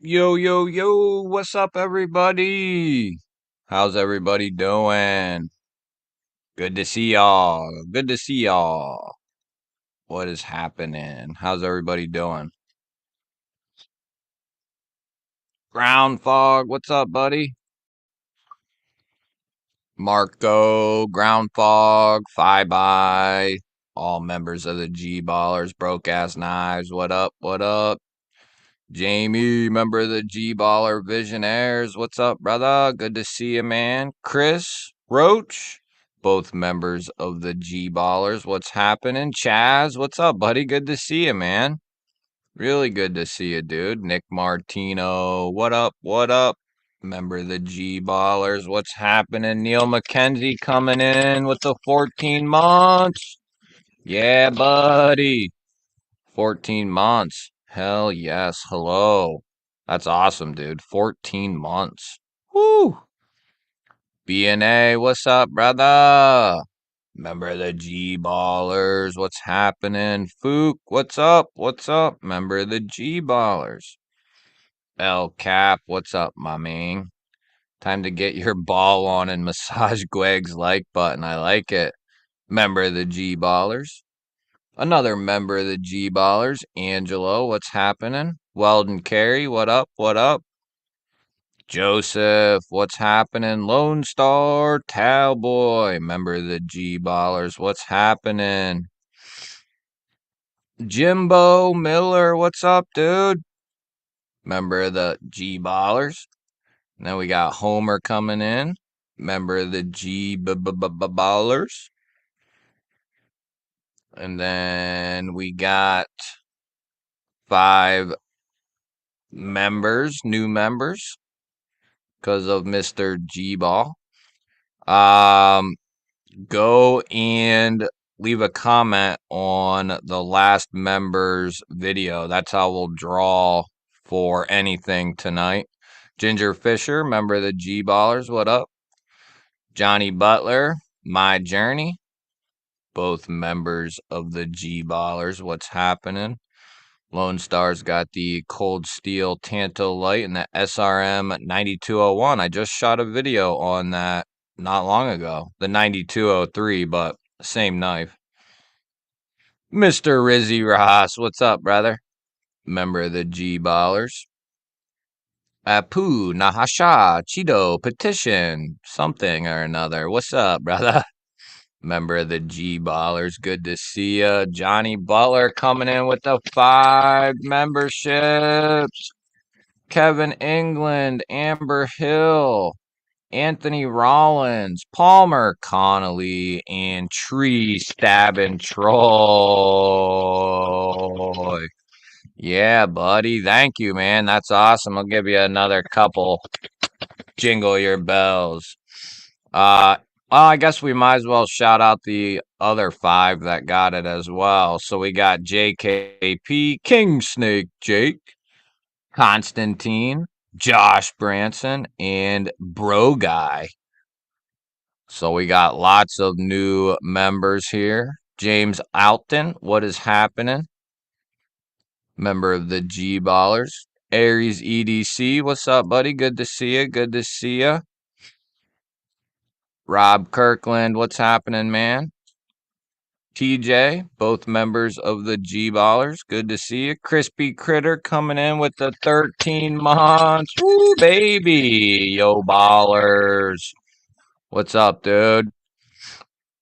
Yo, yo, yo, what's up, everybody? How's everybody doing? Good to see y'all. Good to see y'all. What is happening? How's everybody doing? Ground Fog, what's up, buddy? Marco, Ground Fog, Fi all members of the G Ballers, Broke Ass Knives, what up, what up? Jamie, member of the G Baller Visionaires. What's up, brother? Good to see you, man. Chris, Roach, both members of the G Ballers. What's happening? Chaz, what's up, buddy? Good to see you, man. Really good to see you, dude. Nick Martino, what up? What up? Member of the G Ballers. What's happening? Neil McKenzie coming in with the 14 months. Yeah, buddy. 14 months. Hell yes. Hello. That's awesome, dude. 14 months. Woo. BNA, what's up, brother? Member the G Ballers. What's happening? Fook, what's up? What's up? Member the G Ballers. El Cap, what's up, my man? Time to get your ball on and massage Greg's like button. I like it. Member the G Ballers. Another member of the G Ballers, Angelo, what's happening? Weldon Carey, what up? What up? Joseph, what's happening? Lone Star, Cowboy, member of the G Ballers, what's happening? Jimbo Miller, what's up, dude? Member of the G Ballers. Then we got Homer coming in, member of the G Ballers. And then we got 5 members, new members, because of Mr. G Ball. Go and leave a comment on the last member's video. That's how we'll draw for anything tonight. Ginger Fisher, member of the G Ballers, what up? Johnny Butler, My Journey, both members of the G Ballers, what's happening? Lone Star's got the Cold Steel Tanto Light and the SRM 9201. I just shot a video on that not long ago. The 9203, but same knife. Mr. Rizzy Ross, what's up, brother? Member of the G Ballers. Apu, Nahasha, Cheeto, Petition, something or another. What's up, brother? Member of the G Ballers, good to see ya. Johnny Butler coming in with the 5 memberships. Kevin England, Amber Hill, Anthony Rollins, Palmer Connolly, and Tree Stabbing Troy. Yeah, buddy. Thank you, man. That's awesome. I'll give you another couple. Jingle your bells. Well, I guess we might as well shout out the other 5 that got it as well. So we got JKP, King Snake Jake, Constantine, Josh Branson, and Bro Guy. So we got lots of new members here. James Alton, what is happening? Member of the G Ballers. Aries EDC, what's up, buddy? Good to see you. Good to see you. Rob Kirkland, what's happening, man? TJ, both members of the G Ballers. Good to see you. Crispy Critter coming in with the 13 months. Woo, baby. Yo, Ballers. What's up, dude?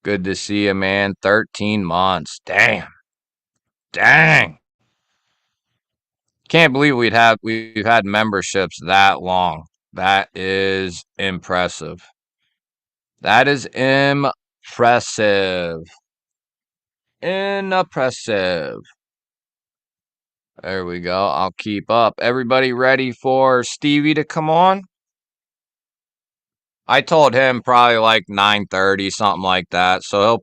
Good to see you, man. 13 months. Damn. Dang. Can't believe we've had memberships that long. That is impressive. That is impressive. Impressive. There we go. I'll keep up. Everybody ready for Stevie to come on? I told him probably like 9:30, something like that. So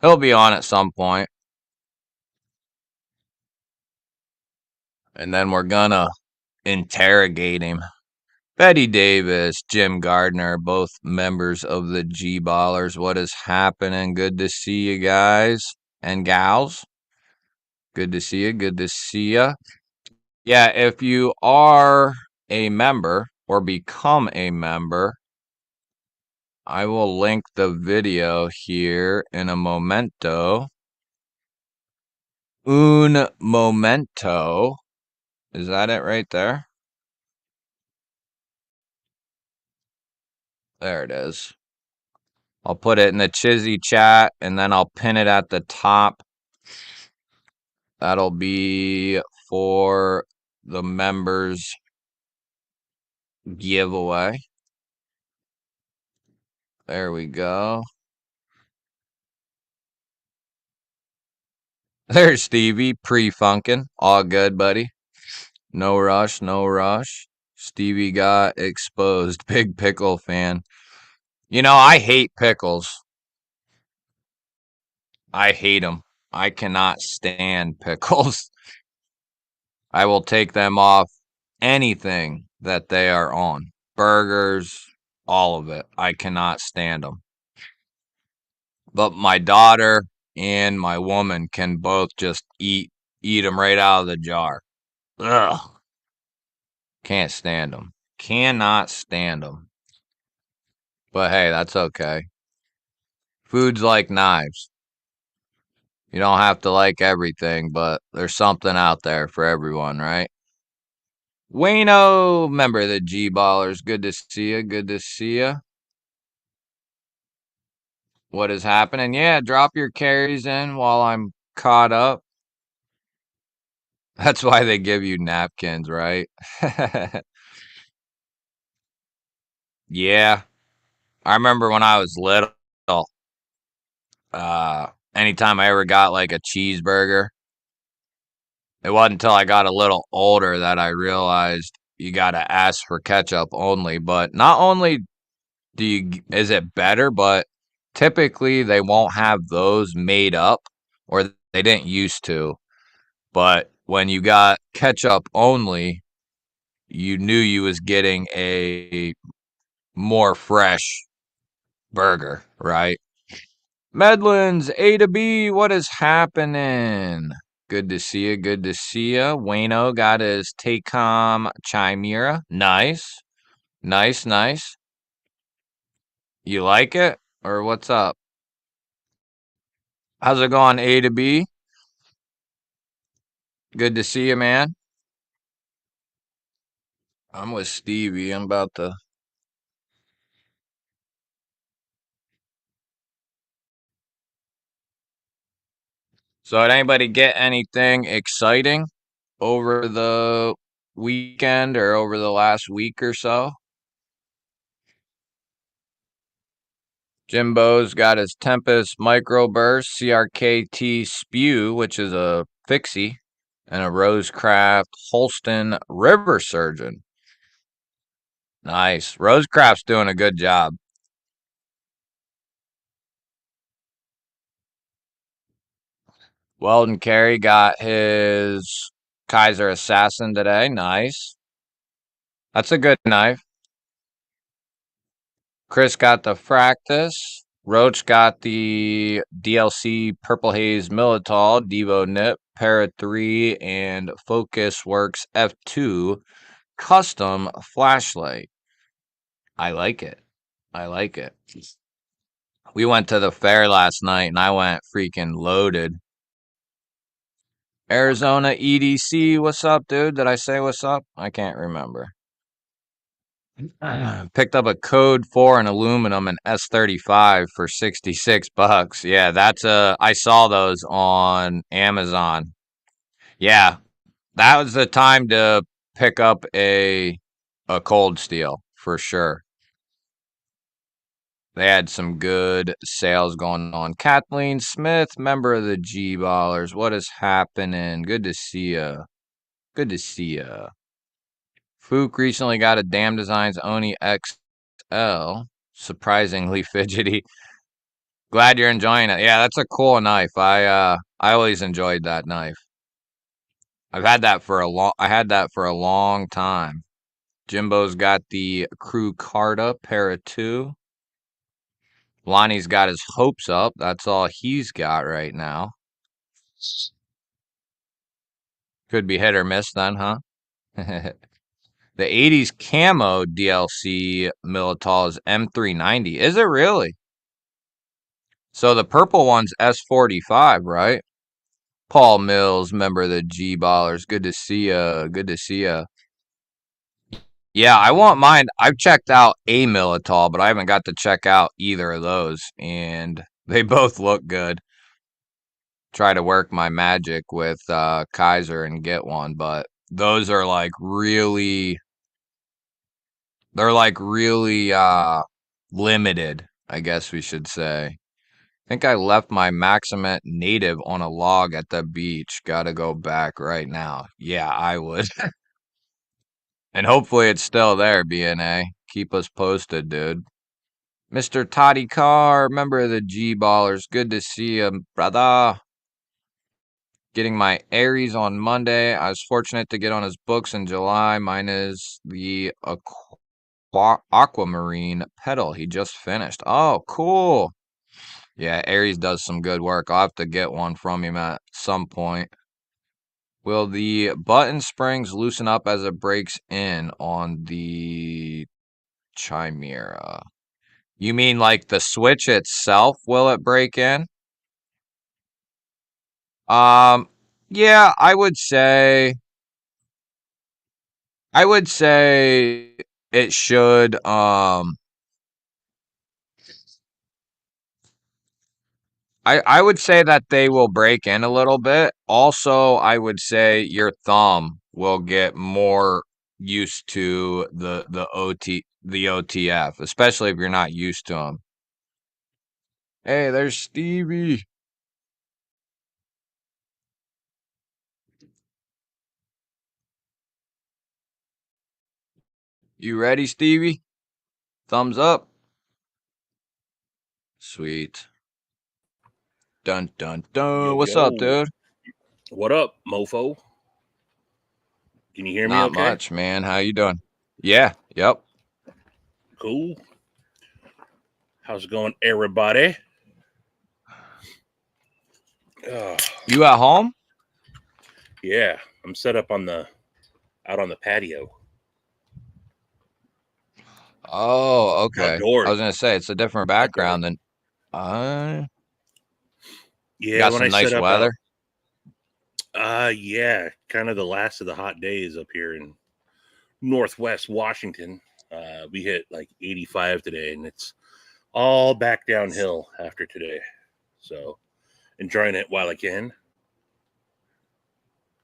he'll be on at some point. And then we're gonna interrogate him. Betty Davis, Jim Gardner, both members of the G Ballers. What is happening? Good to see you guys and gals. Good to see you. Good to see you. Yeah, if you are a member or become a member, I will link the video here in a momento. Un momento. Is that it right there? There it is. I'll put it in the Chizzy chat and then I'll pin it at the top. That'll be for the members giveaway. There we go. There's Stevie, pre-funkin'. All good, buddy. No rush, no rush. Stevie got exposed. Big pickle fan. You know, I hate pickles. I hate them. I cannot stand pickles. I will take them off anything that they are on. Burgers, all of it. I cannot stand them. But my daughter and my woman can both just eat them right out of the jar. Ugh. Can't stand them. Cannot stand them. But hey, that's okay. Food's like knives. You don't have to like everything, but there's something out there for everyone, right? Wayno, member of the G Ballers. Good to see you. Good to see you. What is happening? Yeah, drop your carries in while I'm caught up. That's why they give you napkins, right? Yeah. I remember when I was little, anytime I ever got like a cheeseburger, it wasn't until I got a little older that I realized you got to ask for ketchup only. But not only is it better, but typically they won't have those made up, or they didn't used to. But when you got ketchup only, you knew you was getting a more fresh burger, right? Medlin's A to B, what is happening? Good to see you. Good to see you. Wayno got his Taycom Chimera. Nice. Nice, nice. You like it? Or what's up? How's it going, A to B? Good to see you, man. I'm with Stevie. I'm about to. So, did anybody get anything exciting over the weekend or over the last week or so? Jimbo's got his Tempest Microburst CRKT Spew, which is a fixie, and a Rosecraft Holston River Surgeon. Nice. Rosecraft's doing a good job. Weldon Carey got his Kaiser Assassin today. Nice. That's a good knife. Chris got the Fractus. Roach got the DLC Purple Haze Militol, Devo Nip, Para 3, and Focus Works F2 custom flashlight. I like it. I like it. We went to the fair last night and I went freaking loaded. Arizona EDC, what's up, dude? Did I say what's up? I can't remember. Picked up a code for an aluminum and S35 for 66 bucks. Yeah, that's I saw those on Amazon. Yeah, that was the time to pick up a cold steel for sure. They had some good sales going on. Kathleen Smith, member of the G Ballers. What is happening? Good to see ya. Good to see ya. Fook recently got a Damn Designs Oni XL. Surprisingly fidgety. Glad you're enjoying it. Yeah, that's a cool knife. I always enjoyed that knife. I had that for a long time. Jimbo's got the Crew Carta Para 2. Lonnie's got his hopes up. That's all he's got right now. Could be hit or miss then, huh? The 80s camo DLC Militol is M390. Is it really? So the purple one's S45, right? Paul Mills, member of the G Ballers. Good to see ya. Good to see ya. Yeah, I want mine. I've checked out a Militol, but I haven't got to check out either of those, and they both look good. Try to work my magic with Kaiser and get one, but those are like really, they're like really limited, I guess we should say. I think I left my Maximet native on a log at the beach. Gotta go back right now. Yeah, I would. And hopefully it's still there, BNA. Keep us posted, dude. Mr. Toddy Carr, member of the G Ballers. Good to see you, brother. Getting my Aries on Monday. I was fortunate to get on his books in July. Mine is the Aquamarine pedal. He just finished. Oh, cool. Yeah, Aries does some good work. I'll have to get one from him at some point. Will the button springs loosen up as it breaks in on the Chimera? You mean like the switch itself? Will it break in? Um, yeah, I would say it should. I would say that they will break in a little bit. Also, I would say your thumb will get more used to the OTF, especially if you're not used to them. Hey, there's Stevie. You ready, Stevie? Thumbs up. Sweet. Dun dun Yo, dun. What's up, yo. dude? What up, mofo? Can you hear me Not okay? much, man. How you doing? Yeah. Yep. Cool. How's it going, everybody? Oh, You at home? yeah, I'm set up out on the patio. Oh, okay. I Outdoors. was gonna say it's a different Outdoors. background than uh Yeah, got when I some set nice up weather. out, yeah, kind of the last of the hot days up here in Northwest Washington. We hit like 85 today, and it's all back downhill after today. So enjoying it while I can.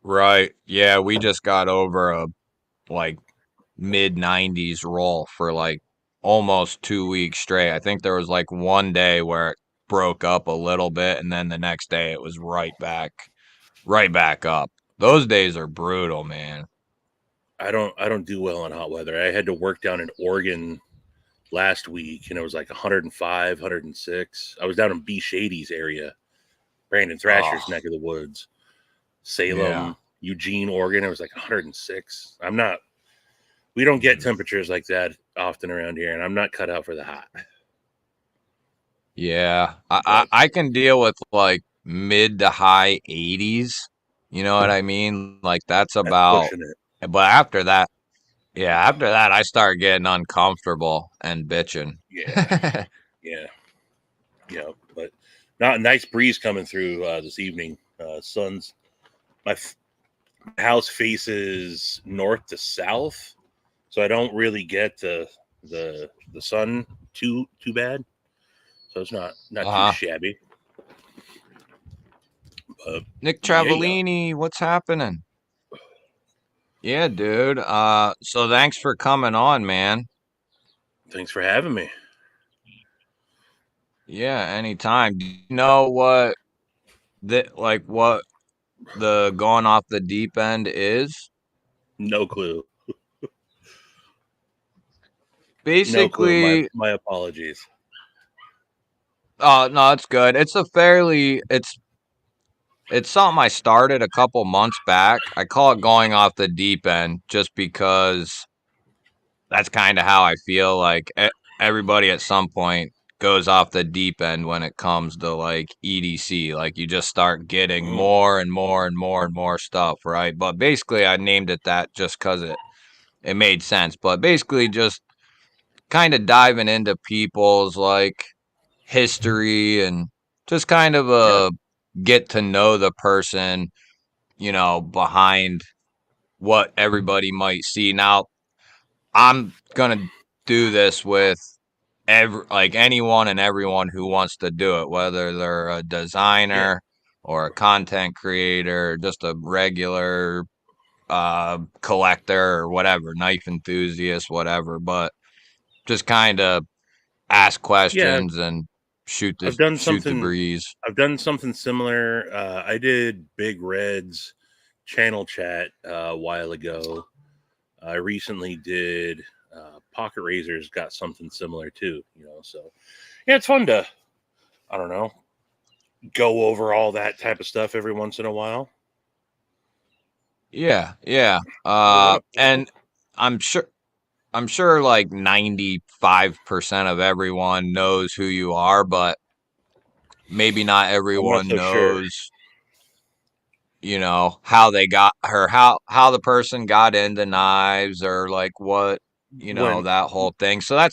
Right. Yeah, we just got over a like mid 90s roll for like almost 2 weeks straight. I think there was like one day where it broke up a little bit and then the next day it was right back up. Those days are brutal, man. I don't do well in hot weather. I had to work down in Oregon last week and it was like 105, 106. I was down in B Shady's area, Brandon Thrasher's Oh, neck of the woods, yeah. Salem, Eugene, Oregon. It was like 106. We don't get Mhm. temperatures like that often around here, and I'm not cut out for the hot. Yeah. I, I But I can deal with like mid to high 80s. You know what I mean? Like that's that's about pushing it. but after that, yeah, after that I start getting uncomfortable and bitching. Yeah, yeah, yeah. But not a nice breeze coming through this evening. Sun's my house faces north to south, so I don't really get the sun too bad. So it's not too Uh-huh. shabby. But Nick yeah. Travellini, what's happening? Yeah, dude. So thanks for coming on, man. Thanks for having me. Yeah, anytime. Do you know what the going off the deep end is? No clue. No clue. My Basically, my apologies. oh no, it's good. It's something I started a couple months back. I call it going off the deep end just because that's kind of how I feel like everybody at some point goes off the deep end when it comes to like EDC. Like you just start getting Mm, more and more and more and more stuff, right? But basically, I named it that just because it made sense. But basically, just kind of diving into people's like history and just kind of yeah, get to know the person, behind what everybody might see. Now, I'm gonna do this with anyone and everyone who wants to do it, whether they're a yeah, designer or a content creator, just a regular collector or whatever, knife enthusiast, whatever. But just kind of ask yeah. questions and I've done shoot the something. breeze. I've done something similar. I did Big Red's channel chat a while ago. I recently did Pocket Razor's got something similar too. So yeah, it's fun to I don't know go over all that type of stuff every once in a while. Yeah, yeah. Oh, what up, Paul? And I'm sure I'm sure like 95% of everyone knows who you are, but maybe not I'm not everyone so sure. knows, how they got her, how the person got into knives or like what, When that whole thing. So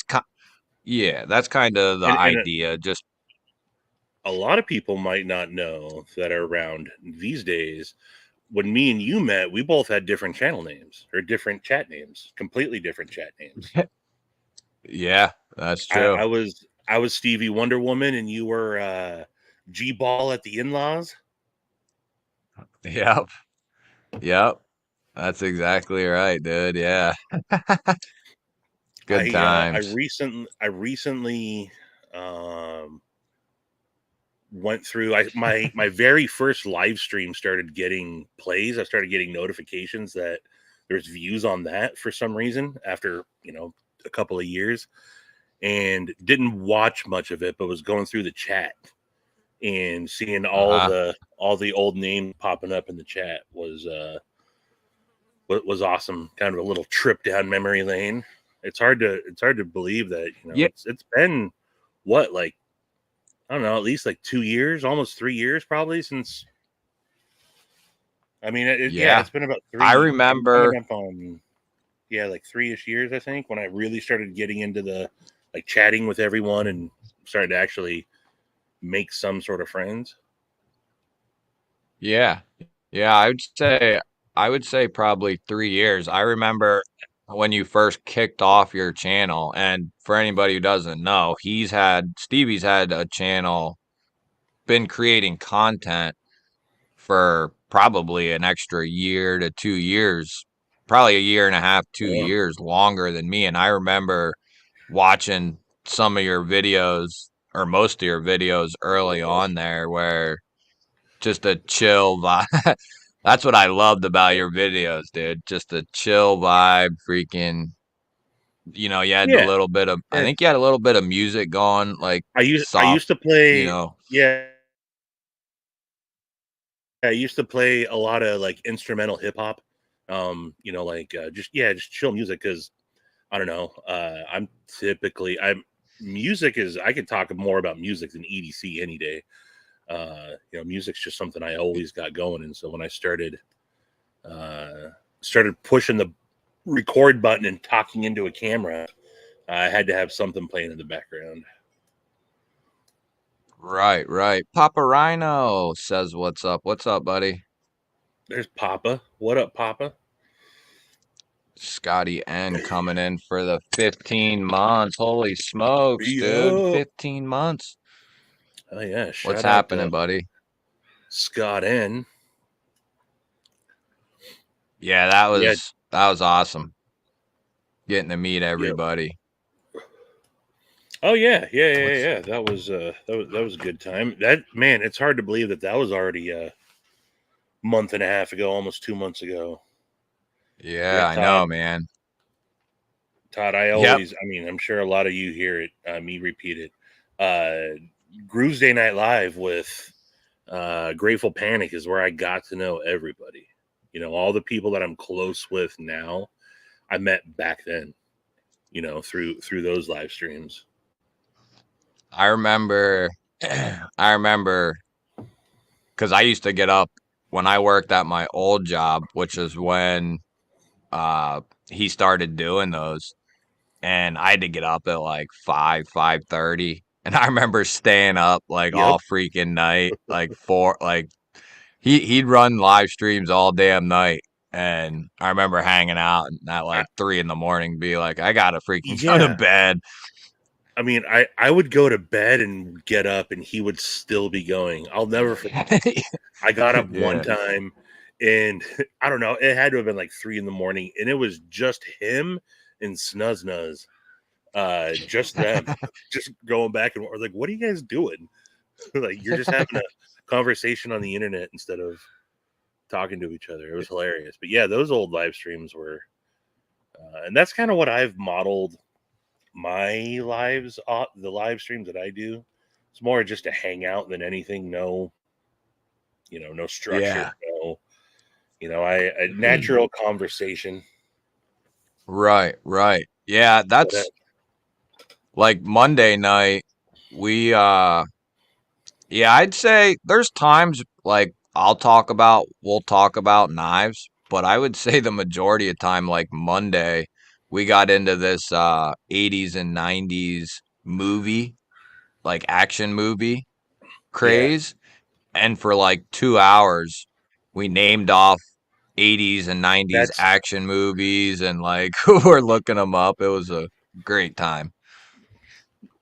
yeah, that's kind of the and idea. Just a lot of people might not know that are around these days. When me and you met, we both had different channel names or different chat names, completely different chat names. yeah, that's I, true. I was I was Stevie Wonder Woman, and you were G Ball at the in laws. Yep. Yep. That's exactly right, dude. Yeah. Good I times. recently um, went through. My very first live stream started getting plays. I started getting notifications that there's views on that for some reason after a couple of years, and didn't watch much of it, but was going through the chat and seeing Uh-huh. all the old names popping up in the chat was awesome. Kind of a little trip down memory lane. It's hard to believe that Yeah. it's been what, like, I don't know, at least like 2 years, almost 3 years probably since. I mean, yeah, Yeah. it's been about I three, coming remember. up on, yeah, like 3ish years, I think, when I really started getting into the like chatting with everyone and started to actually make some sort of friends. Yeah. Yeah, I would say probably 3 years. I remember when you first kicked off your channel, and for anybody who doesn't know, Stevie's had a channel, been creating content for probably an extra year to 2 years, probably a year and a half, 2 Yeah. years longer than me, and I remember watching some of your videos or most of your videos early on there where just a chill vibe. That's what I loved about your videos, dude. Just a chill vibe, freaking. You had a Yeah. little bit of. I think you It's had a little bit of music going, like I soft. used to You play, know. yeah, I used to play a lot of like instrumental hip hop. Like just, yeah, just chill music because I don't know. I'm music is I could talk more about music than EDC any day. Music's just something I always got going, and so when I uh started pushing the record button and talking into a camera, I had to have something playing in the background. Right, right. Papa Rhino says, "What's up? What's up, buddy?" There's Papa. What up, Papa? Scotty N coming in for the 15 months. Holy smokes, dude. Yo. 15 months. Oh yeah, What's shout out happening, to buddy? Scott N. Yeah, that Yeah, was that was awesome. Getting to meet yep. everybody. Oh yeah, What's yeah. That was a good time. That, man, it's hard to believe that was already a month and a half ago, almost 2 months ago. Yeah, Yeah, I know, man. Todd. I Yep. always, I mean, I'm sure a lot of you hear it, me repeat it. Grooves Day Night Live with Grateful Panic is where I got to know everybody. All the people that I'm close with now, I met back then. Through those live streams. I remember, I remember because I used to get up when I worked at my old job, which is when uh he started doing those, and I had to get up at like 5:30, and I remember staying up like Yep. all freaking night, like four, like he'd run live streams all damn night. And I remember hanging out at I, like 3 in the morning, be like, I gotta freaking go to yeah. bed. I mean, I would go to bed and get up, and he would still be going. I'll never forget. I got up one Yeah. time, and I don't know. It had to have been like 3 in the morning, and it was just him and Snuzz Nuzz, just them, just going back and forth. Like, what are you guys doing? Like, you're just having a conversation on the internet instead of talking to each other. It was hilarious. But yeah, those old live streams were, and that's kind of what I've modeled my lives off the live streams that I do. It's more just a hangout than anything. No, no structure, Yeah. no, I a natural conversation. Right, right. Yeah, But that's like Monday night. We yeah, I'd say there's times like we'll talk about knives, but I would say the majority of time, like Monday, we got into this 80s and 90s movie, like action movie yeah, craze. And for like 2 hours, we named off 80s and 90s that's action movies and like we're looking them up. It was a great time.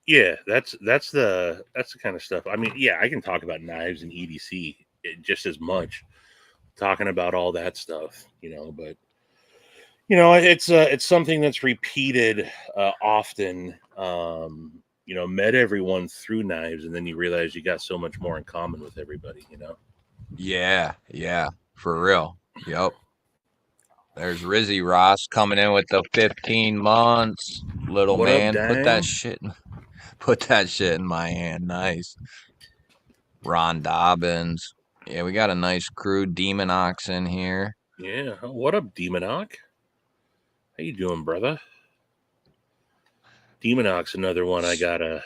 yeah, that's the kind of stuff. I mean, yeah, I can talk about knives and EDC just as much, talking about all that stuff, but it's something that's repeated often. Met everyone through knives, and then you realize you got so much more in common with everybody. Yeah, yeah, for real. Yep. There's Rizzy Ross coming in with the 15 months. Little What up, man, Dang? put that shit in my hand. Nice. Ron Dobbins. Yeah, we got a nice crew. Demon Ox in here. Yeah, what up, Demonoc? How you doing, brother? Demonox, another one I gotta.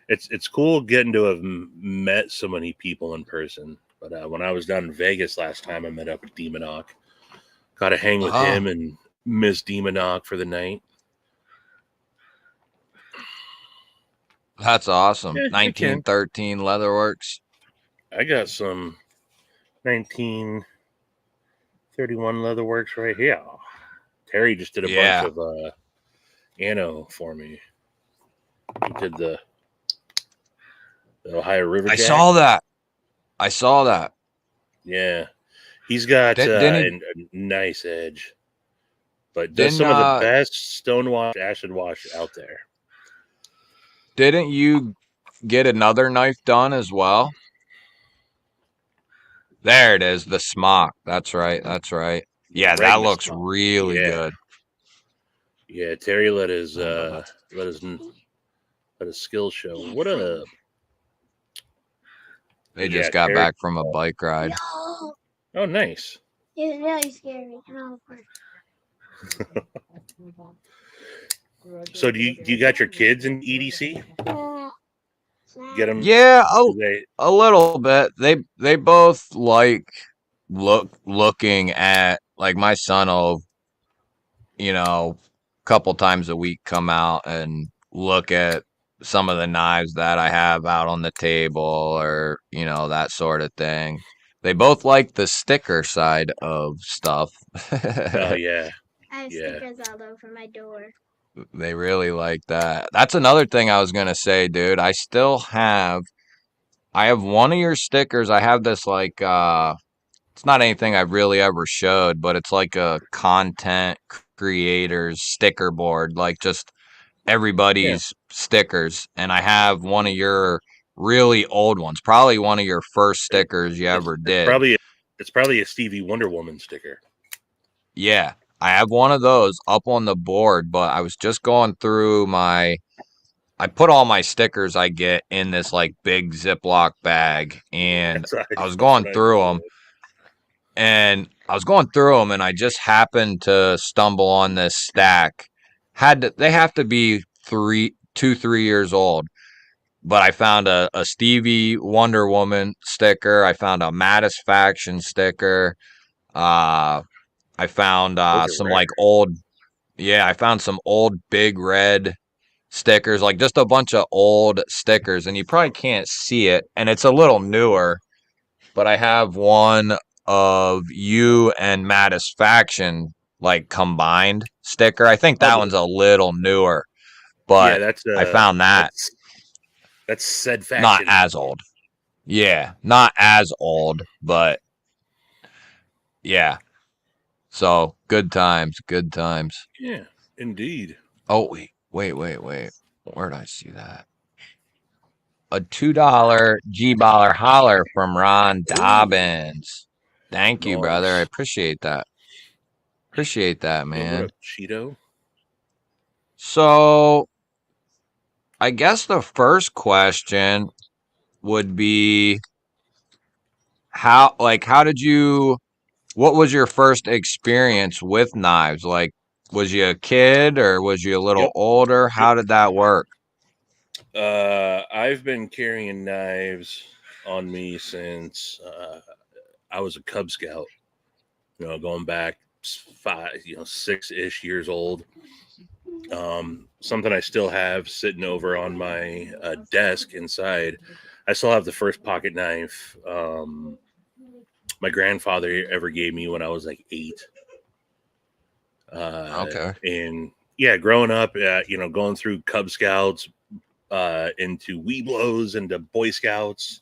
It's cool getting to have met so many people in person. But when I was down in Vegas last time, I met up with Demonoc. Got to hang with him Oh, and Miss Demonoc for the night. that's awesome. Yeah, I can. 1913 Leatherworks. I got some 1931 Leatherworks right here. Terry just did a bunch Yeah, of Anno for me. He did the Ohio River I Jack. saw that. I saw that. Yeah, he's got Didn't a nice edge, but does didn't some of the best stonewash acid wash out there. didn't you get another knife done as well? There it is, the smock. That's right. That's right. The Yeah, that Regnus looks Smock. really Yeah, good. yeah. Terry let his skills show. What up? They Yeah, just got Terry. back from a bike ride. Oh, nice. It's really scary. So do you got your kids in EDC? Get them? Yeah, They a little bit. They both like looking at like my son will, couple times a week come out and look at some of the knives that I have out on the table or, that sort of thing. They both like the sticker side of stuff. oh yeah, I have yeah. stickers all over my door. They really like that. That's another thing I was gonna say, dude. I have one of your stickers. I have this like it's not anything I've really ever showed, but it's like a content creators sticker board, like just Yeah, everybody's stickers. And I have one of your really old ones, probably one of your first it, stickers you it's ever it's did. probably a Stevie Wonder Woman sticker. Yeah, I have one of those up on the board, but I was just going through I put all my stickers I get in this like big Ziploc bag, and I was That's going what I through do. them, and I just happened to stumble on this stack. They have to be 3 years old, but I found a Stevie Wonder Woman sticker. I found a Mattis Faction sticker. Uh, I found Those are some rare. like old, yeah, I found some old Big Red stickers, like just a bunch of old stickers, and you probably can't see it, and it's a little newer, but I have one of you and Mattis Faction like combined sticker. I think Oh, that one's a little newer, yeah, but I found that that's said not faction. as old. Yeah, not as old, but yeah. So good times, good times. Yeah, indeed. Oh wait. Where did I see that? A $2 G-Baller holler from Ron Ooh, Dobbins. Thank you, brother. I nice. appreciate that. Appreciate that, Yeah, what man. up, Cheeto? So I guess the first question would be how did you what was your first experience with knives? Like, was you a kid or was you a little Yep. older? How did that work? I've been carrying knives on me since I was a Cub Scout. Going back 6-ish years old. Something I still have sitting over on my desk inside. I still have the first pocket knife my grandfather ever gave me when I was like 8. Okay. And yeah, growing up, going through Cub Scouts, into Weeblos, into Boy Scouts,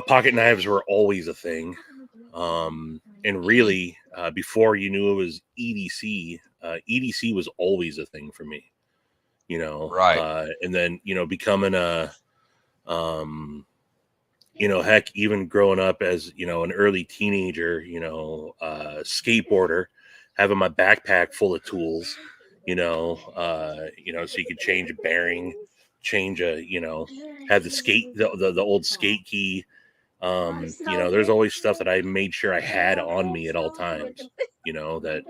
pocket knives were always a thing. And really, before you knew it was EDC, EDC was always a thing for me. Right. And then becoming um, heck, even growing up as an early teenager, skateboarder, having my backpack full of tools, so you could change a bearing, change have the old skate key. There's always stuff that I made sure I had on me at all times, that,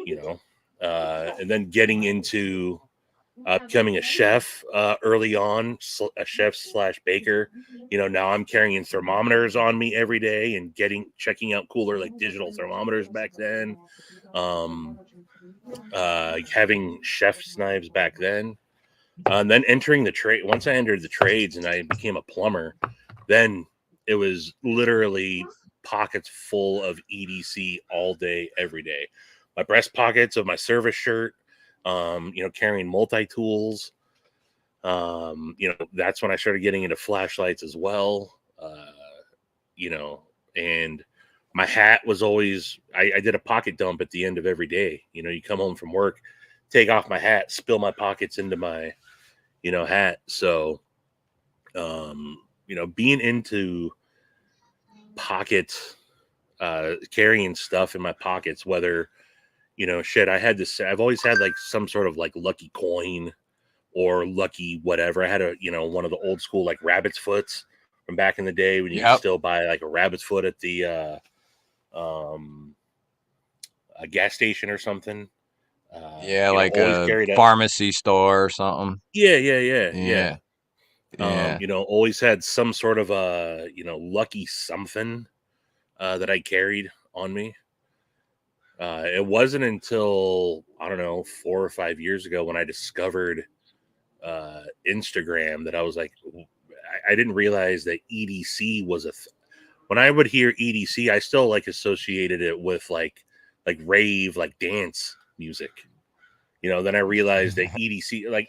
you know, and then getting into becoming a chef early on, a chef slash baker. Now I'm carrying thermometers on me every day and checking out cooler like digital thermometers back then. Um, Having chef's knives back then. And then entering the trade. Once I entered the trades and I became a plumber, then it was literally pockets full of EDC all day, every day. My breast pockets of my service shirt, carrying multi tools. That's when I started getting into flashlights as well. You know, and my hat was always, I did a pocket dump at the end of every day. You come home from work, take off my hat, spill my pockets into my, hat. So, being into pocket, carrying stuff in my pockets, whether, I had this, I've always had like some sort of like lucky coin or lucky whatever. I had one of the old school like rabbit's foots from back in the day when you could Yep. still buy like a rabbit's foot at the um, a gas station or something. Yeah, like Always a carried a pharmacy store or something. yeah. Yeah. Yeah. Always had some sort of a lucky something that I carried on me. It wasn't until I don't know 4 or 5 years ago when I discovered Instagram that I was like, I didn't realize that EDC was when I would hear EDC, I still like associated it with like rave, like dance music. Then I realized that EDC, like,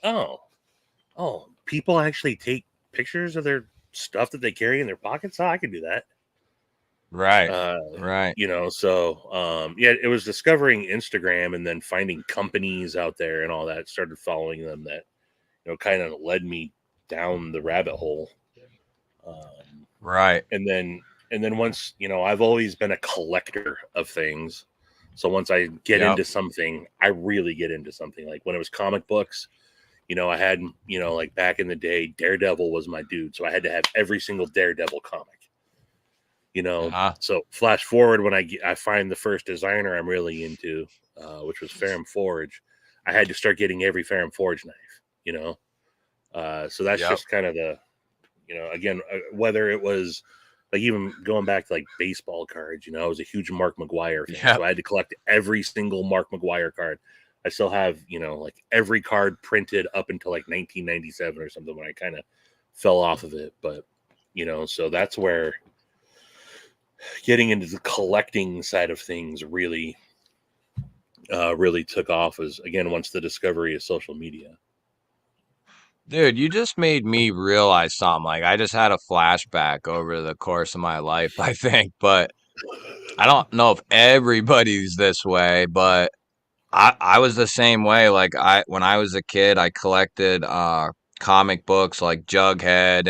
people actually take pictures of their stuff that they carry in their pockets. Oh, I could do that. Right. Uh, Right. yeah, it was discovering Instagram and then finding companies out there and all that. Started following them that kind of led me down the rabbit hole. Right. And then once I've always been a collector of things. So once I get Yep. into something, I really get into something. Like when it was comic books, I had like back in the day, Daredevil was my dude, so I had to have every single Daredevil comic. Uh-huh. So flash forward when I find the first designer I'm really into, which was Ferrum Forge. I had to start getting every Ferrum Forge knife. So that's Yep. just kind of the, again, whether it was like even going back to like baseball cards, I was a huge Mark McGwire fan. Yep. So I had to collect every single Mark McGwire card. I still have, like every card printed up until like 1997 or something when I kind of fell off of it. But, so that's where getting into the collecting side of things really took off, as again once the discovery of social media. Dude, you just made me realize something. Like, I just had a flashback over the course of my life, I think. But I don't know if everybody's this way, but I was the same way. Like, when I was a kid, I collected comic books like Jughead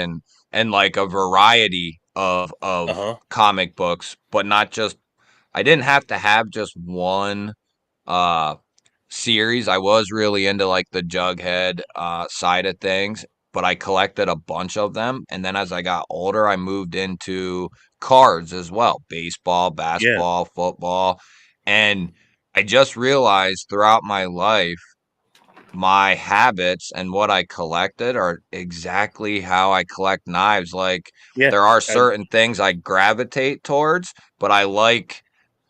and like a variety of Uh-huh. comic books, but not just I didn't have to have just one uh series. I was really into like the Jughead side of things, but I collected a bunch of them. And then as I got older, I moved into cards as well, baseball, Yeah. basketball, football. And I just realized throughout my life, my habits and what I collected are exactly how I collect knives. Like, Yeah. there are certain things I gravitate towards, but I like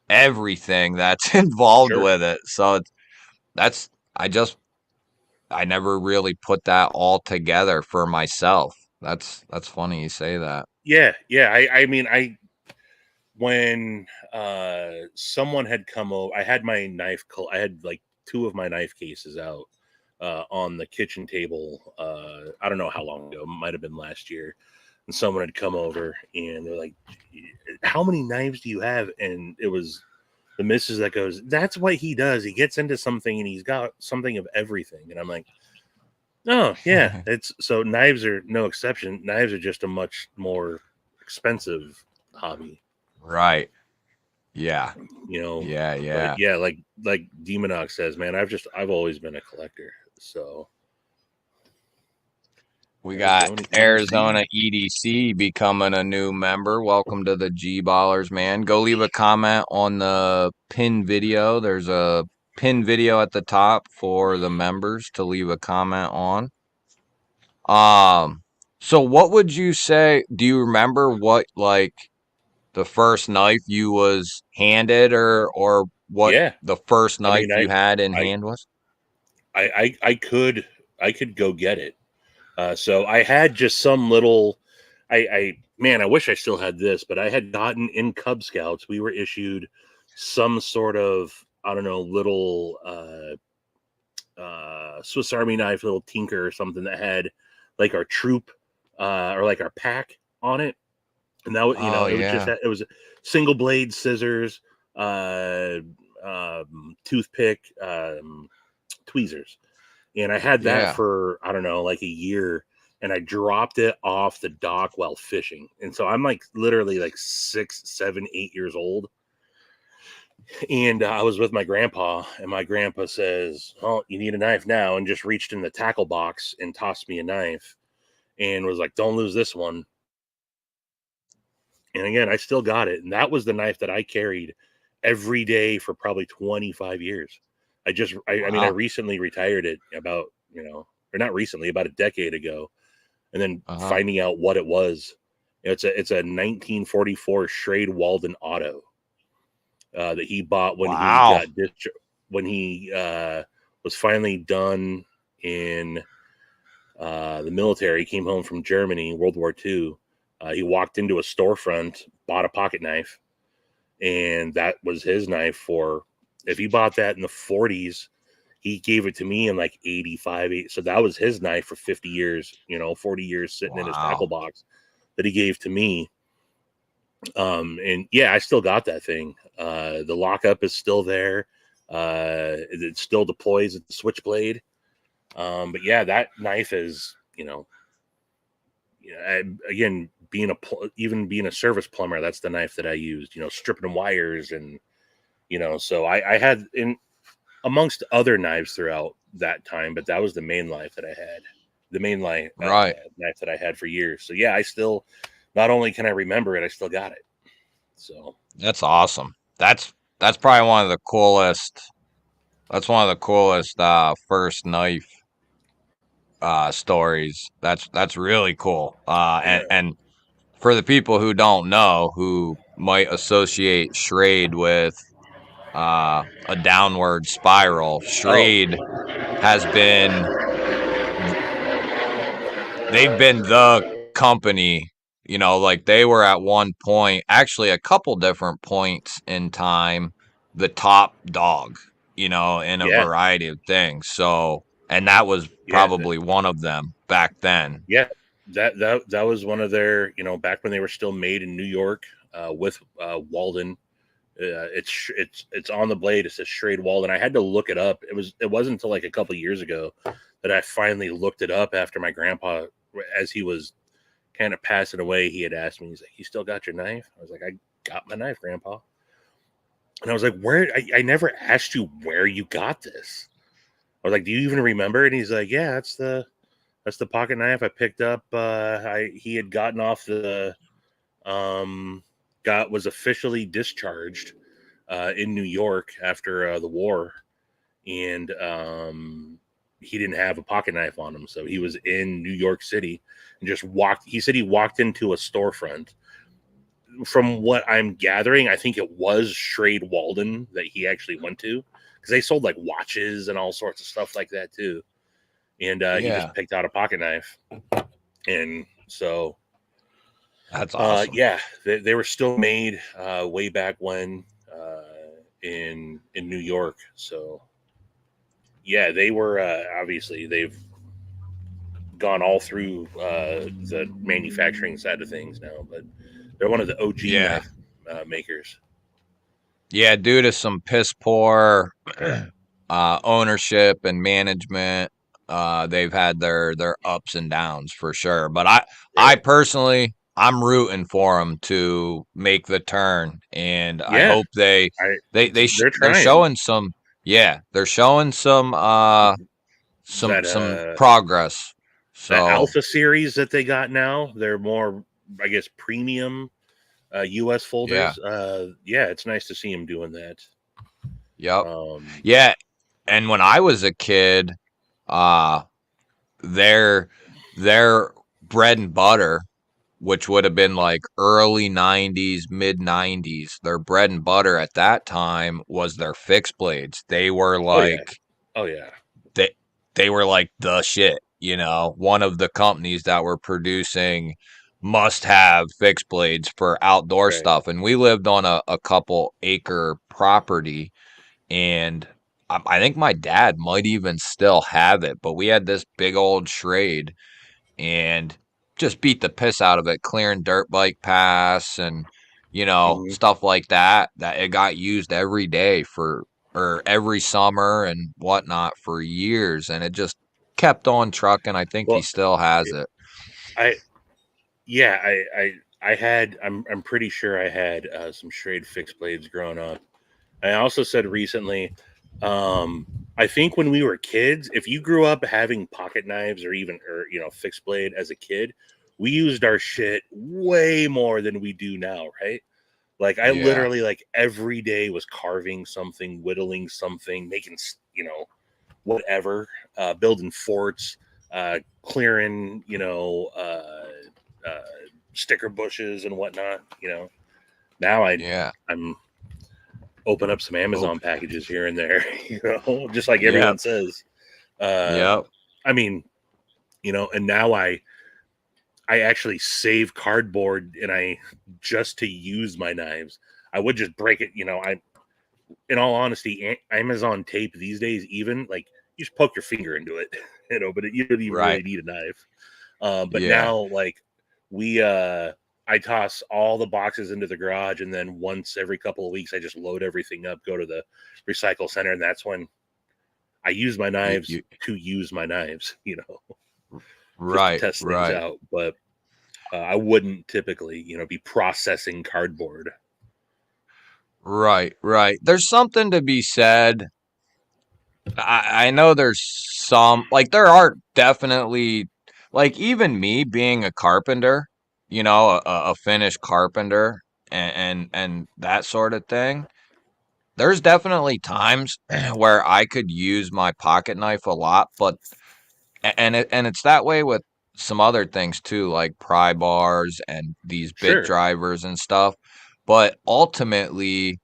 everything that's involved Sure. with it. So that's I just I never really put that all together for myself. That's funny you say that. Yeah. Yeah. I mean, when someone had come over, I had my I had like two of my knife cases out on the kitchen table. I don't know how long ago, it might have been last year. And someone had come over and they're like, "How many knives do you have?" And it was the missus that goes, "That's what he does. He gets into something and he's got something of everything." And I'm like, "Oh yeah, it's so knives are no exception. Knives are just a much more expensive hobby." Right. Yeah. you know. Yeah, But yeah. yeah, like Demonox says, man, I've always been a collector. So We got Arizona Arizona EDC. EDC becoming a new member. Welcome to the G Ballers, man. Go leave a comment on the pin video. There's a pin video at the top for the members to leave a comment on. So what would you say? Do you remember what like the first knife you was handed or what Yeah, the first I knife mean, you had in I hand was? I could go get it. So I had just some little. I man, I wish I still had this, but I had gotten in Cub Scouts. We were issued some sort of, I don't know, little Swiss Army knife, little tinker or something that had like our troop or like our pack on it, and that was, Oh it was just yeah. it was single blade scissors, uh, toothpick, tweezers, and I had that Yeah. for, I don't know, like a year, and I dropped it off the dock while fishing, and so I'm like literally like 6, 7, 8 years old. And I was with my grandpa, and my grandpa says, "Oh, you need a knife now," and just reached in the tackle box and tossed me a knife, and was like, "Don't lose this one." And again, I still got it, and that was the knife that I carried every day for probably 25 years. I mean, I Wow. recently retired it about, or not recently, about a decade ago, and then Uh-huh. finding out what it was. It's a 1944 Schrade Walden Auto that he bought when he Wow. got when he was finally done in the military. He came home from Germany, World War II. He walked into a storefront, bought a pocket knife, and that was his knife for. If he bought that in the 40s, he gave it to me in like 85. So that was his knife for 50 years, 40 years sitting in his tackle Wow. box that he gave to me. And yeah, I still got that thing. The lockup is still there. It still deploys at the switchblade. But yeah, that knife is, again, even being a service plumber, that's the knife that I used, stripping wires. And, so I had in amongst other knives throughout that time, but that was the main knife that I had, the main Right. knife that I had for years. So yeah, I still, not only can I remember it, I still got it. So That's awesome. That's probably one of the coolest. That's one of the coolest first knife stories. That's really cool. Yeah. And for the people who don't know, who might associate Schrade with a downward spiral, Oh, Schrade has been they've been the company, like they were at one point, actually a couple different points in time, the top dog, in a yeah, variety of things. So, and that was yeah, probably one of them back then. yeah. That was one of their, back when they were still made in New York, with Walden. It's on the blade. It says Schrade Walden. I had to look it up. It wasn't until like a couple years ago that I finally looked it up after my grandpa, as he was kind of passing away, he had asked me, he's like, "You still got your knife?" I was like, "I got my knife, Grandpa." And I was like, "Where? I never asked you where you got this." I was like, "Do you even remember?" And he's like, "Yeah, that's the pocket knife I picked up. He had gotten off the got was officially discharged in New York after the war, and he didn't have a pocket knife on him, so he was in New York City and just walked. He said he walked into a storefront. From what I'm gathering, I think it was Schrade Walden that he actually went to, because they sold like watches and all sorts of stuff like that too. And he Yeah, just picked out a pocket knife, and so that's awesome. yeah, they were still made way back when in New York. So yeah, they were obviously they've gone all through the manufacturing side of things now, but they're one of the OG Yeah. knife makers. Yeah, due to some piss poor ownership and management, they've had their ups and downs for sure. But I Really? personally, I'm rooting for them to make the turn, and I Yeah, hope they I they're they're trying showing some. Yeah, they're showing that some progress. that So Alpha series that they got now. They're more, I guess, premium US yeah, folders. Yeah, it's nice to see him doing that. yep, Um, yeah. And when I was a kid, uh, their their bread and butter, which would have been like early 90s, mid 90s, their bread and butter at that time was their fixed blades. oh yeah, oh yeah, They they were like the shit, one of the companies that were producing must have fixed blades for outdoor right. stuff. And we lived on a couple acre property, and I think my dad might even still have it, but we had this big old Schrade and just beat the piss out of it, clearing dirt bike paths and Mhm. stuff like that. That it got used every day for or every summer and whatnot for years, and it just kept on trucking. I think he Well, still has it. I yeah, I had I'm pretty sure I had some Schrade fixed blades growing up. I also said recently, um, I think when we were kids, if you grew up having pocket knives or even fixed blade as a kid, we used our shit way more than we do now, right? Like I Yeah, literally like every day was carving something, whittling something, making whatever, building forts, clearing uh, sticker bushes and whatnot. Now yeah. I'm open up some Oh, Amazon packages here and there, just like yep, everyone says. Uh, yep. I mean, and now I actually save cardboard, and I just to use my knives. I would just break it. In all honesty, Amazon tape these days, even like you just poke your finger into it, but you don't even Right. really need a knife. But Yeah. now, like we, I toss all the boxes into the garage, and then once every couple of weeks, I just load everything up, go to the recycle center, and that's when I use my knives You to use my knives, just to right, test things right, out. But I wouldn't typically, be processing cardboard. right, right. There's something to be said. I know there's some, like, there are definitely, like, even me being a carpenter, a finished carpenter and that sort of thing. There's definitely times where I could use my pocket knife a lot, but And it's that way with some other things too, like pry bars and these bit Sure. drivers and stuff. But ultimately,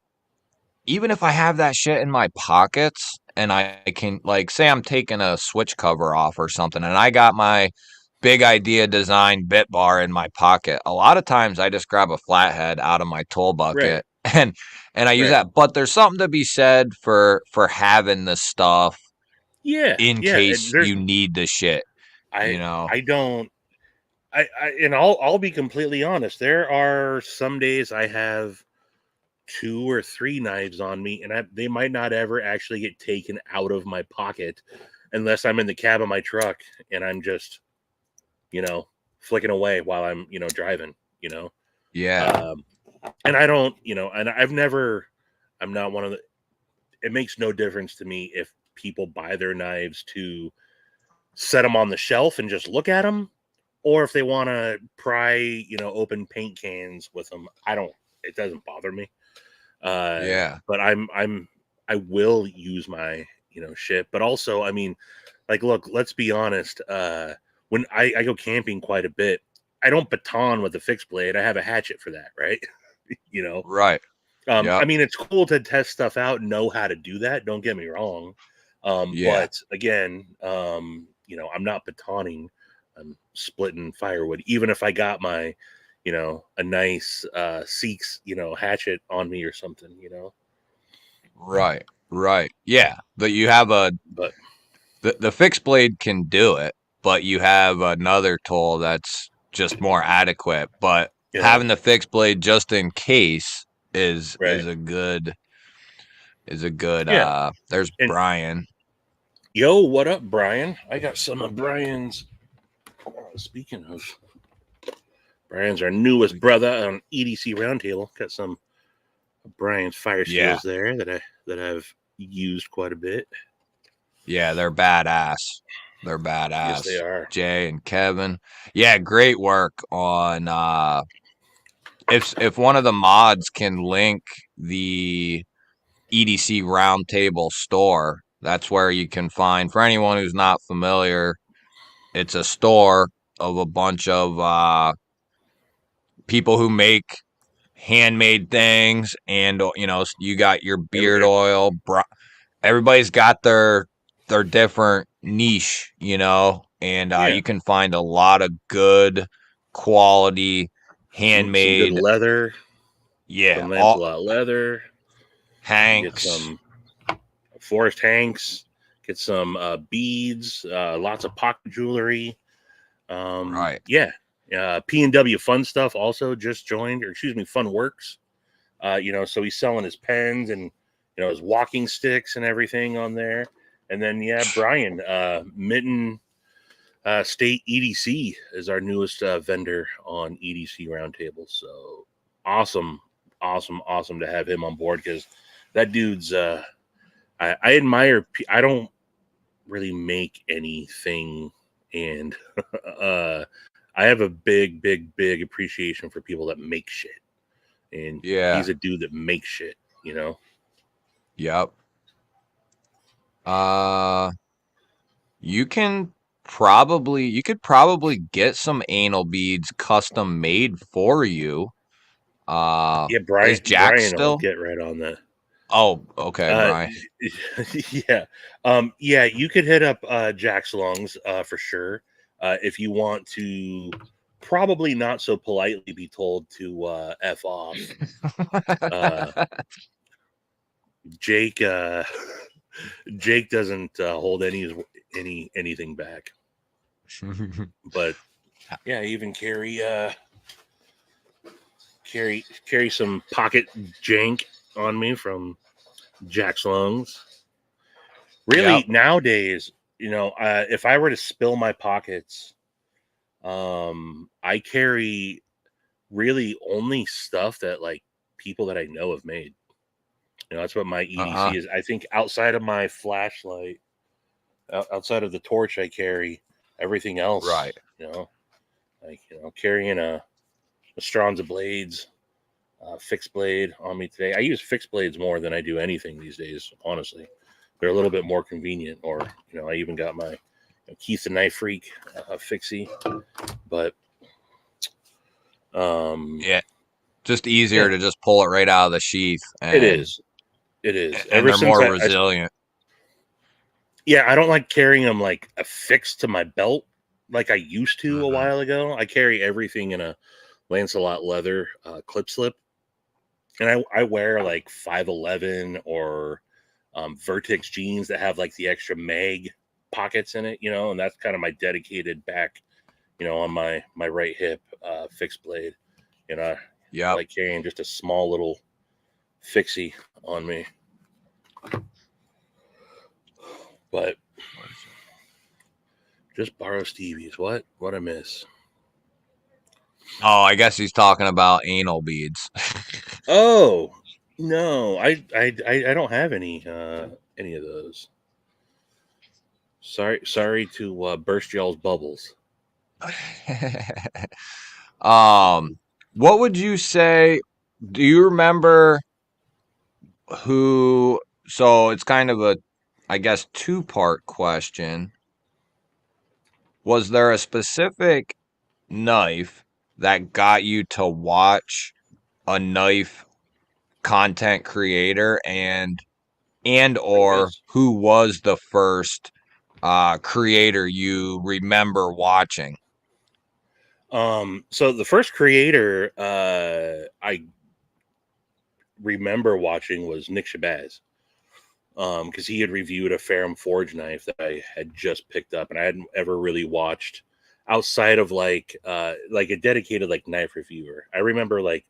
even if I have that shit in my pockets and I can, like, say I'm taking a switch cover off or something and I got my big idea design bit bar in my pocket, a lot of times I just grab a flathead out of my tool Right. bucket and I use Right. that. But there's something to be said for having this stuff Yeah. in Yeah. And case you need the shit, I you know? I don't and I'll be completely honest. There are some days I have 2 or 3 knives on me, and they might not ever actually get taken out of my pocket unless I'm in the cab of my truck and I'm just, you know, flicking away while I'm, driving, Yeah. Um, and I don't, and I'm not one of the, it makes no difference to me if people buy their knives to set them on the shelf and just look at them, or if they want to pry, open paint cans with them. It doesn't bother me. Yeah. But I will use my, shit. But also, I mean, like, look, let's be honest. When I go camping quite a bit, I don't baton with a fixed blade. I have a hatchet for that, right? you know, Right. I Yep. mean, it's cool to test stuff out and know how to do that. Don't get me wrong. Yeah. But again, I'm not batoning. I'm splitting firewood. Even if I got my, a nice Seeks, hatchet on me or something, Right. Right. Yeah. But you have But the fixed blade can do it, but you have another tool that's just more adequate. But yeah, having the fixed blade just in case is right, a good yeah. there's And Brian. yo, what up, Brian? I got some of Brian's. Speaking of Brian's, our newest brother on EDC Roundtable, got some of Brian's fire Yeah. seals there that I've used quite a bit. Yeah, they're badass. They're Yes, they badass. are. Jay and Kevin. Yeah, great work on if one of the mods can link the EDC Roundtable store, that's where you can find, for anyone who's not familiar, it's a store of a bunch of people who make handmade things, and you got your beard Every, oil. Everybody's got their different niche, and yeah, you can find a lot of good quality some good handmade, leather, yeah, some all Lancelot leather. Get Hanks. some Forest Hanks. Get some beads. Lots of pocket jewelry. Right. Yeah. P&W Fun Stuff also just joined, or excuse me, Fun Works. So he's selling his pens and his walking sticks and everything on there. And then Brian, Mitten State EDC is our newest vendor on EDC Roundtable. So awesome, awesome to have him on board, because that dude's. I admire. I don't really make anything, and I have a big appreciation for people that make shit. And he's Yeah. a dude that makes shit. Yep. Uh, you could probably get some anal beads custom made for you. Yeah, Is Jack Brian will still? get right on that. Oh, okay, Uh, Brian. yeah, yeah, you could hit up Jack's Lungs for sure if you want to. Probably not so politely be told to f off. Uh, Jake, Jake doesn't hold anything back. But yeah, even carry some pocket jank on me from Jack's Lungs. Really, Yep. nowadays, if I were to spill my pockets, I carry really only stuff that, like, people that I know have made. That's what my Uh-huh. EDC is. I think outside of my flashlight, outside of the torch I carry, everything else, Right. like, carrying a Stronza Blades, fixed blade on me today. I use fixed blades more than I do anything these days, honestly. They're a little bit more convenient, or, I even got my Keith the Knife Freak fixie, but Yeah, just easier to just pull it right out of the sheath, it and is. It is. and Ever they're since more resilient. I don't like carrying them like affixed to my belt like I used to a while ago. I carry everything in a Lancelot leather clip slip, and I wear like 511 or Vertex jeans that have like the extra mag pockets in it, and that's kind of my dedicated back, on my right hip fixed blade. I Yep. like carrying just a small little fixie on me. But just borrow Stevie's. What I miss? Oh, I guess he's talking about anal beads. Oh no, I don't have any of those. Sorry to burst y'all's bubbles. What would you say? Do you remember who? So it's kind of a, I guess, two-part question. Was there a specific knife that got you to watch a knife content creator, and There or was. who was the first creator you remember watching? So the first creator I remember watching was Nick Shabazz. Because he had reviewed a Ferrum Forge knife that I had just picked up, and I hadn't ever really watched outside of like a dedicated like knife reviewer. I remember like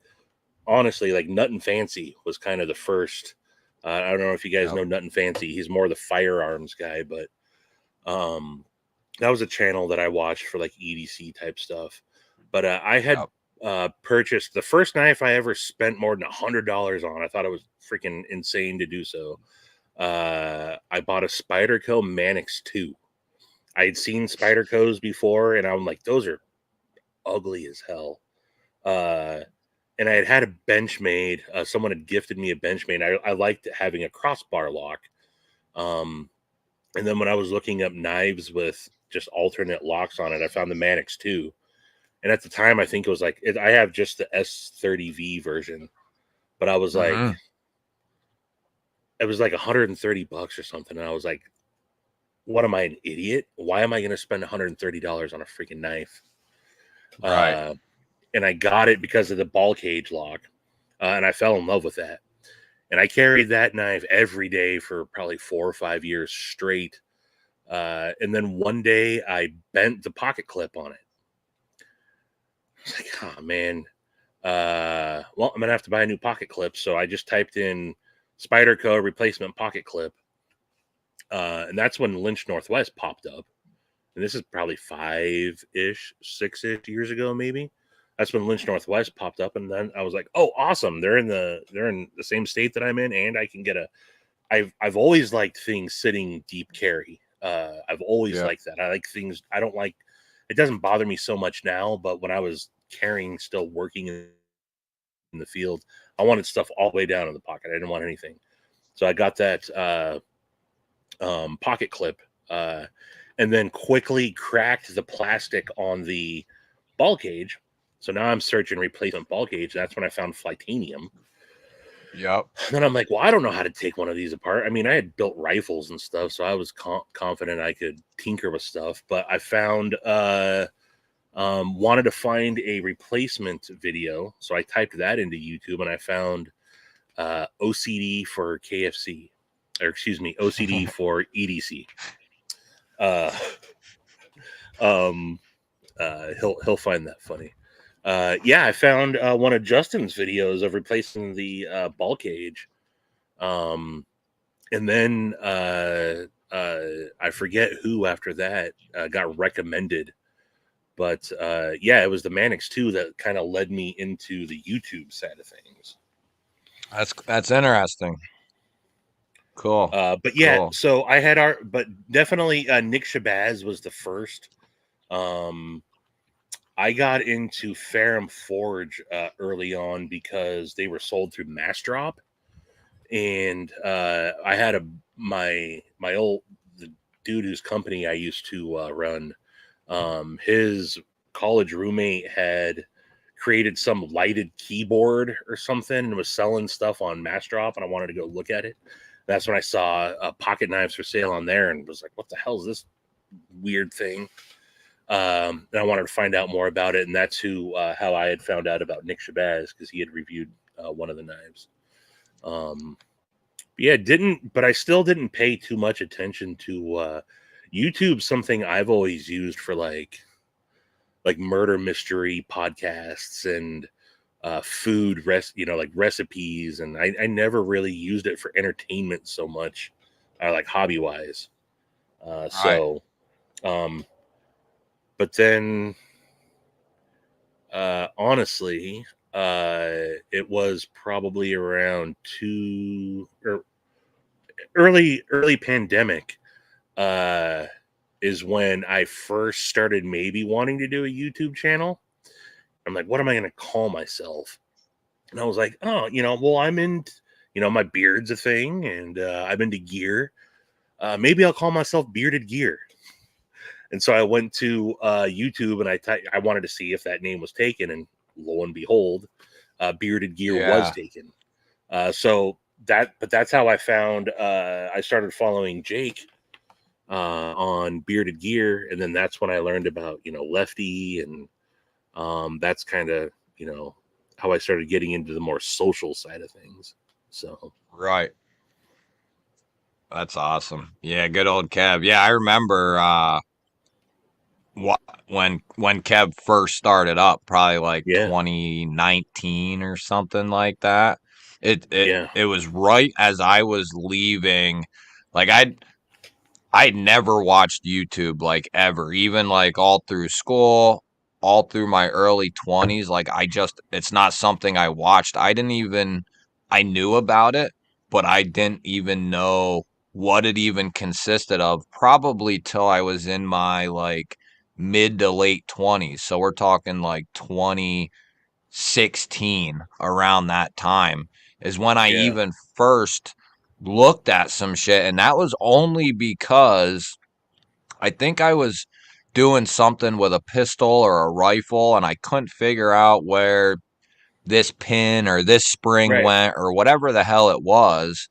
honestly like Nut and Fancy was kind of the first. I don't know if you guys Yep. know Nut and Fancy. He's more the firearms guy, but that was a channel that I watched for like EDC type stuff. But I had purchased the first knife I ever spent more than $100 on. I thought it was freaking insane to do so. I bought a Spyderco Manix 2. I had seen Spydercos before, and I'm like, those are ugly as hell. And I had a Benchmade. Someone had gifted me a Benchmade. I liked having a crossbar lock. And then when I was looking up knives with just alternate locks on it, I found the Manix 2. And at the time, I think it was like, I have just the S30V version, but I was like, it was like $130 or something. And I was like, what am I, an idiot? Why am I going to spend $130 on a freaking knife? Right. And I got it because of the ball cage lock. And I fell in love with that. And I carried that knife every day for probably 4 or 5 years straight. And then one day I bent the pocket clip on it. I was like, oh man. Well, I'm going to have to buy a new pocket clip. So I just typed in Spyderco replacement pocket clip. And that's when Lynch Northwest popped up. And this is probably 5-ish, 6-ish years ago, maybe. That's when Lynch Northwest popped up, and then I was like, "Oh, awesome! They're in the same state that I'm in, and I can get a." I've always liked things sitting deep carry. I've always liked that. I like things. I don't like. It doesn't bother me so much now, but when I was carrying, still working in the field, I wanted stuff all the way down in the pocket. I didn't want anything, so I got that pocket clip. And then quickly cracked the plastic on the ball cage. So now I'm searching replacement ball cage. That's when I found Flytanium. Yep. And then I'm like, well, I don't know how to take one of these apart. I mean, I had built rifles and stuff, so I was confident I could tinker with stuff. But I found, wanted to find a replacement video. So I typed that into YouTube, and I found OCD for KFC. Or excuse me, OCD for EDC. He'll find that funny. Yeah, I found one of Justin's videos of replacing the ball cage, and then I forget who after that got recommended, but yeah, it was the Manix 2 that kind of led me into the YouTube side of things. That's interesting. Cool. But yeah, Cool. so but definitely Nick Shabazz was the first. I got into Ferrum Forge early on because they were sold through Mass Drop, and I had my old the dude whose company I used to run. His college roommate had created some lighted keyboard or something and was selling stuff on Massdrop, and I wanted to go look at it. That's when I saw pocket knives for sale on there and was like, what the hell is this weird thing? And I wanted to find out more about it, and that's how I had found out about Nick Shabazz, because he had reviewed one of the knives. But I still didn't pay too much attention to YouTube. Something I've always used for like murder mystery podcasts and food like recipes, and I never really used it for entertainment so much, like hobby wise. But then honestly, it was probably around early pandemic is when I first started maybe wanting to do a YouTube channel. I'm like, what am I going to call myself? And I was like, oh, well, I'm in, my beard's a thing, and I'm into gear. Maybe I'll call myself Bearded Gear. And so I went to YouTube, and I wanted to see if that name was taken, and lo and behold, Bearded Gear was taken. So that's how I found. I started following Jake on Bearded Gear, and then that's when I learned about Lefty, and that's kind of how I started getting into the more social side of things. So Right. That's awesome. Yeah, good old Kev. Yeah, I remember when Kev first started up, probably like yeah, 2019 or something like that. yeah, It was right as I was leaving. Like I'd never watched YouTube like ever, even like all through school, all through my early 20s. Like it's not something I watched. I knew about it, but I didn't even know what it even consisted of, probably till I was in my like mid to late 20s. So we're talking like 2016, around that time is when I yeah, even first looked at some shit. And that was only because I think I was doing something with a pistol or a rifle, and I couldn't figure out where this pin or this spring right, went or whatever the hell it was.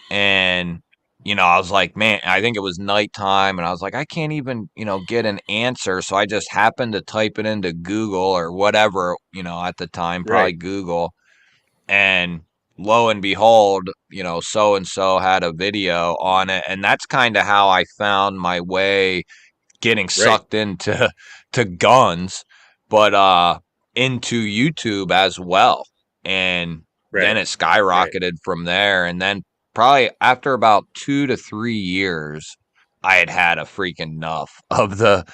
And I was like, man, I think it was nighttime, and I was like, I can't even get an answer. So I just happened to type it into Google or whatever, at the time, probably right, Google. And lo and behold, so and so had a video on it. And that's kind of how I found my way getting right, sucked into to guns, but into YouTube as well. And then right, it right. skyrocketed from there. And then probably after about 2 to 3 years, I had a freaking enough of the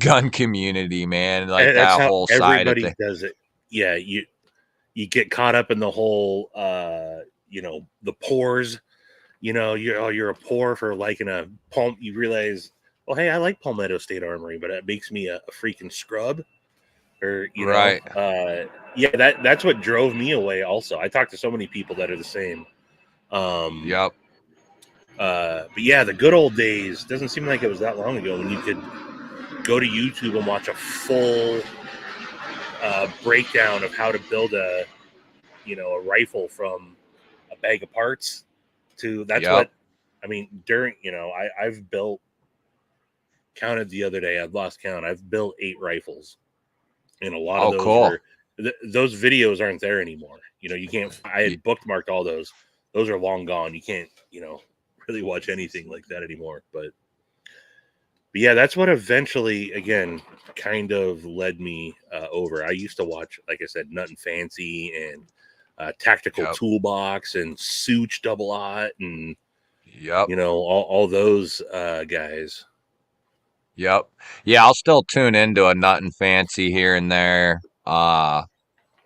gun community, man. Like And that's that how whole side of everybody the does it. Yeah, you get caught up in the whole the pores. You're a pour for liking a palm. You realize, oh hey, I like Palmetto State Armory, but it makes me a freaking scrub. Or right. yeah, that's what drove me away. Also, I talked to so many people that are the same. Um, Yep. but yeah, the good old days, doesn't seem like it was that long ago when you could go to YouTube and watch a full breakdown of how to build a rifle from a bag of parts. That's Yep. what I mean. During I've built, counted the other day, I've lost count. I've built 8 rifles, and a lot of Oh, those cool. were those videos aren't there anymore. You can't. I Y- had bookmarked all those. Those are long gone. You can't really watch anything like that anymore. But yeah, that's what eventually, again, kind of led me over. I used to watch, like I said, Nut and Fancy and Tactical Yep. Toolbox and Such Double Ot and Yep. all those guys. Yep. Yeah, I'll still tune into a Nut and Fancy here and there.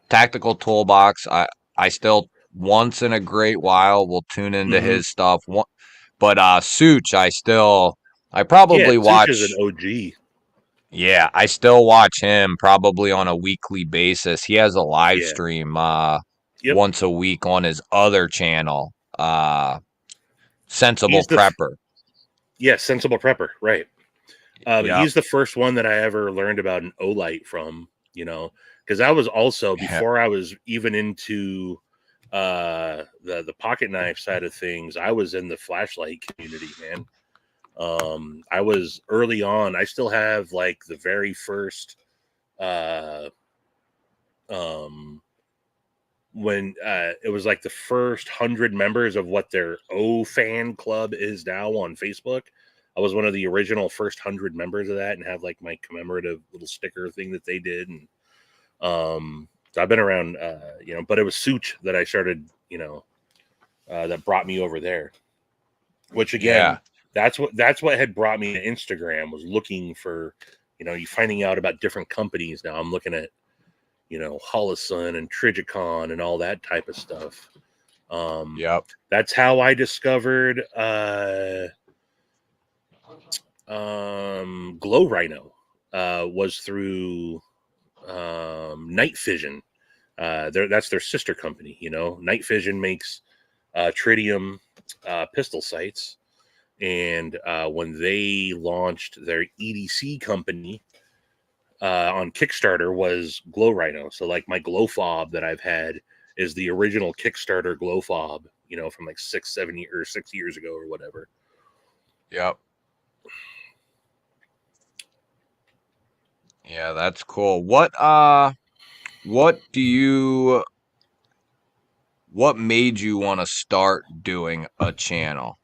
Tactical Toolbox, I still once in a great while will tune into Mm-hmm. his stuff. But Such, I Yeah, probably Such is an watch. OG. Yeah, I still watch him probably on a weekly basis. He has a live Yeah. stream Yep. once a week on his other channel, Sensible He's the Prepper. Yeah, Sensible Prepper, right. But Yep. he's the first one that I ever learned about an Olight from, because I was also, before I was even into the pocket knife side of things, I was in the flashlight community, man. I was early on. I still have like the very first when it was like the first 100 members of what their O fan club is now on Facebook. I was one of the original first 100 members of that and have like my commemorative little sticker thing that they did. And so I've been around, but it was Such that I started, that brought me over there. Which again, that's what had brought me to Instagram, was looking for, you finding out about different companies. Now I'm looking at, Holosun and Trigicon and all that type of stuff. Yep. That's how I discovered Glow Rhino, was through Night Vision. That's their sister company. Night Vision makes tritium pistol sights, and when they launched their EDC company on Kickstarter, was Glow Rhino. So like my glow fob that I've had is the original Kickstarter glow fob, from like 6 years ago or whatever. Yep. Yeah, that's cool. What made you want to start doing a channel?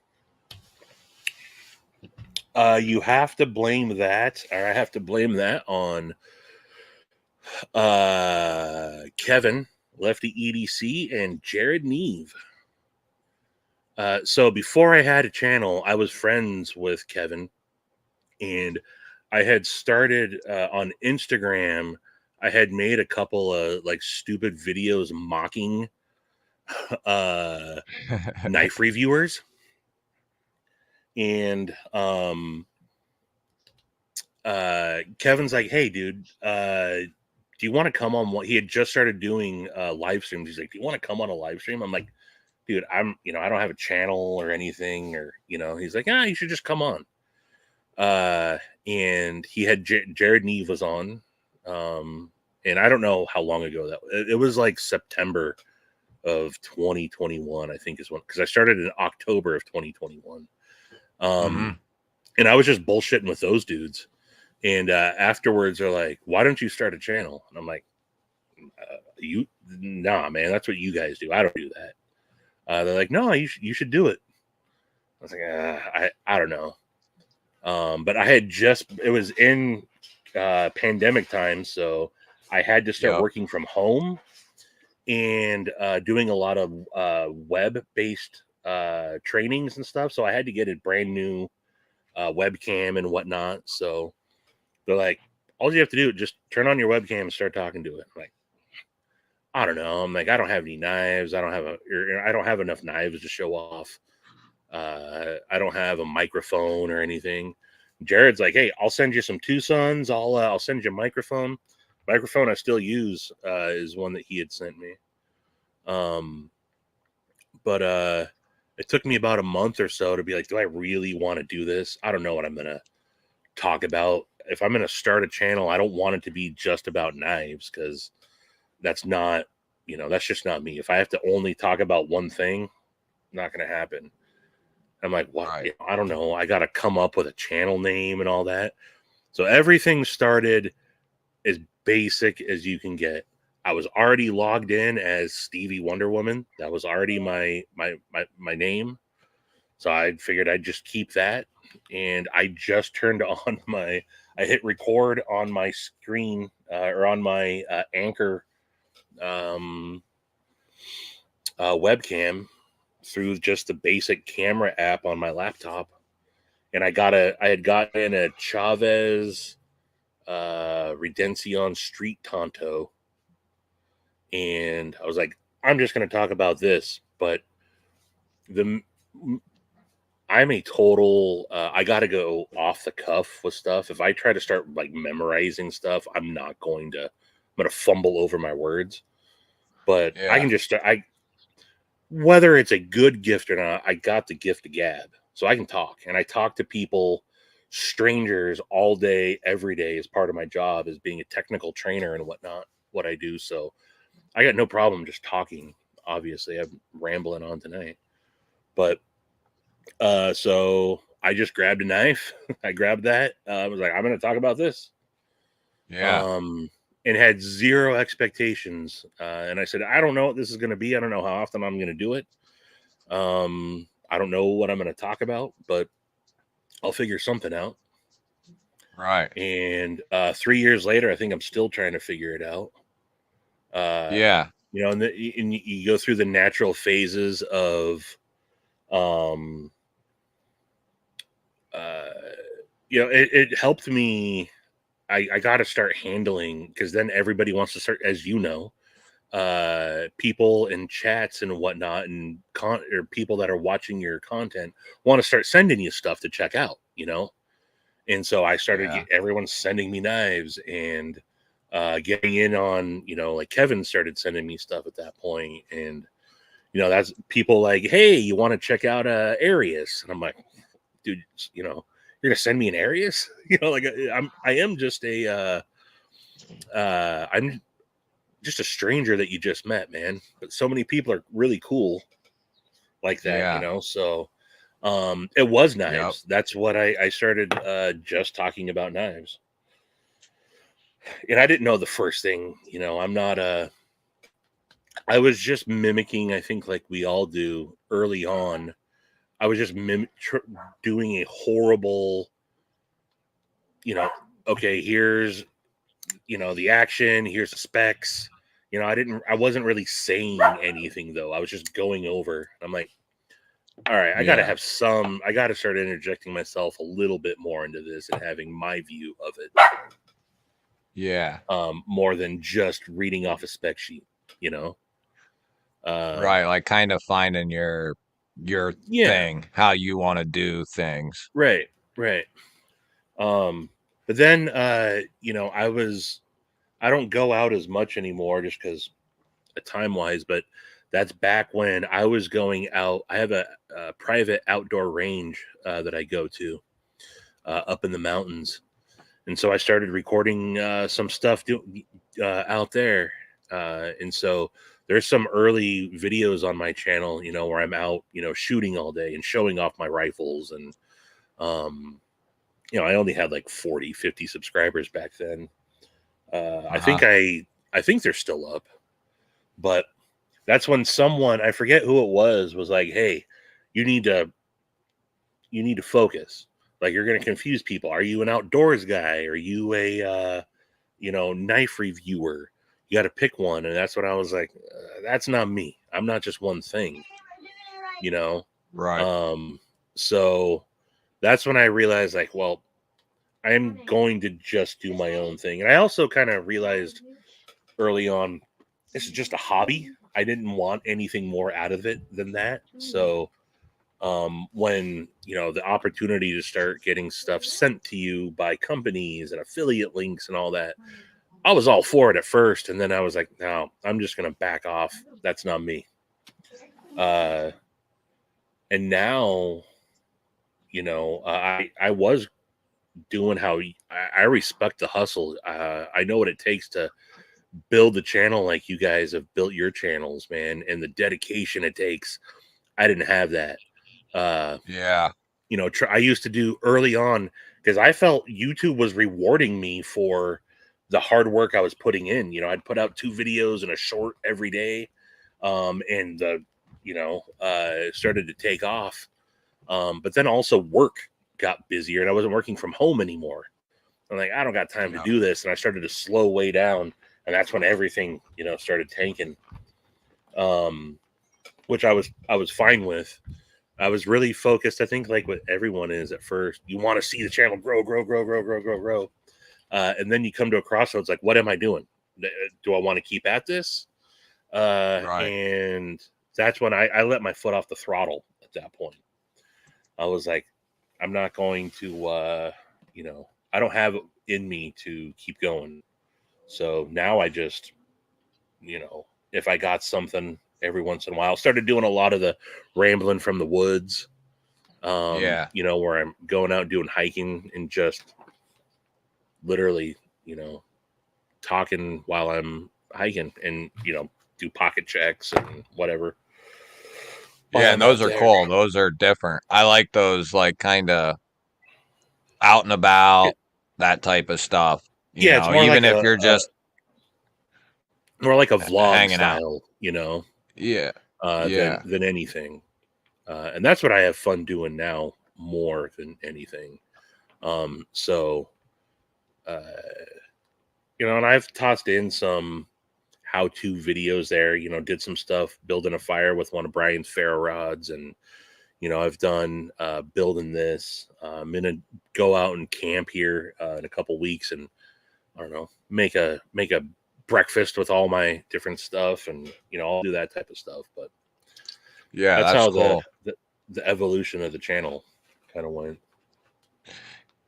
You have to blame that, or I have to blame that on Kevin, Lefty EDC, and Jared Neve. So before I had a channel, I was friends with Kevin, and I had started on Instagram. I had made a couple of like stupid videos mocking knife reviewers, and Kevin's like, "Hey, dude, do you want to come on one?" He had just started doing live streams. He's like, "Do you want to come on a live stream?" I'm like, "Dude, I don't have a channel or anything, or He's like, "You should just come on." And he had Jared Neve was on, and I don't know how long ago it was, like September of 2021, I think is when, because I started in October of 2021. And I was just bullshitting with those dudes. And afterwards, they're like, "Why don't you start a channel?" And I'm like, nah, man, that's what you guys do. I don't do that. They're like, "No, you should do it." I was like, I don't know. But I had it was in pandemic time, so I had to start working from home and doing a lot of web-based trainings and stuff. So I had to get a brand new webcam and whatnot. So they're like, all you have to do is just turn on your webcam and start talking to it. I'm like, I don't know. I'm like, I don't have any knives. I don't have enough knives to show off. I don't have a microphone or anything. Jared's like, "Hey, I'll send you some Tucson's. I'll send you a microphone. Microphone I still use is one that he had sent me. But it took me about a month or so to be like, do I really want to do this? I don't know what I'm gonna talk about. If I'm gonna start a channel, I don't want it to be just about knives, because that's not, that's just not me. If I have to only talk about one thing, not gonna happen. I'm like, what? Right. I don't know. I got to come up with a channel name and all that. So everything started as basic as you can get. I was already logged in as Stevie Wonder Woman. That was already my name. So I figured I'd just keep that. And I just turned on I hit record on my screen, or on my Anchor webcam, through just the basic camera app on my laptop. And I had gotten a Chavez Redencion Street Tonto. And I was like, I'm just going to talk about this. But I'm a total, I got to go off the cuff with stuff. If I try to start like memorizing stuff, I'm going to fumble over my words. But I can just, whether it's a good gift or not, I got the gift of gab. So I can talk, and I talk to people, strangers, all day, every day, as part of my job as being a technical trainer and whatnot, what I do. So I got no problem just talking. Obviously, I'm rambling on tonight, but so I just grabbed a knife. I grabbed that. I was like, I'm going to talk about this. Yeah. And had zero expectations. And I said, I don't know what this is going to be. I don't know how often I'm going to do it. I don't know what I'm going to talk about, but I'll figure something out. Right. And 3 years later, I think I'm still trying to figure it out. Yeah. You know, and you go through the natural phases of, you know, it helped me. I got to start handling, because then everybody wants to start, as you know, people in chats and whatnot, and or people that are watching your content want to start sending you stuff to check out, you know. And so I started Yeah. everyone sending me knives, and getting in on, you know, like Kevin started sending me stuff at that point, and you know, that's people like, hey, you want to check out Arius? And I'm like, dude, you know, you're gonna send me an Arius? You know, like I am just a I'm just a stranger that you just met, man. But so many people are really cool like that, you Yeah. know. So it was Yep. knives. That's what I started just talking about knives. And I didn't know the first thing, you know, I'm not I was just mimicking, I think like we all do early on. I was just doing a horrible, you know, okay, here's, you know, the action, here's the specs. You know, I wasn't really saying anything though. I was just going over. I'm like, all right, I Yeah. got to start interjecting myself a little bit more into this and having my view of it. Yeah. More than just reading off a spec sheet, you know? Right. Like kind of finding your Yeah, thing, how you want to do things. right, right. But then, you know, I don't go out as much anymore just because time wise, but that's back when I was going out. I have a private outdoor range that I go to up in the mountains. And so I started recording some stuff out there. And so there's some early videos on my channel, you know, where I'm out, you know, shooting all day and showing off my rifles. And, you know, I only had like 40, 50 subscribers back then. Uh-huh. I think they're still up, but that's when someone, I forget who it was like, hey, you need to focus. Like, you're going to confuse people. Are you an outdoors guy? Are you a, you know, knife reviewer? You got to pick one. And that's when I was like, that's not me. I'm not just one thing, you know? Right. Um, so that's when I realized, like, well, I'm going to just do my own thing. And I also kind of realized early on, this is just a hobby. I didn't want anything more out of it than that. So when, you know, the opportunity to start getting stuff sent to you by companies and affiliate links and all that, I was all for it at first, and then I was like, no, I'm just gonna back off. That's not me. uh and now, you know, I was doing how I respect the hustle. I know what it takes to build the channel like you guys have built your channels, man, and the dedication it takes. I didn't have that. uh Yeah. you know, I used to do early on because I felt YouTube was rewarding me for the hard work I was putting in. You know, I'd put out 2 videos and a short every day, and the, you know, started to take off. But then also work got busier, and I wasn't working from home anymore. I'm like, I don't got time to Yeah. do this, and I started to slow way down, and that's when everything, you know, started tanking. Um, which I was fine with. I was really focused. I think like what everyone is at first, you want to see the channel grow, grow, grow, grow, grow, grow, grow, and then you come to a crossroads. Like, what am I doing? Do I want to keep at this? Right. And that's when I let my foot off the throttle. At that point, I was like, I'm not going to, you know, I don't have it in me to keep going. So now I just, you know, if I got something every once in a while, started doing a lot of the rambling from the woods. Yeah. You know, where I'm going out doing hiking and just literally, you know, talking while I'm hiking and, you know, do pocket checks and whatever while Yeah, and I'm those out are there. cool. Those are different. I like those, like, kind of out and about, It, that type of stuff. You yeah, it's know, more like even if you're a just more like a vlog hanging out. style, you know, Yeah. than Yeah. anything. And that's what I have fun doing now more than anything. So, uh, you know, and I've tossed in some how-to videos there. You know, did some stuff building a fire with one of Brian's ferro rods, and you know, I've done building this. I'm gonna go out and camp here in a couple weeks, and I don't know, make a breakfast with all my different stuff, and you know, I'll do that type of stuff. But Yeah, that's that's how cool. the evolution of the channel kind of went.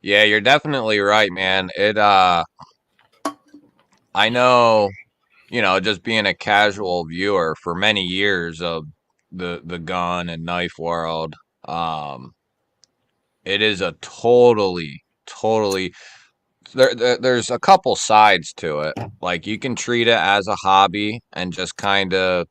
Yeah, you're definitely right, man. I know, just being a casual viewer for many years of the gun and knife world, um, it is a totally there's a couple sides to it. Like, you can treat it as a hobby and just kind of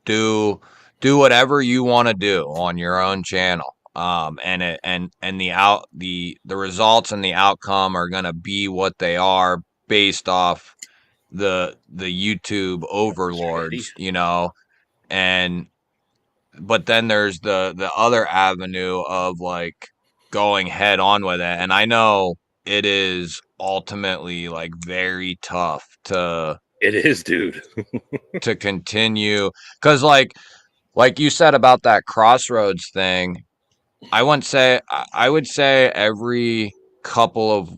do do whatever you want to do on your own channel. And it and the results and the outcome are gonna be what they are based off the YouTube Mr. Eddie. overlords, and but then there's the other avenue of, like, going head on with it. And I know it is ultimately, like, very tough It is, dude. to continue, because, like you said about that Crossroads thing, I would say every couple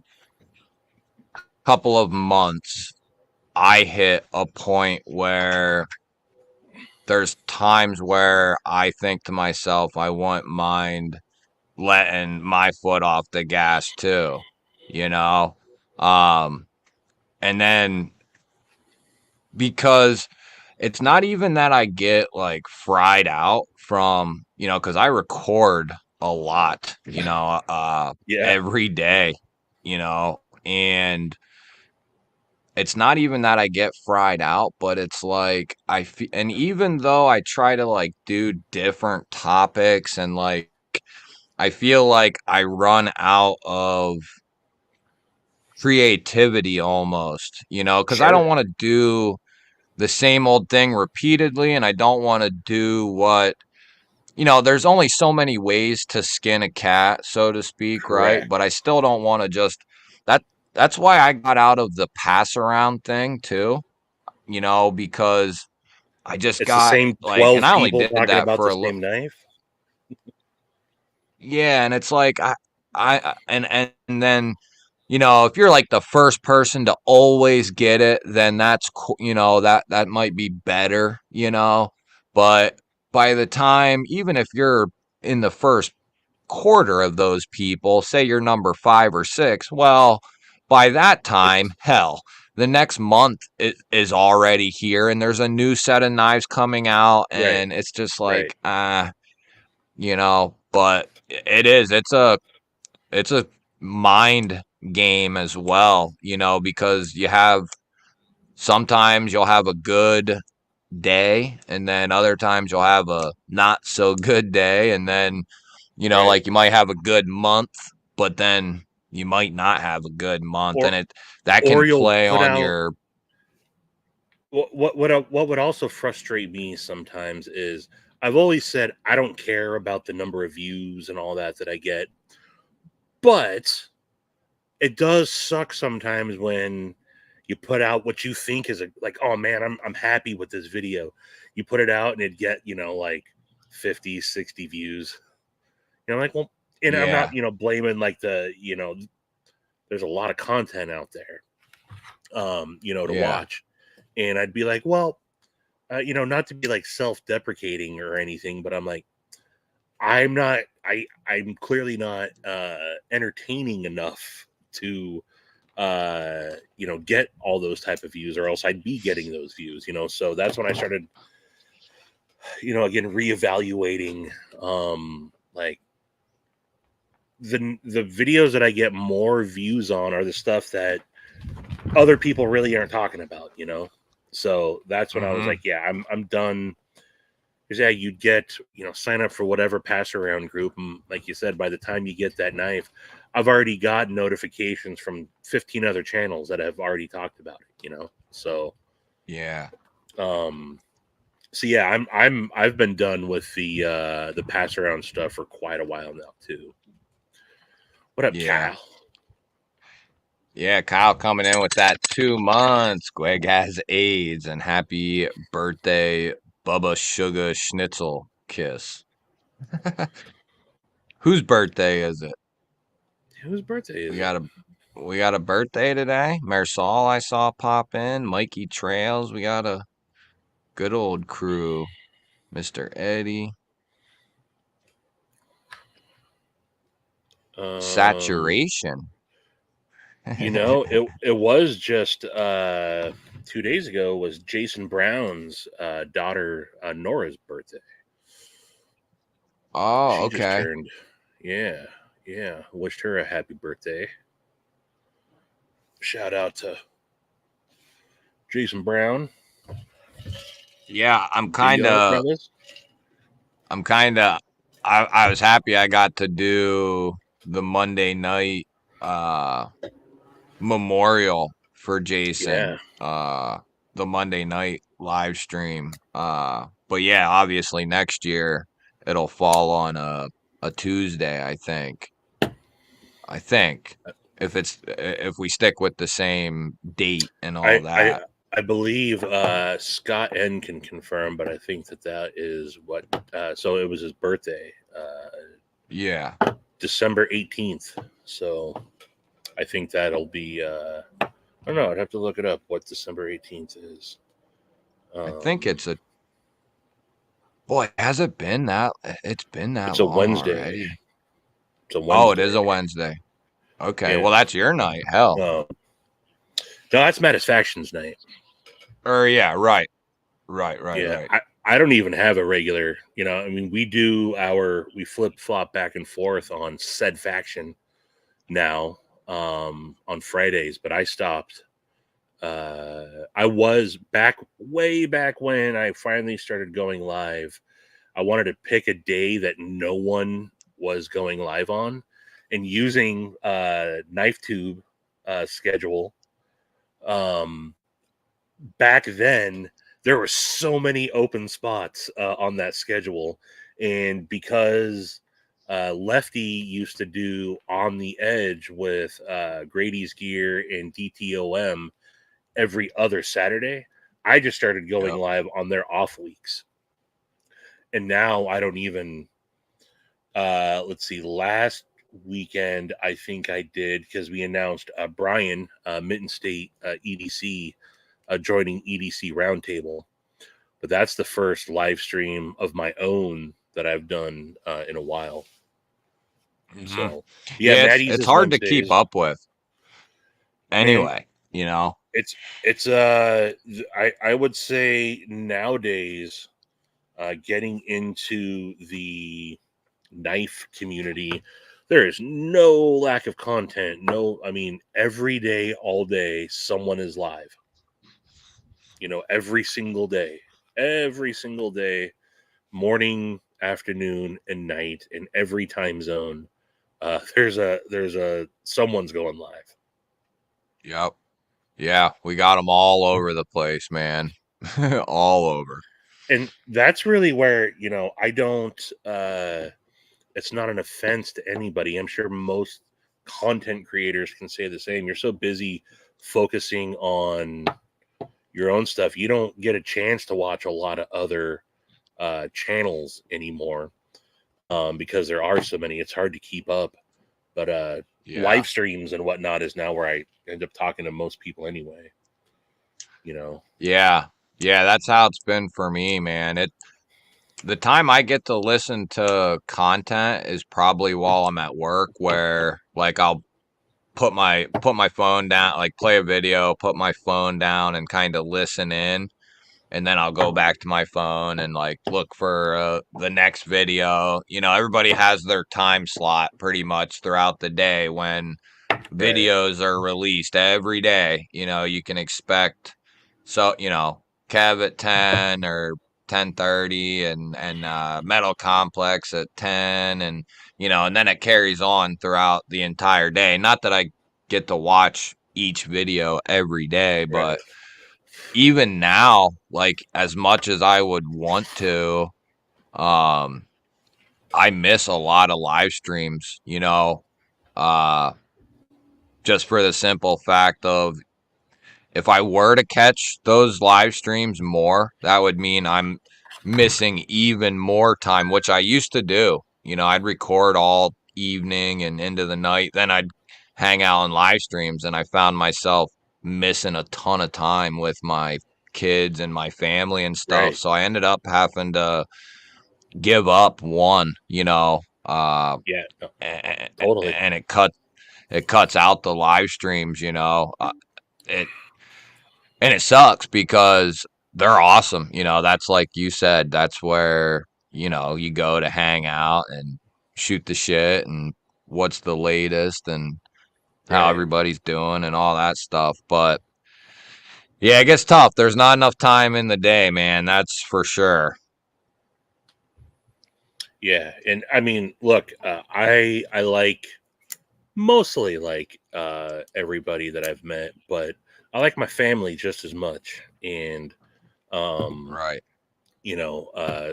of months I hit a point where there's times where I think to myself, I wouldn't mind letting my foot off the gas too, you know? Um, and then, because it's not even that I get, like, fried out from, because I record a lot, Yeah, every day, and it's not even that I get fried out, but it's like and even though I try to, like, do different topics, and, like, I feel like I run out of creativity almost, because I sure. don't want to do the same old thing repeatedly, and I don't want to do what, there's only so many ways to skin a cat, so to speak, right? Correct. But I still don't want to just that that's why I got out of the pass around thing too, because I just It's the got, same like, and 12 I only people did talking that about for the a little. same knife. Yeah, and it's like and then, if you're, like, the first person to always get it, then that's cool, that might be better, but by the time, even if you're in the first quarter of those people, say you're number 5 or 6, well, by that time, It's hell, the next month is already here, and there's a new set of knives coming out, right, and it's just right. like, but it's a mind game as well, because sometimes you'll have a good day, and then other times you'll have a not so good day, and then, Right. like, you might have a good month, but then you might not have a good month, Or and that can you'll play put on out your. what would also frustrate me sometimes is I've always said I don't care about the number of views and all that I get, but it does suck sometimes when you put out what you think is like, oh man, I'm happy with this video. You put it out and it get, you know, like 50, 60 views. You know, like, well, and I'm not, Yeah, you know, blaming like there's a lot of content out there, you know, to yeah, watch. And I'd be like, well, you know, not to be like self-deprecating or anything, but I'm like, I'm clearly not entertaining enough to you know, get all those type of views, or else I'd be getting those views, you know. So that's when I started, you know, again reevaluating like the videos that I get more views on are the stuff that other people really aren't talking about, you know. So that's when I was like, yeah, I'm done. Because yeah, you'd get, you know, sign up for whatever pass around group, and like you said, by the time you get that knife, I've already got notifications from 15 other channels that have already talked about it, you know. So Yeah. So yeah, I've been done with the pass around stuff for quite a while now too. What up, Yeah. Kyle? Yeah, Kyle coming in with that 2 months. Greg has AIDS and happy birthday, Bubba Sugar Schnitzel kiss. Whose birthday is it? Whose birthday We is it? got a we got a birthday today. Marisol I saw pop in. Mikey Trails. We got a good old crew. Mr. Eddie. Um, Saturation. you know, it was just 2 days ago was Jason Brown's daughter Nora's birthday. Oh, She just okay. turned. Yeah, yeah. Wished her a happy birthday. Shout out to Jason Brown, Yeah, the Young brothers. I'm kind of I was happy I got to do the Monday night uh memorial for Yeah. Jason, the Monday night live stream. But yeah, obviously next year it'll fall on a Tuesday, I think if we stick with the same date and I all I that. I believe Scott N can confirm, but I think that is what. So it was his birthday, Yeah. December 18th. So I think that'll be. I don't know. I'd have to look it up. What December 18th is? I think Um, it's a boy, has it been that it's been that it's a long Wednesday. already? It's a Oh, it is Wednesday. a Wednesday. Okay, Yeah. well that's your night. Hell. No, that's Satisfaction's night. Or yeah, right. Right, right, Yeah. right. I don't even have a regular. You know, I mean, we flip flop back and forth on said faction now on Fridays, but I stopped. I was way back when I finally started going live. I wanted to pick a day that no one was going live on, and using Knife Tube schedule. Um, Back then, there were so many open spots on that schedule, and because Lefty used to do On the Edge with Grady's Gear and DTOM every other Saturday, I just started going Yep. live on their off weeks. And now I don't even let's see, last weekend I think I did because we announced Brian Mitten State EDC joining EDC Roundtable. But that's the first live stream of my own that I've done in a while. Hmm. So yeah, Yeah, Maddie's it's is hard to keep Wednesdays. up with. Man, Anyway, you know. it's I would say nowadays getting into the knife community, there is no lack of content. No, I mean every day, all day, someone is live. You know, every single day, morning, afternoon, and night, in every time zone. There's a someone's going live. Yep. Yeah, we got them all over the place, man. All over. And that's really where, you know, I don't it's not an offense to anybody. I'm sure most content creators can say the same. You're so busy focusing on your own stuff, you don't get a chance to watch a lot of other channels anymore, because there are so many. It's hard to keep up. But Yeah. live streams and whatnot is now where I end up talking to most people anyway. You know, Yeah. Yeah, that's how it's been for me, man. The time I get to listen to content is probably while I'm at work where like I'll put my phone down, like play a video, put my phone down and kind of listen in. and then I'll go back to my phone and like look for the next video. You know, everybody has their time slot pretty much throughout the day when Right. videos are released every day. You know, you can expect so you know Kev at 10 or 10:30 and Metal Complex at 10 and you know and then it carries on throughout the entire day. Not that I get to watch each video every day, Right. but even now, like as much as I would want to, um, I miss a lot of live streams, you know, uh, just for the simple fact of if I were to catch those live streams more, that would mean I'm missing even more time, which I used to do. You know, I'd record all evening and into the night, then I'd hang out on live streams, and I found myself missing a ton of time with my kids and my family and stuff. Right. So I ended up having to give up one, Yeah. No, and, totally. and it cuts out the live streams, it and it sucks because they're awesome. You know, that's like you said, that's where, you go to hang out and shoot the shit and what's the latest and how Right. everybody's doing and all that stuff. But yeah, it gets tough. There's not enough time in the day, man. That's for sure. Yeah. And I mean, look, I like mostly like everybody that I've met, but I like my family just as much. And um, Right.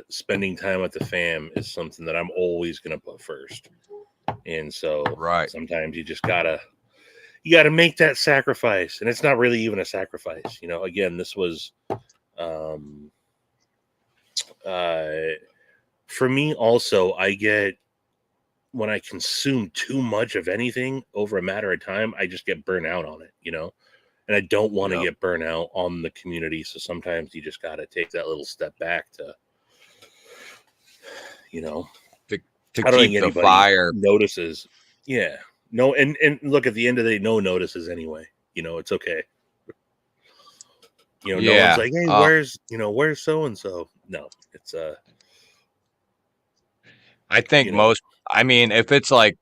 spending time with the fam is something that I'm always gonna put first. And so Right. sometimes you gotta make that sacrifice. And it's not really even a sacrifice. Again, this was um uh for me also. I get when I consume too much of anything over a matter of time, I just get burnt out on it. And I don't want to Yep. get burnt out on the community. So sometimes you just got to take that little step back to, you know, To to I don't think keep the anybody fire. notices. Yeah. No. And look, at the end of the day, no one notices anyway. It's okay. No one's Yeah. like, hey, where's so and so? No, it's I think you know, most, I mean, if it's like,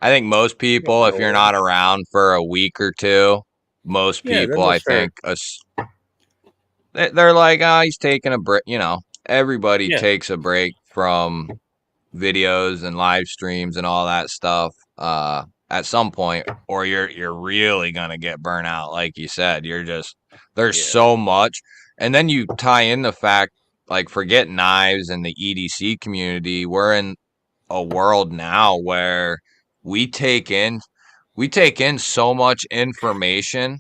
I think most you don't people, if you're know them. not around for a week or two, most Yeah, then people, they'll I start. think, they're like, he's taking a break. You know, everybody Yeah, takes a break from videos and live streams and all that stuff at some point, or you're really gonna get burnt out. Like you said, there's yeah, so much, and then you tie in the fact, like, forget knives and the EDC community. We're in a world now where we take in we take in so much information.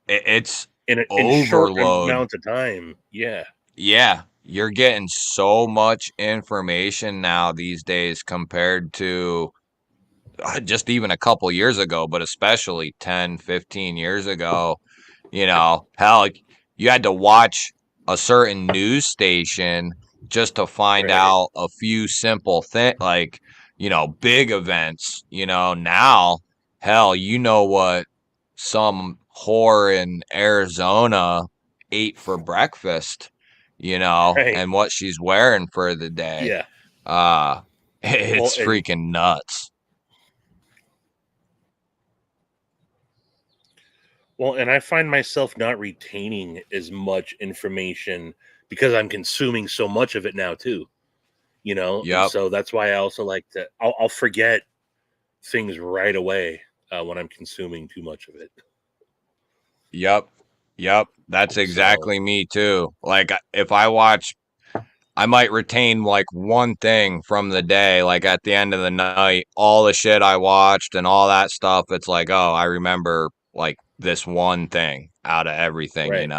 It's in short overload. amounts of time. Yeah, Yeah, you're getting so much information now these days compared to just even a couple years ago, but especially 10, 15 years ago. Hell, you had to watch a certain news station just to find right, out a few simple things, like, big events. Now, hell, you know what some whore in Arizona ate for breakfast, right. and what she's wearing for the day. Yeah. Uh, Well, it's and freaking nuts. I find myself not retaining as much information because I'm consuming so much of it now too. And Yep. so that's why I also like to. I'll forget things right away when I'm consuming too much of it. Yep. Yep. That's So exactly me too. Like if I watch, I might retain like one thing from the day, like at the end of the night, all the shit I watched and all that stuff. It's like, oh, I remember like this one thing out of everything, right.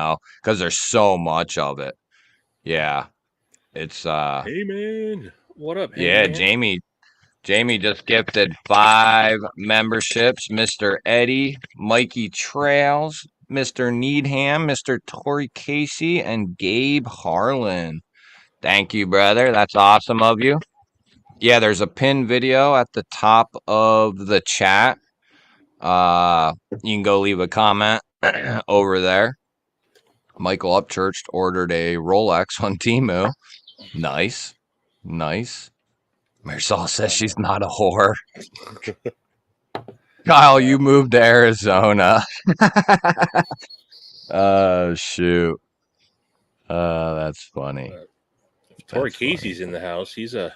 because there's so much of it. Yeah. It's, Hey man, what up, yeah, Hangman? Jamie just gifted 5 memberships. Mr. Eddie, Mikey Trails, Mr. Needham, Mr. Tori Casey, and Gabe Harlan. Thank you, brother. That's awesome of you. Yeah, there's a pinned video at the top of the chat. You can go leave a comment over there. Michael Upchurch ordered a Rolex on Temu. Nice. Marisol says she's not a whore. Kyle, you moved to Arizona. Oh, shoot. That's funny. If Tori Casey's in the house, he's a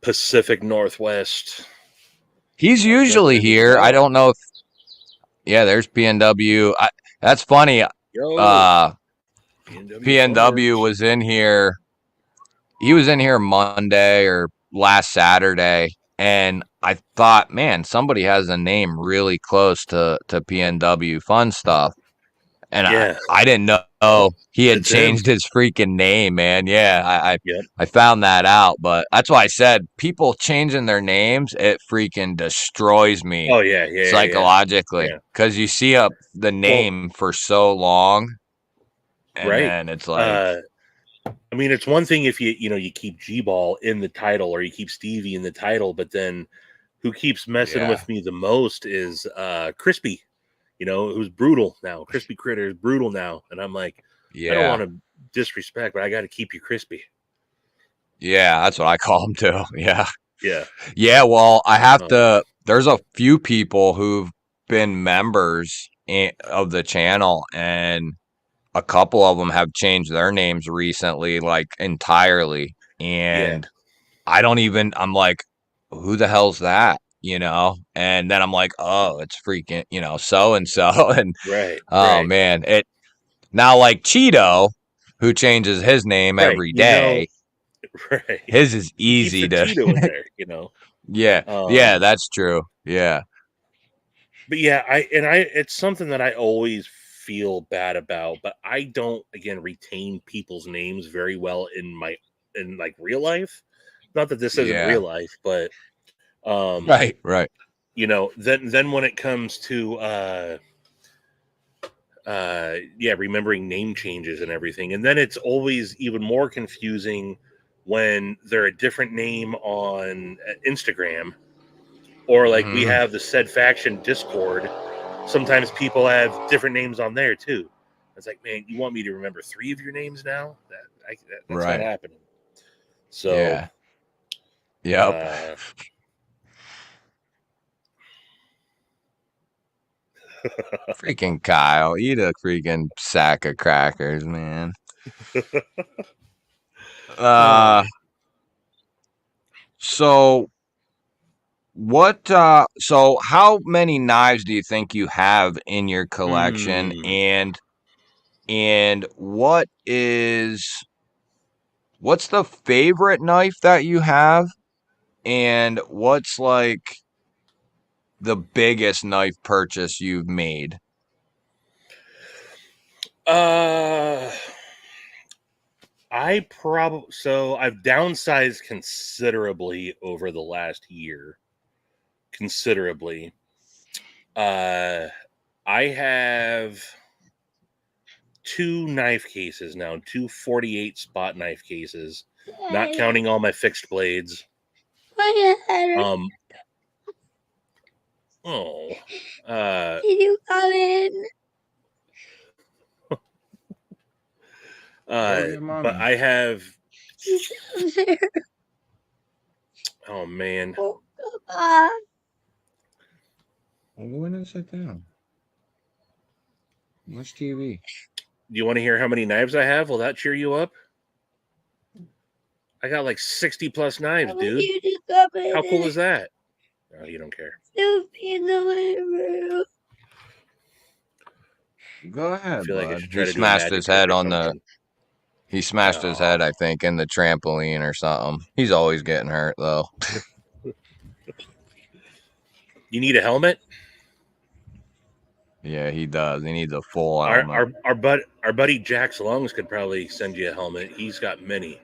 Pacific Northwest. He's usually here. I don't know if. Yeah, there's PNW. That's funny. Yo, PNW was in here. He was in here Monday or last Saturday, and I thought, man, somebody has a name really close to PNW Fun Stuff. And I didn't know he had changed his freaking name, man. Yeah, I found that out, but that's why I said people changing their names, it freaking destroys me. Oh yeah, psychologically, because you see the name for so long, and then it's like, I mean, it's one thing if you keep G-Ball in the title or you keep Stevie in the title, but then who keeps messing with me the most is Crispy. Who's brutal now. Crispy Critter is brutal now. And I'm like, I don't want to disrespect, but I got to keep you crispy. Yeah, that's what I call him too. Yeah. Yeah, well, I have to, there's a few people who've been members of the channel, and a couple of them have changed their names recently, like entirely. And I don't even, I'm like, who the hell's that? And then I'm like, oh, it's freaking, so and so. And man, it now, like Cheeto, who changes his name every day. His is easy to Cheeto in there, yeah, that's true. Yeah. But yeah, it's something that I always feel bad about, but I don't retain people's names very well in like real life. Not that this isn't real life, but right. Then when it comes to remembering name changes and everything, and then it's always even more confusing when they're a different name on Instagram, or like we have the Said Faction Discord. Sometimes people have different names on there too. It's like, man, you want me to remember 3 of your names now? That's not happening. So, yep. Freaking Kyle, eat a freaking sack of crackers, man. So what? So how many knives do you think you have in your collection, and what's the favorite knife that you have, and what's like the biggest knife purchase you've made? I've downsized considerably over the last year. Considerably. I have 2 knife cases now, 2 48 spot knife cases, not counting all my fixed blades. Did you come in? But I have. Oh man. Well, go in and sit down. Watch TV. Do you want to hear how many knives I have? Will that cheer you up? I got like 60 plus knives, dude. How cool is that? Oh, you don't care. Go ahead, I feel like I bud. should try He to smashed his head on the. He smashed his head, I think, in the trampoline or something. He's always getting hurt, though. You need a helmet? Yeah, he does. He needs a full helmet. Our buddy Jack's Lungs could probably send you a helmet. He's got many.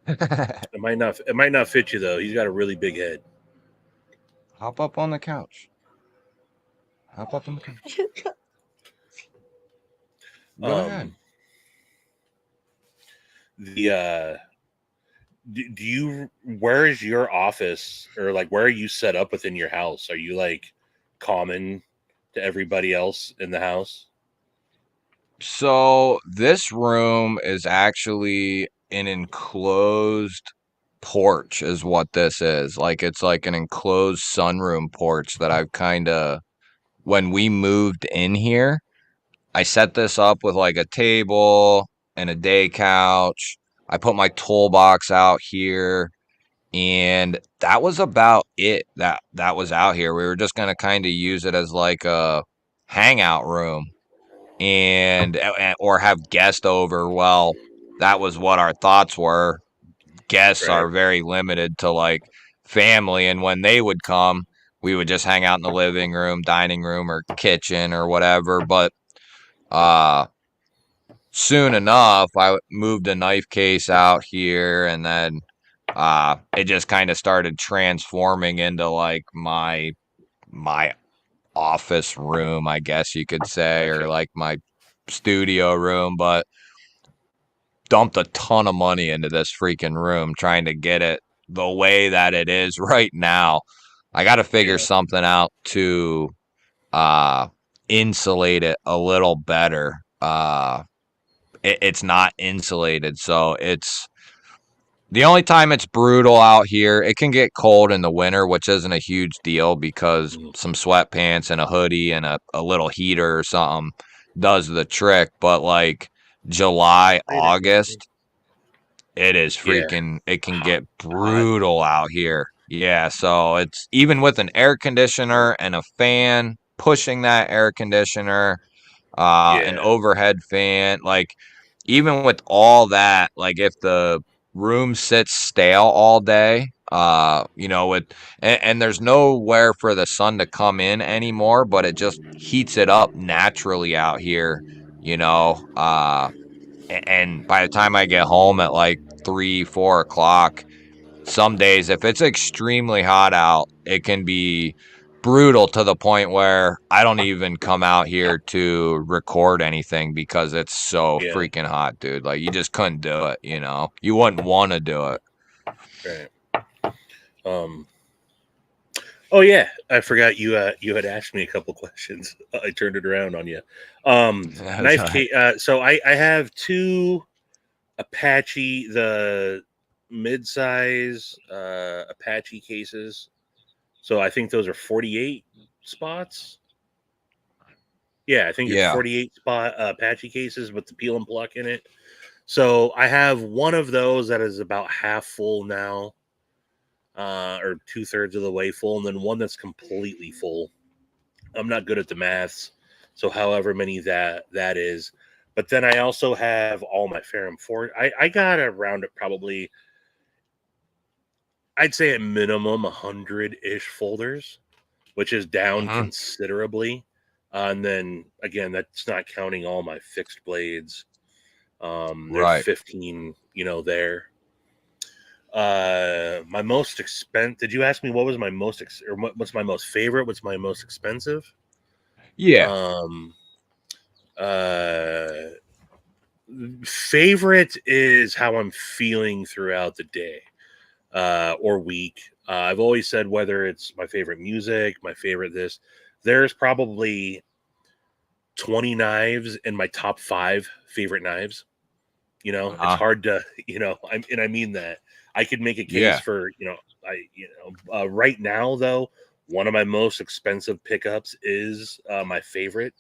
It might not fit you though. He's got a really big head. Hop up on the couch. Hop up on the couch. Go ahead. Where is your office, or like where are you set up within your house? Are you like common to everybody else in the house? So this room is actually an enclosed porch is what this is. Like it's like an enclosed sunroom porch that I've kind of when we moved in here, I set this up with like a table and a day couch. I put my toolbox out here and that was about it that was out here. We were just going to kind of use it as like a hangout room and or have guests over. Well, that was what our thoughts were. Guests Right. are very limited to like family, and when they would come, we would just hang out in the living room, dining room, or kitchen or whatever. But uh, soon enough, I moved a knife case out here, and then it just kind of started transforming into like my office room, I guess you could say, or Gotcha. like my studio room, but dumped a ton of money into this freaking room trying to get it the way that it is right now. I got to figure Yeah. something out to uh insulate it a little better. It's not insulated, so it's the only time it's brutal out here. It can get cold in the winter, which isn't a huge deal because Mhm. some sweatpants and a hoodie and a little heater or something does the trick. But like July, August, it is Yeah. freaking, it can Hot. get Hot. brutal out here. Yeah, so it's even with an air conditioner and a fan pushing that air conditioner, an Yeah. overhead fan. Like, even with all that, like if the room sits stale all day, with and there's nowhere for the sun to come in anymore, but it just heats it up naturally out here, you know. And by the time I get home at like 3, 4 o'clock, some days, if it's extremely hot out, it can be brutal to the point where I don't even come out here to record anything because it's so Yeah. freaking hot, dude. Like you just couldn't do it, You wouldn't want to do it. Right. Um. Oh yeah, I forgot you had asked me a couple questions. I turned it around on you. That's Knife all right. case. So I have two Apache, the mid-size Apache cases. So I think those are 48 spots. Yeah, I think it's Yeah. 48 spot Apache cases with the peel and pluck in it. So I have one of those that is about half full now, or 2/3 of the way full, and then one that's completely full. I'm not good at the maths, so however many that is. But then I also have all my Ferrum Forge. I got around it probably, I'd say at minimum 100-ish folders, which is down Hmm. considerably. And then again, that's not counting all my fixed blades. There's Right. 15, there. My most expensive. Did you ask me what was my most or what's my most favorite? What's my most expensive? Yeah. Um, uh, Favorite is how I'm feeling throughout the day or week. I've always said whether it's my favorite music, my favorite this, there's probably 20 knives in my top 5 favorite knives. It's Uh-huh. hard to, I mean that. I could make a case Yeah. for, right now though, one of my most expensive pickups is my favorite.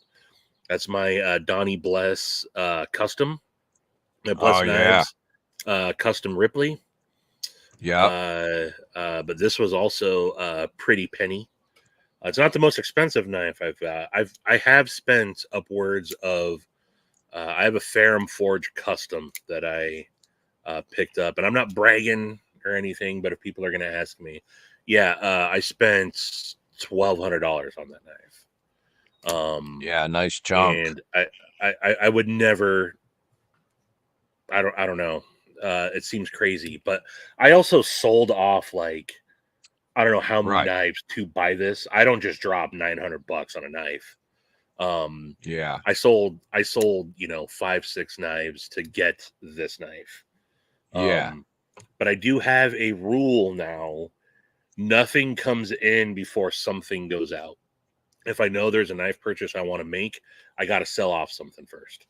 That's my Donnie Bless custom. Bless Oh yeah. Knives, custom Ripley. Yep. But this was also pretty penny. It's not the most expensive knife I have spent upwards of. I have a Ferrum Forge custom that I picked up, and I'm not bragging or anything, but if people are going to ask me, yeah, I spent $1,200 on that knife. Yeah, nice chunk. And I would never. I don't know. It seems crazy, but I also sold off like I don't know how many Right. knives to buy this. I don't just drop $900 on a knife. Um, Yeah. I sold 5, 6 knives to get this knife. Yeah. But I do have a rule now: nothing comes in before something goes out. If I know there's a knife purchase I want to make, I got to sell off something first.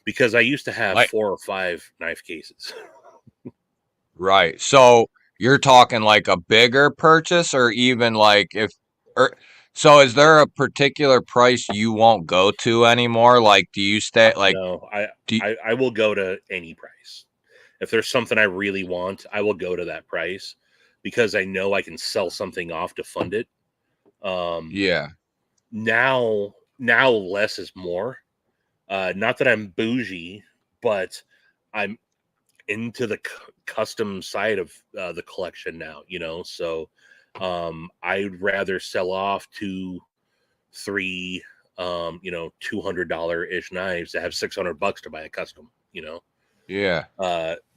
Because I used to have Like 4 or 5 knife cases. right. So you're talking like a bigger purchase, or even like if, or so is there a particular price you won't go to anymore? Like, do you stay like No, do you, I will go to any price. If there's something I really want, I will go to that price because I know I can sell something off to fund it. Um, yeah, now less is more. Not that I'm bougie, but I'm into the custom side of the collection now, so I'd rather sell off 2 3 $200 ish knives that have $600 to buy a custom, yeah,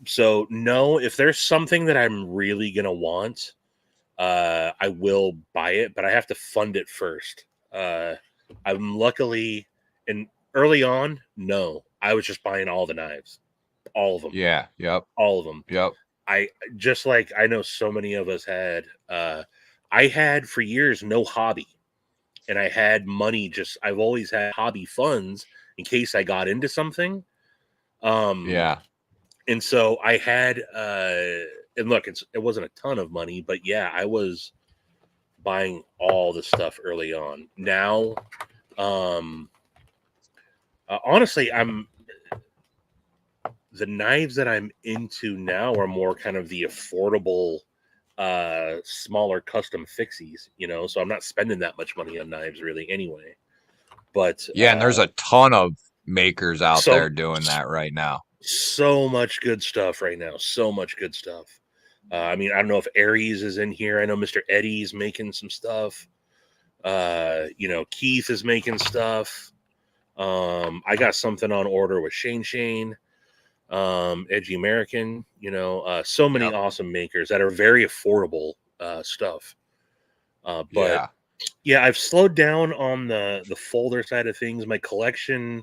so no, if there's something that I'm really gonna want, I will buy it, but I have to fund it first. I'm luckily, and early on, no, I was just buying all the knives, all of them, yeah, yep, all of them. yep, I just like I know so many of us had. I had for years no hobby, and I had money. I've always had hobby funds in case I got into something. Um, yeah, and so I had. And look, it wasn't a ton of money, but yeah, I was buying all the stuff early on. Now, um, honestly, the knives that I'm into now are more kind of the affordable, smaller custom fixies, so I'm not spending that much money on knives really anyway. But yeah. And there's a ton of makers out so there doing that right now. so much good stuff right now. So much good stuff. I mean, I don't know if Aries is in here. I know Mr. Eddie's making some stuff. Keith is making stuff. I got something on order with Shane, Edgy American, so many Yep. awesome makers that are very affordable stuff. But Yeah. yeah, I've slowed down on the folder side of things. My collection,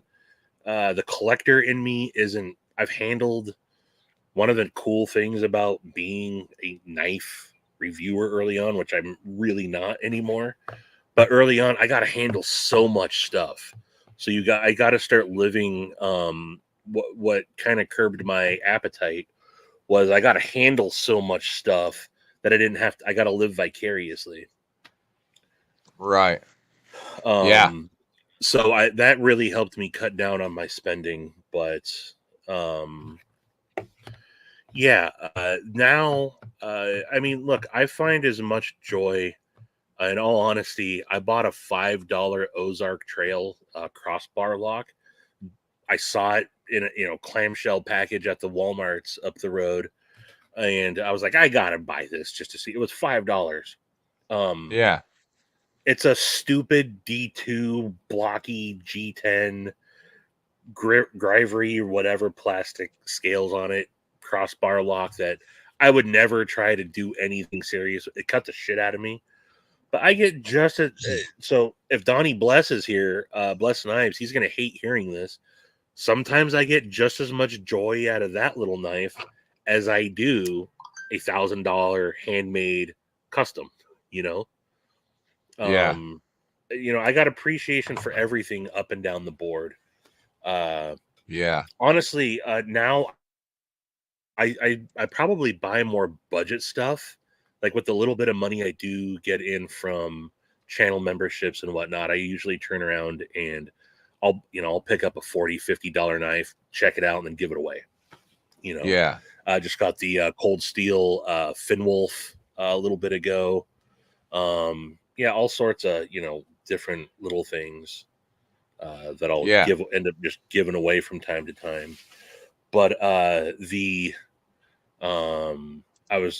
the collector in me isn't. I've handled one of the cool things about being a knife reviewer early on, which I'm really not anymore. But early on, I got to handle so much stuff. So I got to start living. What kind of curbed my appetite was I got to handle so much stuff that I didn't have to. I got to live vicariously. Right. Yeah. Um, so that really helped me cut down on my spending. But um, yeah, now I mean, look, I find as much joy. In all honesty, I bought a $5 Ozark Trail crossbar lock. I saw it in a clamshell package at the Walmart's up the road, and I was like, I gotta buy this just to see. It was $5. Um, Yeah. it's a stupid D2 blocky G10 Grivery or whatever plastic scales on it crossbar lock that I would never try to do anything serious. It cut the shit out of me. But I get just as so if Donnie Bless is here, Bless Knives, he's gonna hate hearing this. Sometimes I get just as much joy out of that little knife as I do $1,000 handmade custom. You know, Yeah. um, I got appreciation for everything up and down the board. Uh, Yeah. honestly, now I probably buy more budget stuff. Like with the little bit of money I do get in from channel memberships and whatnot, I usually turn around and I'll pick up a $40-$50 knife, check it out, and then give it away. You know, Yeah. I just got the Cold Steel Finwolf a little bit ago. Yeah, all sorts of different little things that I'll Yeah. end up just giving away from time to time. But the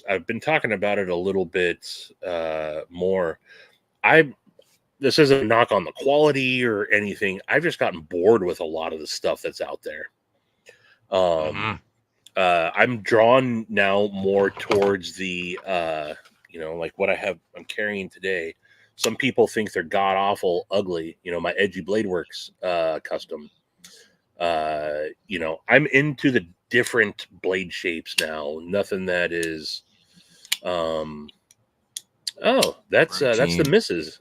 I've been talking about it a little bit more. I This isn't a knock on the quality or anything. I've just gotten bored with a lot of the stuff that's out there. Mm-hmm. I'm drawn now more towards the like what I'm carrying today. Some people think they're god awful ugly. My Edgy Bladeworks custom. I'm into the different blade shapes now. Nothing that is oh, that's the Routine. missus.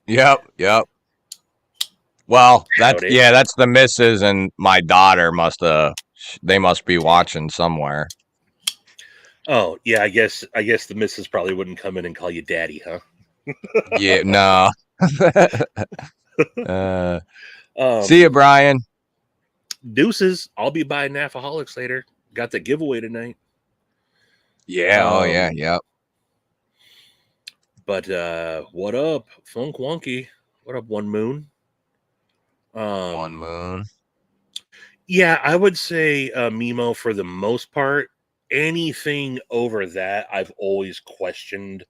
Yep. Yep. Well, Doubt it. that's the missus and my daughter they must be watching somewhere. Oh yeah, I guess the missus probably wouldn't come in and call you daddy, huh? Yeah, no. See you, Um, Brian. deuces. I'll be buying Alcoholics later. Got the giveaway tonight. Yeah, oh yeah, yep. But what up, Funk Wonky? What up, One Moon? One Moon. Yeah, I would say Mimo for the most part. Anything over that, I've always questioned.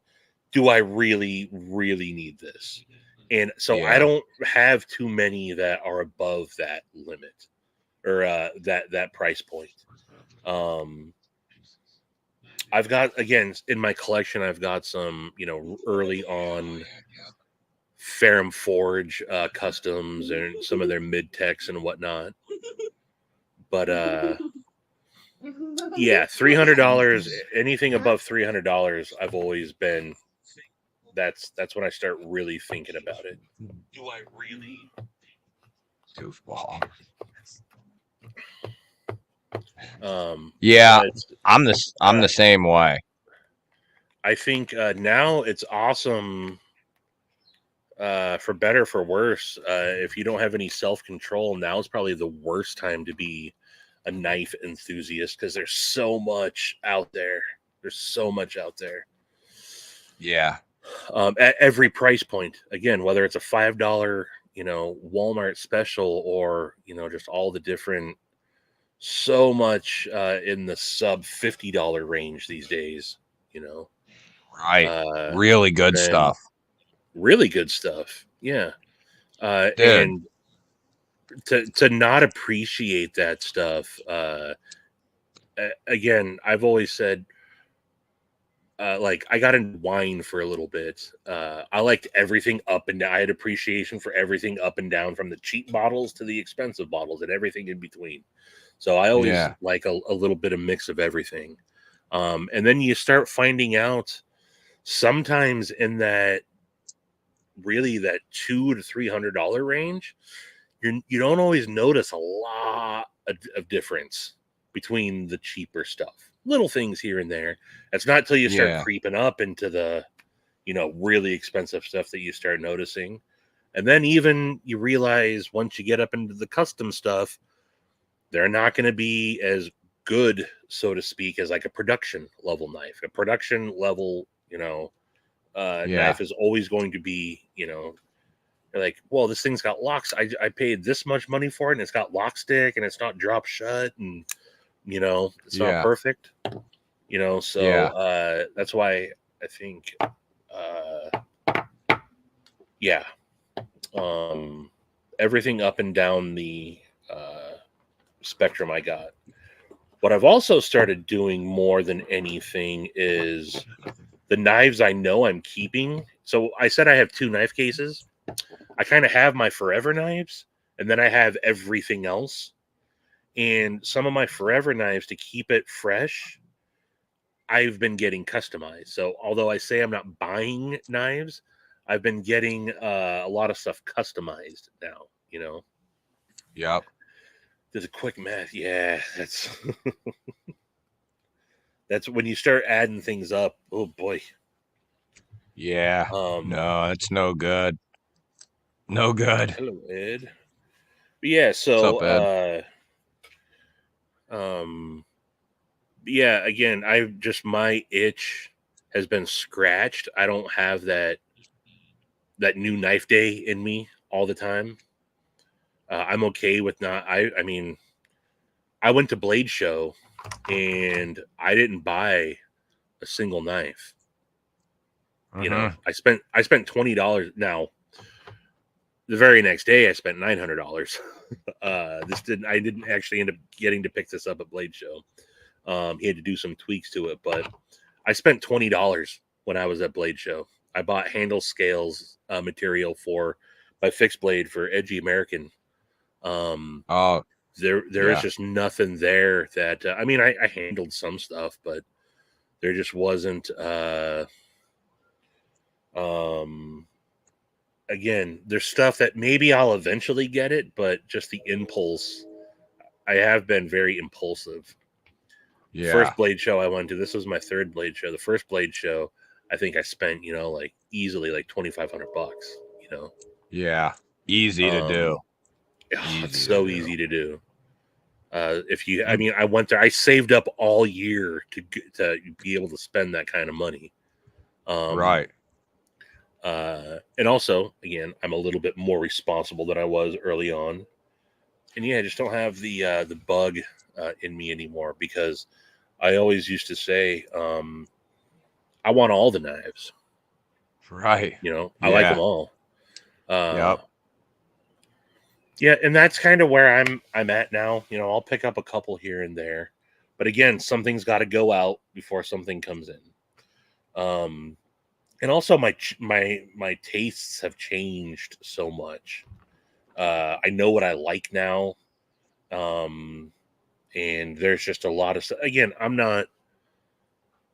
Do I really, really need this? And so I Yeah. don't have too many that are above that limit or that price point. I've got, again, in my collection, I've got some, early on Ferrum Forge customs and some of their mid techs and whatnot. But yeah, $300. Anything above $300, I've always been. That's when I start really thinking about it. Do I really? Goofball. Yeah, I'm the same way. I think now it's awesome. For better for worse, if you don't have any self-control, now is probably the worst time to be a knife enthusiast because there's so much out there. Yeah. At every price point. Again, whether it's a $5, Walmart special or just all the different. So much in the sub $50 range these days. Right. Really good stuff. Really good stuff. Yeah. Dude. And to not appreciate that stuff, again, I've always said, like, I got into wine for a little bit. I liked everything up and down. I had appreciation for everything up and down, from the cheap bottles to the expensive bottles and everything in between. So I always like a little bit of mix of everything. And then you start finding out sometimes in that really that $200 to $300 range, you don't always notice a lot of difference between the cheaper stuff. Little things here and there. It's not till you start creeping up into the really expensive stuff that you start noticing. And then even you realize once you get up into the custom stuff, they're not going to be as good, so to speak, as like a production level knife. A production level, knife is always going to be, like, well, this thing's got locks. I paid this much money for it, and it's got lock stick, and it's not drop shut, and it's not perfect. So that's why I think, yeah, everything up and down the spectrum I got. What I've also started doing more than anything is the knives I know I'm keeping. So I said I have 2 knife cases. I kind of have my forever knives, and then I have everything else. And some of my forever knives, to keep it fresh, I've been getting customized. So although I say I'm not buying knives, I've been getting a lot of stuff customized now, Yep. There's a quick math. Yeah, that's that's when you start adding things up. Oh boy. Yeah. No, it's no good. No good. Hello, Ed. Yeah, so what's up, Ed? Yeah, again, my itch has been scratched. I don't have that new knife day in me all the time. I'm okay with not. I mean, I went to Blade Show and I didn't buy a single knife. I spent $20. Now, the very next day, I spent $900. I didn't actually end up getting to pick this up at Blade Show. He had to do some tweaks to it, but I spent $20 when I was at Blade Show. I bought handle scales material for my fixed blade for Edgy American. There is just nothing there that I mean, I handled some stuff, but there just wasn't again, there's stuff that maybe I'll eventually get it, but just the impulse. I have been very impulsive. Yeah. First Blade show I went to, this was my third Blade show. The first Blade show, I think I spent, like easily like $2,500. Yeah. Easy to do. It's Easy to so do. easy to do. I And mean, I went there. I saved up all year to be able to spend that kind of money. right. And also, again, I'm a little bit more responsible than I was early on, and yeah, I just don't have the bug in me anymore because I always used to say, I want all the knives. Right. I like them Yeah. all. Yep. Yeah, and that's kind of where I'm at now. I'll pick up a couple here and there, but again, something's got to go out before something comes in. And also my tastes have changed so much. I know what I like now, and there's just a lot of stuff. Again, I'm not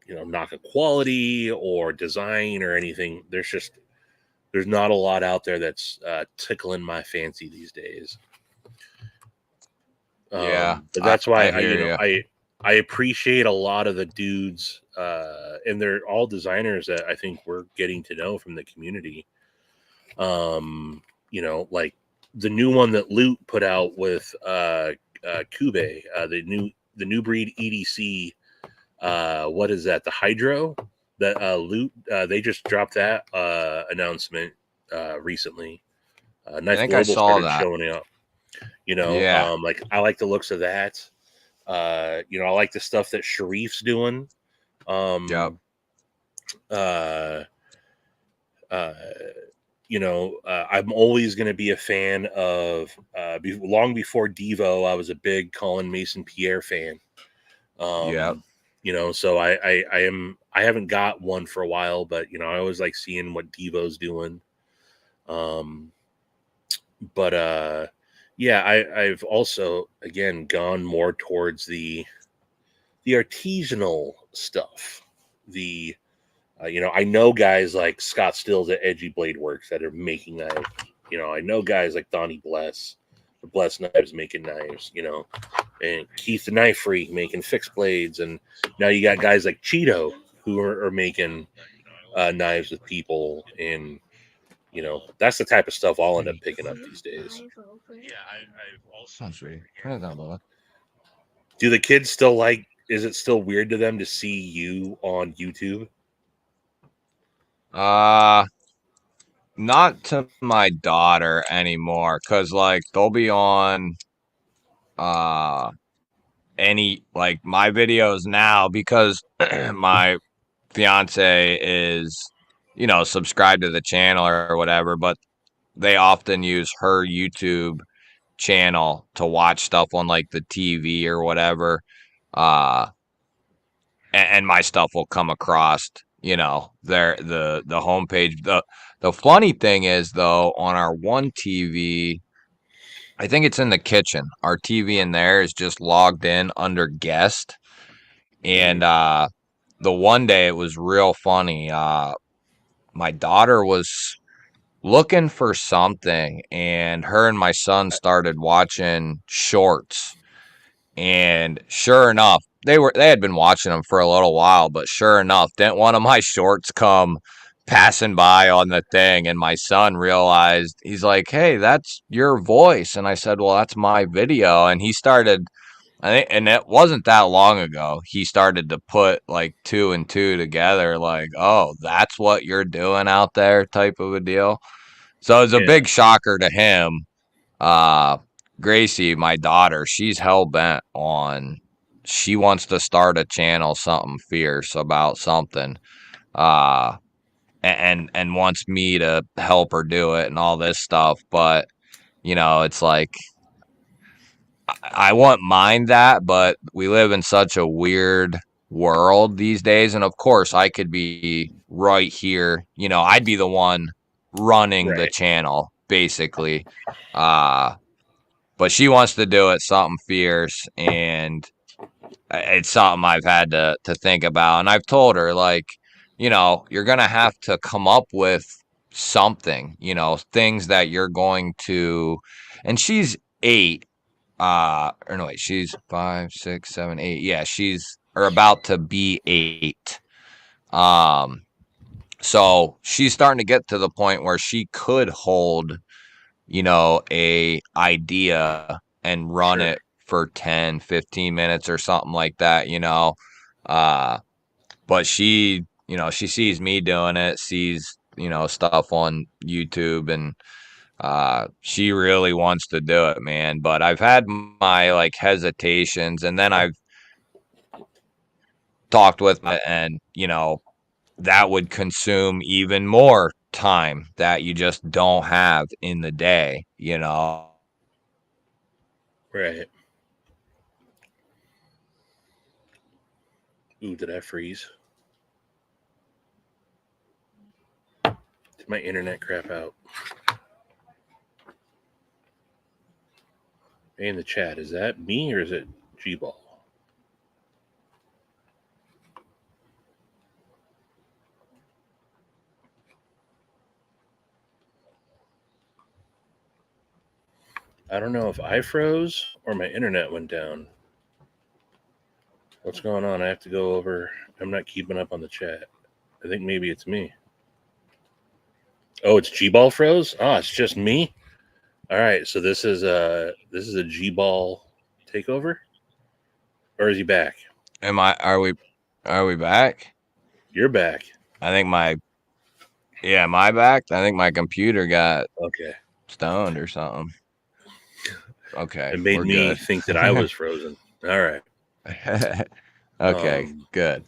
knocking quality or design or anything. There's not a lot out there that's tickling my fancy these days. Yeah. But that's why I hear you. I appreciate a lot of the dudes, and they're all designers that I think we're getting to know from the community. Like the new one that Loot put out with Kube, the new breed EDC. What is that? The Hydro that Loot. They just dropped that announcement recently. I Knife think I Global saw started that. showing up. Yeah. Like I like the looks of that. I like the stuff that Sharif's doing. Yep. Um, uh, uh, I'm always going to be a fan of. Long before Devo, I was a big Colin Mason Pierre fan. Yep. So I haven't got one for a while, but I always like seeing what Devo's doing. But yeah, I've also again gone more towards the artisanal stuff. The I know guys like Scott Stills at Edgy Blade Works that are making knives. I know guys like Donnie Bless, the Bless Knives making knives. And Keith the Knife Freak making fixed blades, and now you got guys like Cheeto who are making knives with people, and that's the type of stuff I'll end up picking up these days. Sounds sweet. Turn it down, Bubba. Do the kids still like? Is it still weird to them to see you on YouTube? Not to my daughter anymore, cause like they'll be on uh any like my videos now because my fiance is subscribed to the channel or whatever, but they often use her YouTube channel to watch stuff on like the TV or whatever. Uh and my stuff will come across, the homepage. The funny thing is though, on our one TV, I think it's in the kitchen. Our TV in there is just logged in under guest. And the one day it was real funny. My daughter was looking for something, and her and my son started watching shorts. And sure enough, they had been watching them for a little while, but sure enough, didn't one of my shorts come passing by on the thing, and my son realized, he's like, "Hey, that's your voice." And I said, "Well, that's my video." And he started, I think, and it wasn't that long ago, he started to put like two and two together, like, "Oh, that's what you're doing out there," type of a deal. So it was a Yeah, big shocker to him. uh Gracie, my daughter, she's hell bent on, she wants to start a channel, something fierce about something, uh and wants me to help her do it and all this stuff. But it's like I wouldn't mind that, but we live in such a weird world these days, and of course I could be right here, I'd be the one running the right. channel basically. But she wants to do it something fierce, and it's something I've had to think about. And I've told her, like, you're gonna have to come up with something, things that you're going to, and she's 8, or no, wait, she's 5, 6, 7, 8. Yeah, she's or about to be 8. So she's starting to get to the point where she could hold, a idea and run Sure. it for 10, 15 minutes or something like that. Uh, but she sees me doing it, sees, stuff on YouTube, and she really wants to do it, man. But I've had my like hesitations, and then I've talked with my, and that would consume even more time that you just don't have in the day. Right. Ooh, did I freeze? Did my internet crap out? Hey, in the chat, is that me or is it G-Ball? I don't know if I froze or my internet went down. What's going on? I have to go over. I'm not keeping up on the chat. I think maybe it's me. Oh, it's G-Ball froze? Oh, it's just me? All right, so this is a G-Ball takeover? Or is he back? Are we back? You're back. I think my back? I think my computer got Okay. stoned or something. Okay, It made we're me good. think that I was frozen. All right. Okay, good.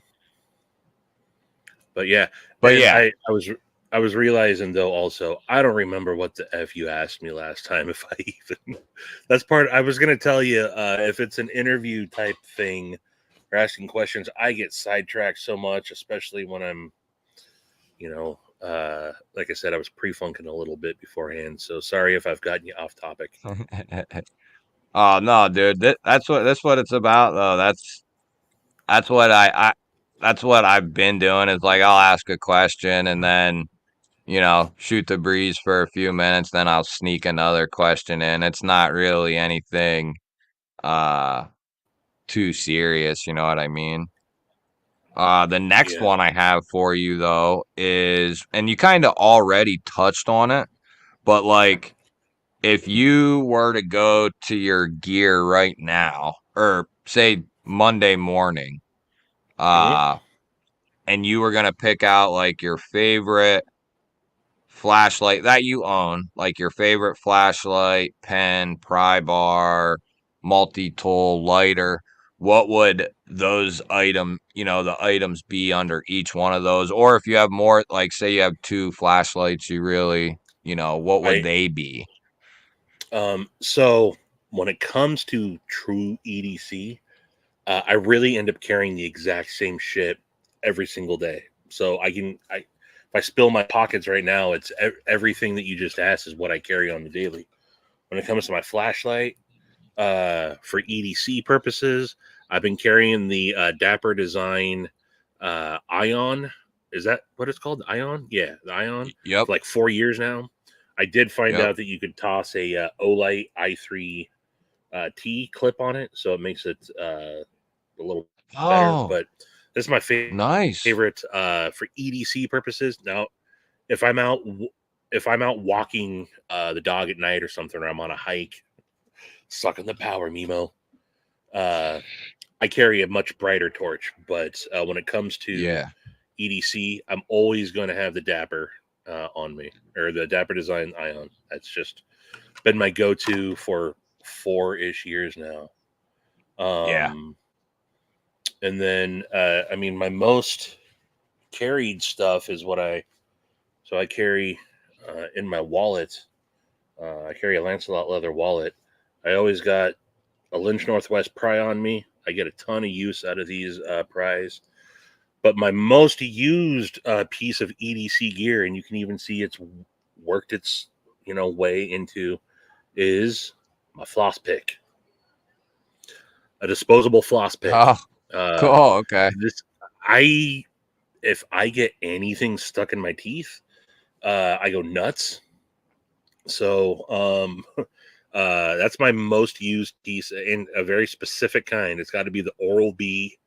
But yeah, But and yeah, I was realizing though also I don't remember what the f you asked me last time if I even that's part I was gonna tell you if it's an interview type thing or asking questions I get sidetracked so much especially when I'm like I said I was pre-funking a little bit beforehand so sorry if I've gotten you off topic. oh no, dude, that's what it's about though. That's what that's what I've been doing is like I'll ask a question and then shoot the breeze for a few minutes, then I'll sneak another question in. It's not really anything uh too serious, you know what I mean? The next Yeah. one I have for you though is, and you kind of already touched on it, but like if you were to go to your gear right now, or say Monday morning, Hmm. uh, and you were gonna pick out like your favorite flashlight that you own, like your favorite flashlight, pen, pry bar, multi-tool, lighter, what would those the items be under each one of those? Or if you have more, like say you have 2 flashlights, you really, what would I they be? so when it comes to true EDC, I really end up carrying the exact same shit every single day. So if I spill my pockets right now, it's everything that you just asked is what I carry on the daily. When it comes to my flashlight, for EDC purposes, I've been carrying the Dapper Design Ion. Is that what it's called? Ion? Yeah, the Ion Yep, for like 4 years now. I did find yep. out that you could toss a Olight i3 T clip on it, so it makes it a little better. Oh, But this is my nice. favorite for EDC purposes. Now, if I'm out if I'm out walking the dog at night or something, or I'm on a hike, sucking the power, Mimo. Uh, I carry a much brighter torch, but when it comes to Yeah. EDC, I'm always going to have the Dapper on me or the Dapper Design Ion. That's just been my go-to for 4-ish years now. Yeah. And then, I mean, my most carried stuff is so I carry in my wallet. I carry a Lancelot leather wallet. I always got a Lynch Northwest pry on me. I get a ton of use out of these pries. But my most used piece of EDC gear, and you can even see it's worked its way into, is my floss pick, a disposable floss pick. Oh, Uh, cool. Okay. this I if I get anything stuck in my teeth, I go nuts. So that's my most used piece, in a very specific kind. It's got to be the Oral-B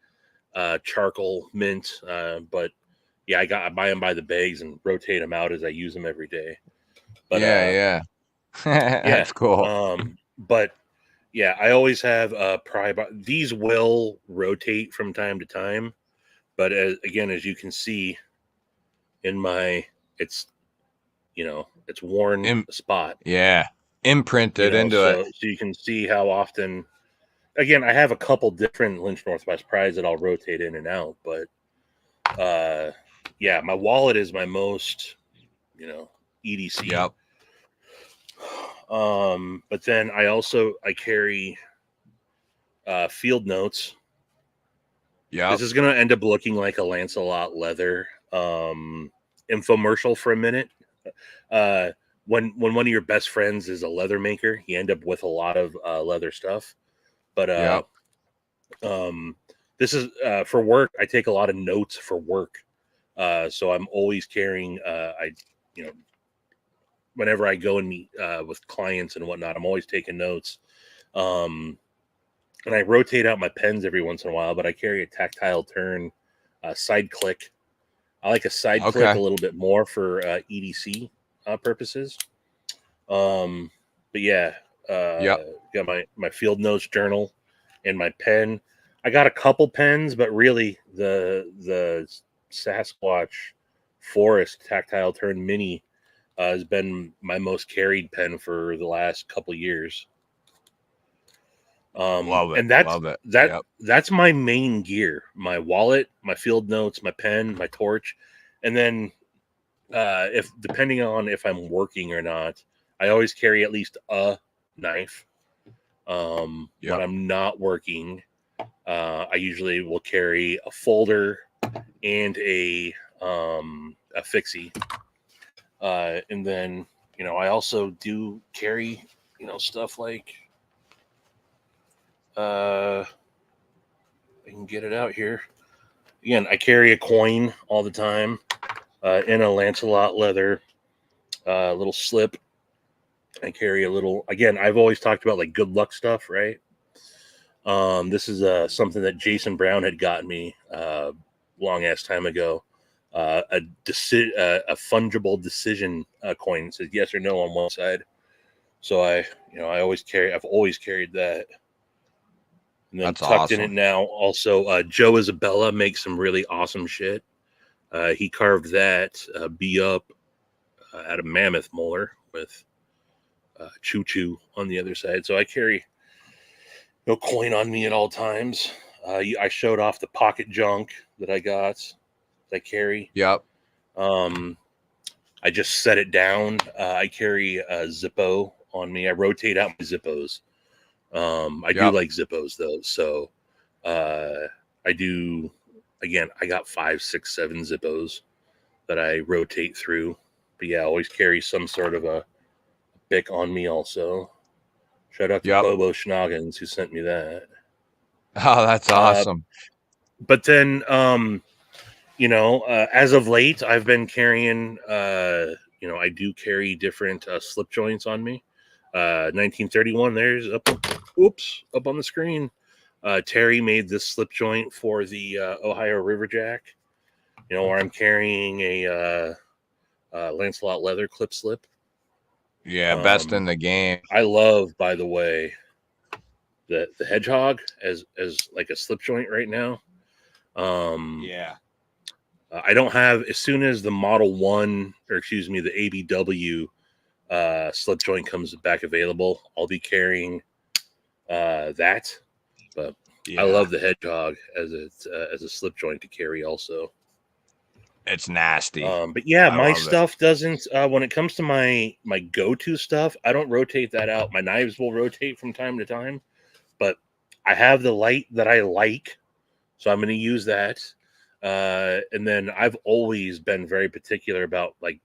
charcoal mint. But yeah, I buy them by the bags and rotate them out as I use them every day. But yeah. yeah, That's cool. but yeah, I always have these will rotate from time to time, but again, as you can see in my, it's it's worn a spot. Yeah, imprinted into it. So you can see how often. Again, I have a couple different Lynch Northwest Prides that I'll rotate in and out, but yeah, my wallet is my most EDC. Yep. But then I carry field notes. Yep. This is gonna end up looking like a Lancelot leather infomercial for a minute. When one of your best friends is a leather maker, you end up with a lot of leather stuff. But this is for work. I take a lot of notes for work, so I'm always carrying. Whenever I go and meet with clients and whatnot, I'm always taking notes. And I rotate out my pens every once in a while, but I carry a tactile turn side click. I like a side click a little bit more for EDC purposes. But yeah, got my field notes journal and my pen. I got a couple pens, but really the Sasquatch Forest tactile turn mini has been my most carried pen for the last couple years. Love it. And that's love it. that's my main gear: my wallet, my field notes, my pen, my torch, and then if depending on if I'm working or not, I always carry at least a knife. When I'm not working, I usually will carry a folder and a fixie, and then I also do carry stuff like. I can get it out here. Again, I carry a coin all the time in a Lancelot leather little slip. I carry a little. Again, I've always talked about like good luck stuff, right? This is something that Jason Brown had gotten me long ass time ago. A fungible decision coin. It says yes or no on one side. So I've always carried that. And then That's tucked awesome. in it now, also Joe Isabella makes some really awesome shit. He carved that bee up out of mammoth molar with Choo Choo on the other side. So I carry no coin on me at all times. I showed off the pocket junk that I got. That I carry. Yep. I just set it down. I carry a Zippo on me. I rotate out my Zippos. I do like Zippos though, so I do. Again, I got 5, 6, 7 Zippos that I rotate through. But yeah, I always carry some sort of a Bic on me also. Shout out to Bobo Schnoggins who sent me that. Oh, that's awesome. But then, as of late, I've been carrying. I do carry different slip joints on me. 1931. There's up on the screen. Terry made this slip joint for the Ohio Riverjack. Where I'm carrying a Lancelot leather clip slip. Yeah, best in the game. I love, by the way, the Hedgehog as like a slip joint right now. Yeah. I don't have, as soon as the Model 1, or excuse me, the ABW slip joint comes back available, I'll be carrying that. But I love the Hedgehog as a slip joint to carry also. It's nasty. But yeah, my stuff doesn't, when it comes to my go-to stuff, I don't rotate that out. My knives will rotate from time to time, but I have the light that I like, so I'm going to use that. And then I've always been very particular about, like,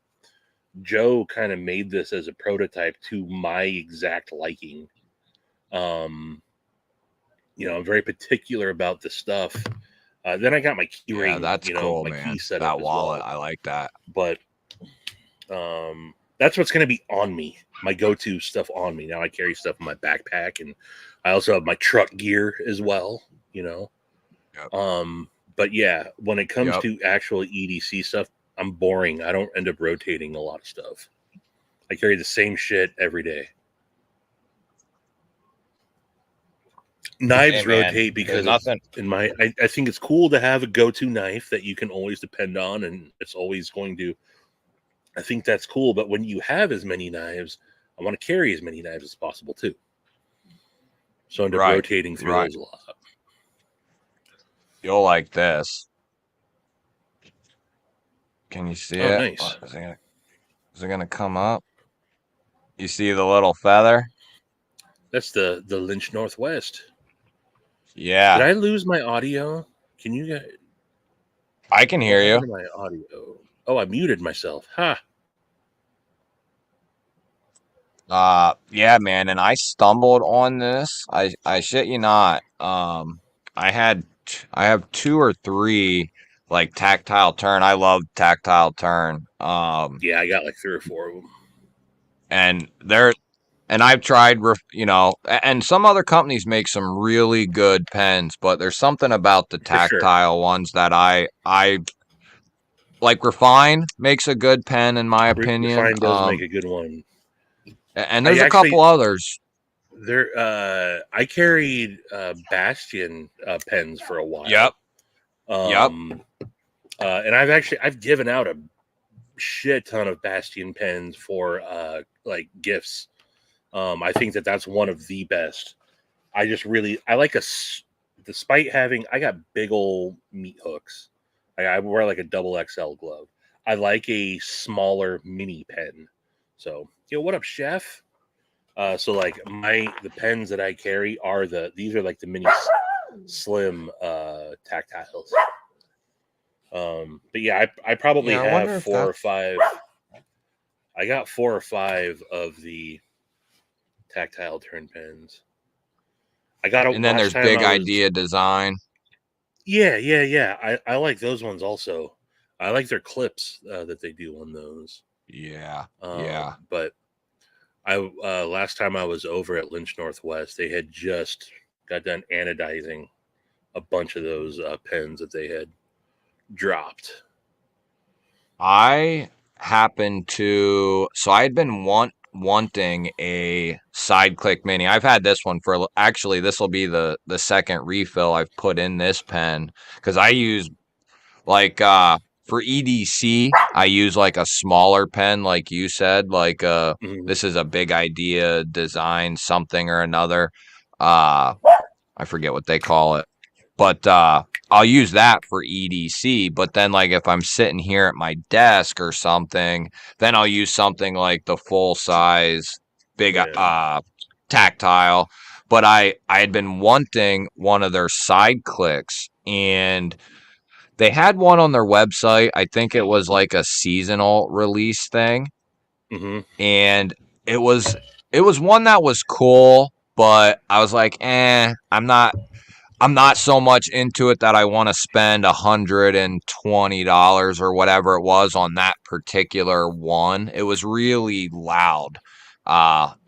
Joe kind of made this as a prototype to my exact liking. I'm very particular about the stuff. Then I got my key ring. That's cool, my man. key set that up wallet, as well. I like that. But That's what's going to be on me. My go-to stuff on me. Now I carry stuff in my backpack, and I also have my truck gear as well. Yep. But yeah, when it comes Yep. to actual EDC stuff, I'm boring. I don't end up rotating a lot of stuff. I carry the same shit every day. Knives Hey, man, rotate there's because nothing. I think it's cool to have a go-to knife that you can always depend on, and it's always going to. I think that's cool, but when you have as many knives, I want to carry as many knives as possible too. So I end up Right. rotating through Right. those a lot. You'll like this. Can you see Oh, it? nice. Is it gonna come up? You see the little feather? That's the Lynch Northwest. Did Yeah, I lose my audio? Can you get I can what hear you. happened to my audio? Oh, I muted myself. Ha. Yeah, man, and I stumbled on this. I shit you not. I have two or three like tactile turn. I love tactile turn. Yeah, I got like 3 or 4 of them. And they're and I've tried, and some other companies make some really good pens, but there's something about the For sure. tactile ones that I like. Refine makes a good pen in my opinion. Refine does make a good one. And I there's a actually couple others. I carried Bastion pens for a Yep. while. Yep. And I've given out a shit ton of Bastion pens for like gifts. I think that's one of the best. I like despite having I got big old meat hooks. I wear like a double XL glove. I like a smaller mini pen. So what up, chef? So like the pens that I carry these are like the mini slim tactiles. But yeah, I probably Yeah, I have wonder if 4 or that's 5. I got 4 or 5 of the tactile turn pens. I got and it then last there's time big I was. idea design. Yeah. I like those ones also. I like their clips that they do on those. Yeah. Yeah. But I last time I was over at Lynch Northwest, they had just got done anodizing a bunch of those pens that they had dropped. I happened to so I had been wanting a side click mini. I've had this one for actually this will be the second refill I've put in this pen because I use like for EDC I use like a smaller pen like you said like Mm-hmm. this is a big idea design something or another. I forget what they call it. But I'll use that for EDC. But then, like, if I'm sitting here at my desk or something, then I'll use something like the full size, big Yeah. tactile. But I had been wanting one of their side clicks, and they had one on their website. I think it was like a seasonal release thing, Mm-hmm. and it was it was one that was cool. But I was like, I'm not so much into it that I want to spend $120 or whatever it was on that particular one. It was really loud,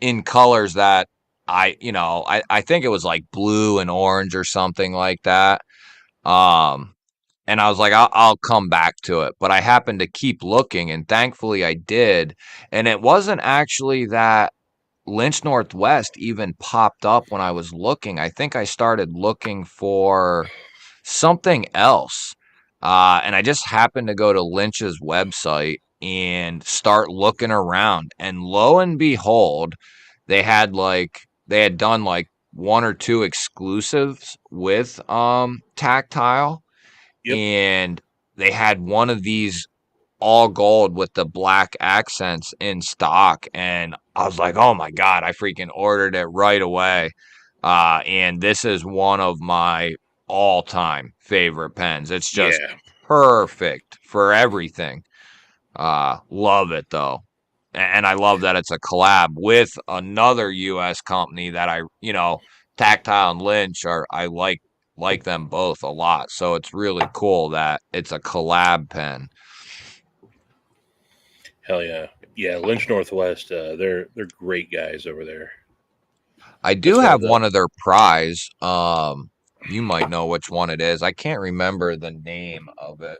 in colors that I think it was like blue and orange or something like that. Um, and I was like, I'll come back to it. But I happened to keep looking, and thankfully I did. And it wasn't actually that Lynch Northwest even popped up when I was looking. I think I started looking for something else. And I just happened to go to Lynch's website and start looking around. And lo and behold, they had done like one or two exclusives with tactile, Yep. and they had one of these all gold with the black accents in stock, and I was like, oh my god, I freaking ordered it right away. And this is one of my all-time favorite pens. It's just Yeah. perfect for everything. Love it though. And I love that it's a collab with another US company that Tactile and Lynch are I like them both a lot. So it's really cool that it's a collab pen. Hell yeah, yeah. Lynch Northwest, they're great guys over there. I do That's one of have the. one of their prize. You might know which one it is. I can't remember the name of it.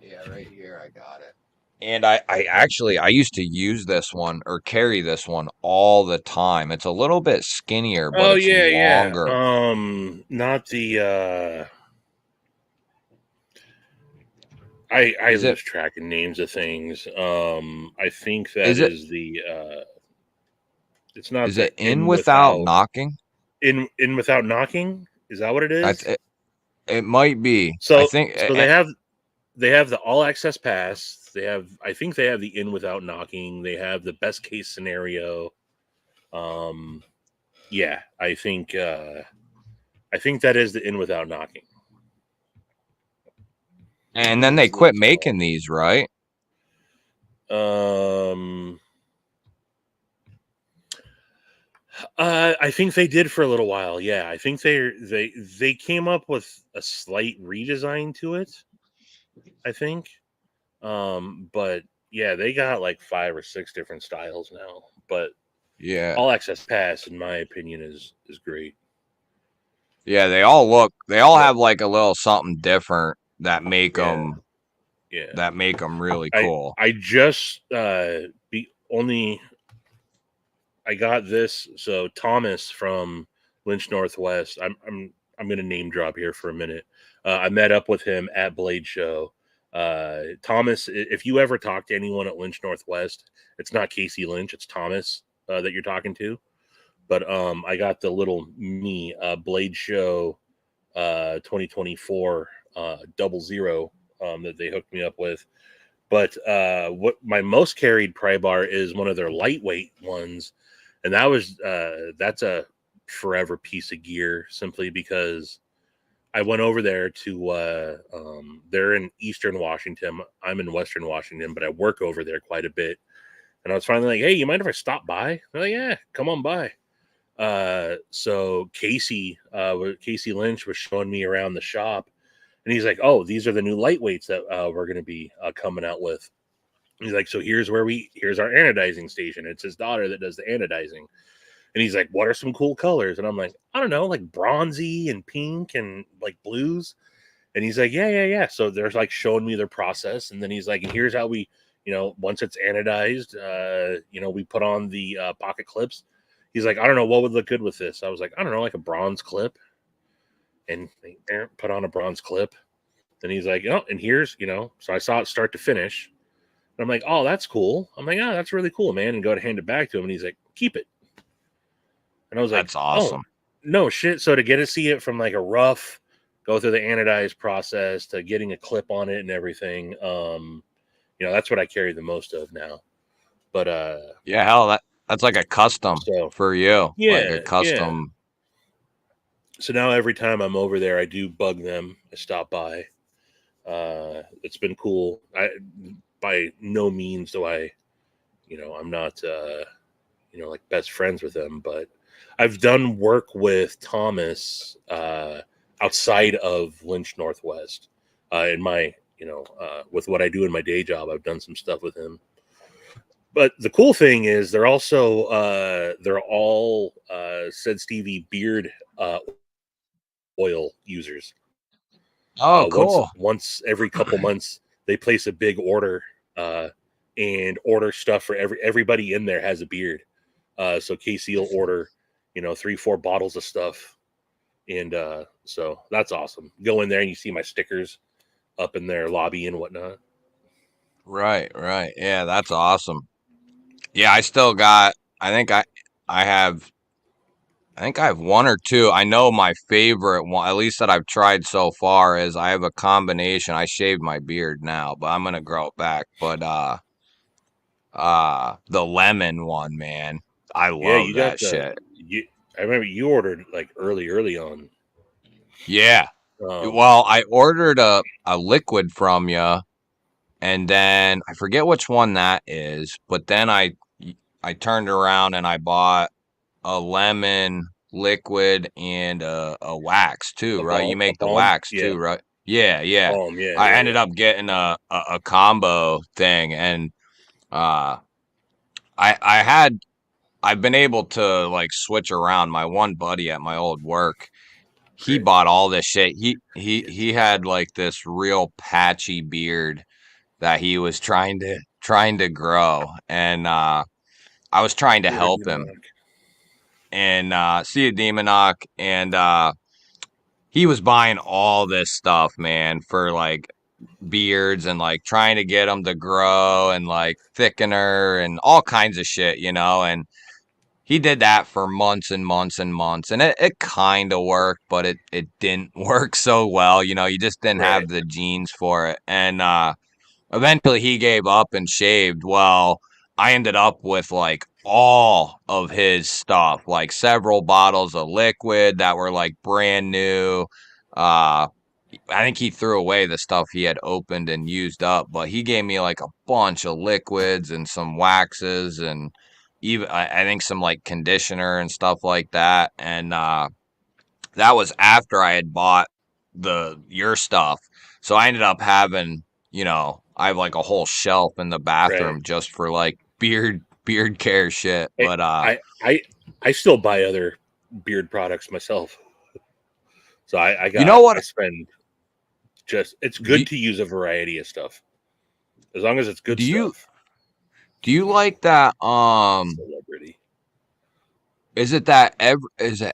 Yeah, right here. I got it. And I actually I used to use this one or carry this one all the time. It's a little bit skinnier, but Oh it's yeah, yeah. longer. Not the. I Is it lose track of names of things. I think that is it is the. It's not is the it in in without without knocking? in without knocking. Is that what it That's is? it. It might be. I So think. so they have the all access pass. I think they have the in without knocking. They have the best case scenario. Um, yeah, I think that is the in without knocking. And then What they is it quit making these, right? called? I think they did for a little while. Yeah, I think they came up with a slight redesign to it. I think, but yeah, they got like 5 or 6 different styles now. But Yeah. all access pass, in my opinion, is great. Yeah, they all But have like a little something different yeah, yeah, that make them really I cool. I just be only I got this. So Thomas from Lynch Northwest. I'm going to name drop here for a minute. I met up with him at Blade Show. Thomas, if you ever talk to anyone at Lynch Northwest, it's not Casey Lynch, it's Thomas that you're talking to. But I got the little mini Blade Show 2024 00 that they hooked me up with. But what my most carried pry bar is one of their lightweight ones, and that's a forever piece of gear simply because I went over there to they're in Eastern Washington. I'm in Western Washington, but I work over there quite a bit. And I was finally like, "Hey, you mind if I stop by?" They're like, "Yeah, come on by." So Casey Lynch was showing me around the shop, and he's like, "Oh, these are the new lightweights that we're going to be coming out with." He's like, "So here's our anodizing station. It's his daughter that does the anodizing." And he's like, "What are some cool colors?" And I'm like, "I don't know, like bronzy and pink and like blues." And he's like, "Yeah, yeah, yeah." So they're like showing me their process. And then he's like, "And here's how we, once it's anodized, we put on the pocket clips." He's like, "I don't know what would look good with this." I was like, "I don't know, like a bronze clip." And they put on a bronze clip. Then he's like, "Oh, and here's, so I saw it start to finish. And I'm like, "Oh, that's cool." I'm like, "Oh, that's really cool, man." And go to hand it back to him. And he's like, "Keep it." And I was like, That's "Oh, awesome. no shit." So to get to see it from like a rough, go through the anodized process to getting a clip on it and everything, that's what I carry the most of now. But Yeah, hell, that's like a custom so for you, like a yeah, yeah. custom. So now every time I'm over there, I do bug them. I stop by. It's been cool. I by no means do I'm not like best friends with them, but I've done work with Thomas outside of Lynch Northwest. In my, with what I do in my day job, I've done some stuff with him. But the cool thing is they're all said Stevie beard oil users. Oh, Once cool. once every couple months, they place a big order uh, and order stuff for everybody in there has a beard. So Casey will order, 3-4 bottles of stuff, and so that's awesome. Go in there and you see my stickers up in their lobby and whatnot. Right, right. Yeah, that's awesome. Yeah, I still got. I think I have. I think I have one or two. I know my favorite one, at least that I've tried so far, is I have a combination. I shaved my beard now, but I'm gonna grow it back. But the lemon one, man, I Yeah, love you got that shit. I remember you ordered like early on. Yeah. Um, Well, I ordered a liquid from you, and then I forget which one that is, but then I turned around and I bought a lemon liquid and a wax too, right? You a make the balm, wax yeah, too, right? Yeah, yeah. Yeah, I yeah, ended yeah. up getting a combo thing, and uh, I've been able to like switch around. My one buddy at my old work, he Great. bought all this shit. Get He had like this real patchy beard that he was trying to grow, and I was trying to you're a help him demonic. and see a Demonoc, and he was buying all this stuff, man, for like beards and like trying to get them to grow and like thickener and all kinds of shit, and he did that for months and months and months, and it kind of worked, but it didn't work so well. You just didn't Right. have the genes for it. And eventually he gave up and shaved. Well, I ended up with like all of his stuff, like several bottles of liquid that were like brand new. Uh, I think he threw away the stuff he had opened and used up, but he gave me like a bunch of liquids and some waxes and even I think some like conditioner and stuff like that. And that was after I had bought your stuff. So I ended up having, I have like a whole shelf in the Right. bathroom just for like beard care shit. Hey, But I still buy other beard products myself. So you know what? I spend just it's Do, good to use a variety of stuff. As long as it's good do you stuff. do you like that Celebrity. is it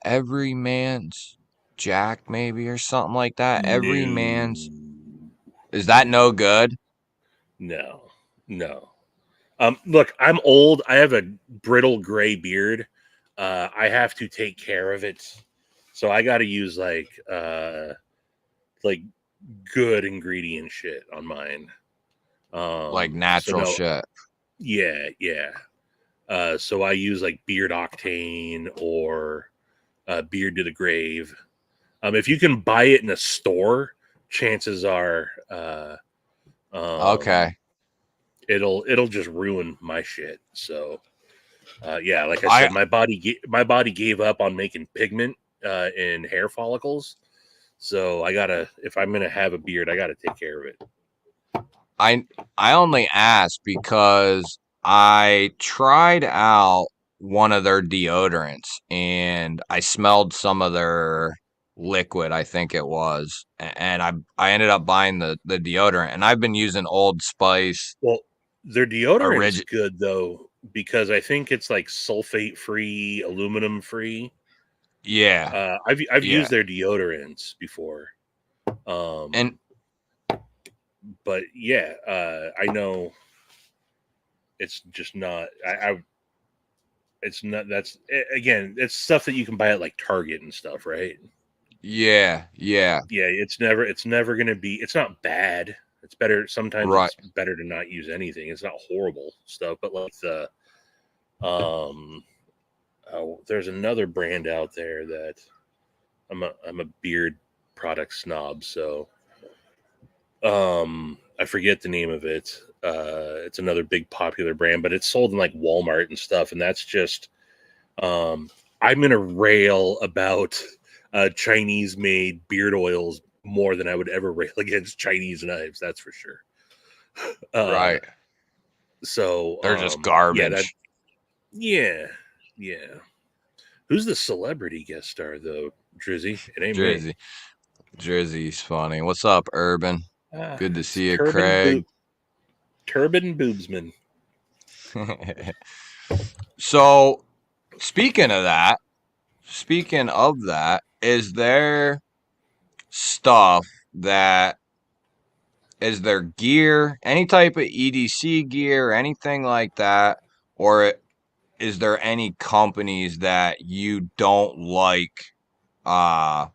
every man's Jack maybe or something like that? Every man's No. is that no good? No. No. Look, I'm old. I have a brittle gray beard. I have to take care of it. So I gotta use like good ingredient shit on mine. Like So natural no, shit. yeah, yeah. So I use like Beard Octane or Beard to the Grave. If you can buy it in a store, chances are um, Okay. it'll just ruin my shit. So yeah, like I I said, my body gave up on making pigment in hair follicles. So I gotta, if I'm gonna have a beard, I gotta take care of it. I I only asked because I tried out one of their deodorants and I smelled some of their liquid, I think it was, and I ended up buying the deodorant, and I've been using Old Spice Well, their deodorant's origin. good though because I think it's like sulfate free, aluminum free. Yeah, I've yeah, used their deodorants before, and but yeah, I know it's just not. It's not. That's again, it's stuff that you can buy at like Target and stuff, right? yeah, yeah, Yeah, it's never gonna be. It's not bad. It's better. Sometimes right. it's better to not use anything. It's not horrible stuff, but like the um, oh, there's another brand out there that I'm a beard product snob, so I forget the name of it. It's another big popular brand, but it's sold in like Walmart and stuff, and that's just I'm gonna rail about Chinese made beard oils more than I would ever rail against Chinese knives, that's for sure. uh Right. so They're just yeah, that garbage. yeah, yeah. Who's the celebrity guest star though, Drizzy? It ain't me. Jersey. Jersey's funny. What's up, Urban? Good to It's see you, Craig. Turban Boobsman. So, speaking of that, speaking of that, is there stuff that is there gear, any type of EDC gear, anything like that, or is there any companies that you don't like? Uh,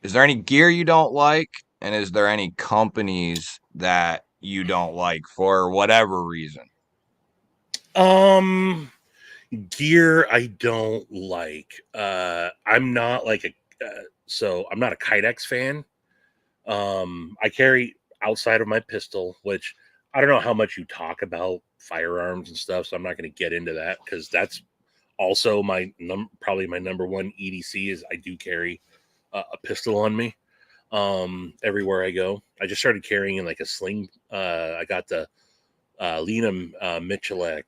is there any gear you don't like, and is there any companies that you don't like for whatever reason? Um, Gear I don't like. I'm not like so I'm not a Kydex fan. I carry outside of my pistol, which I don't know how much you talk about firearms and stuff, so I'm not going to get into that because that's also probably my number one EDC is I do carry a pistol on me. everywhere I go. I just started carrying like a sling. I got the Lena Michalek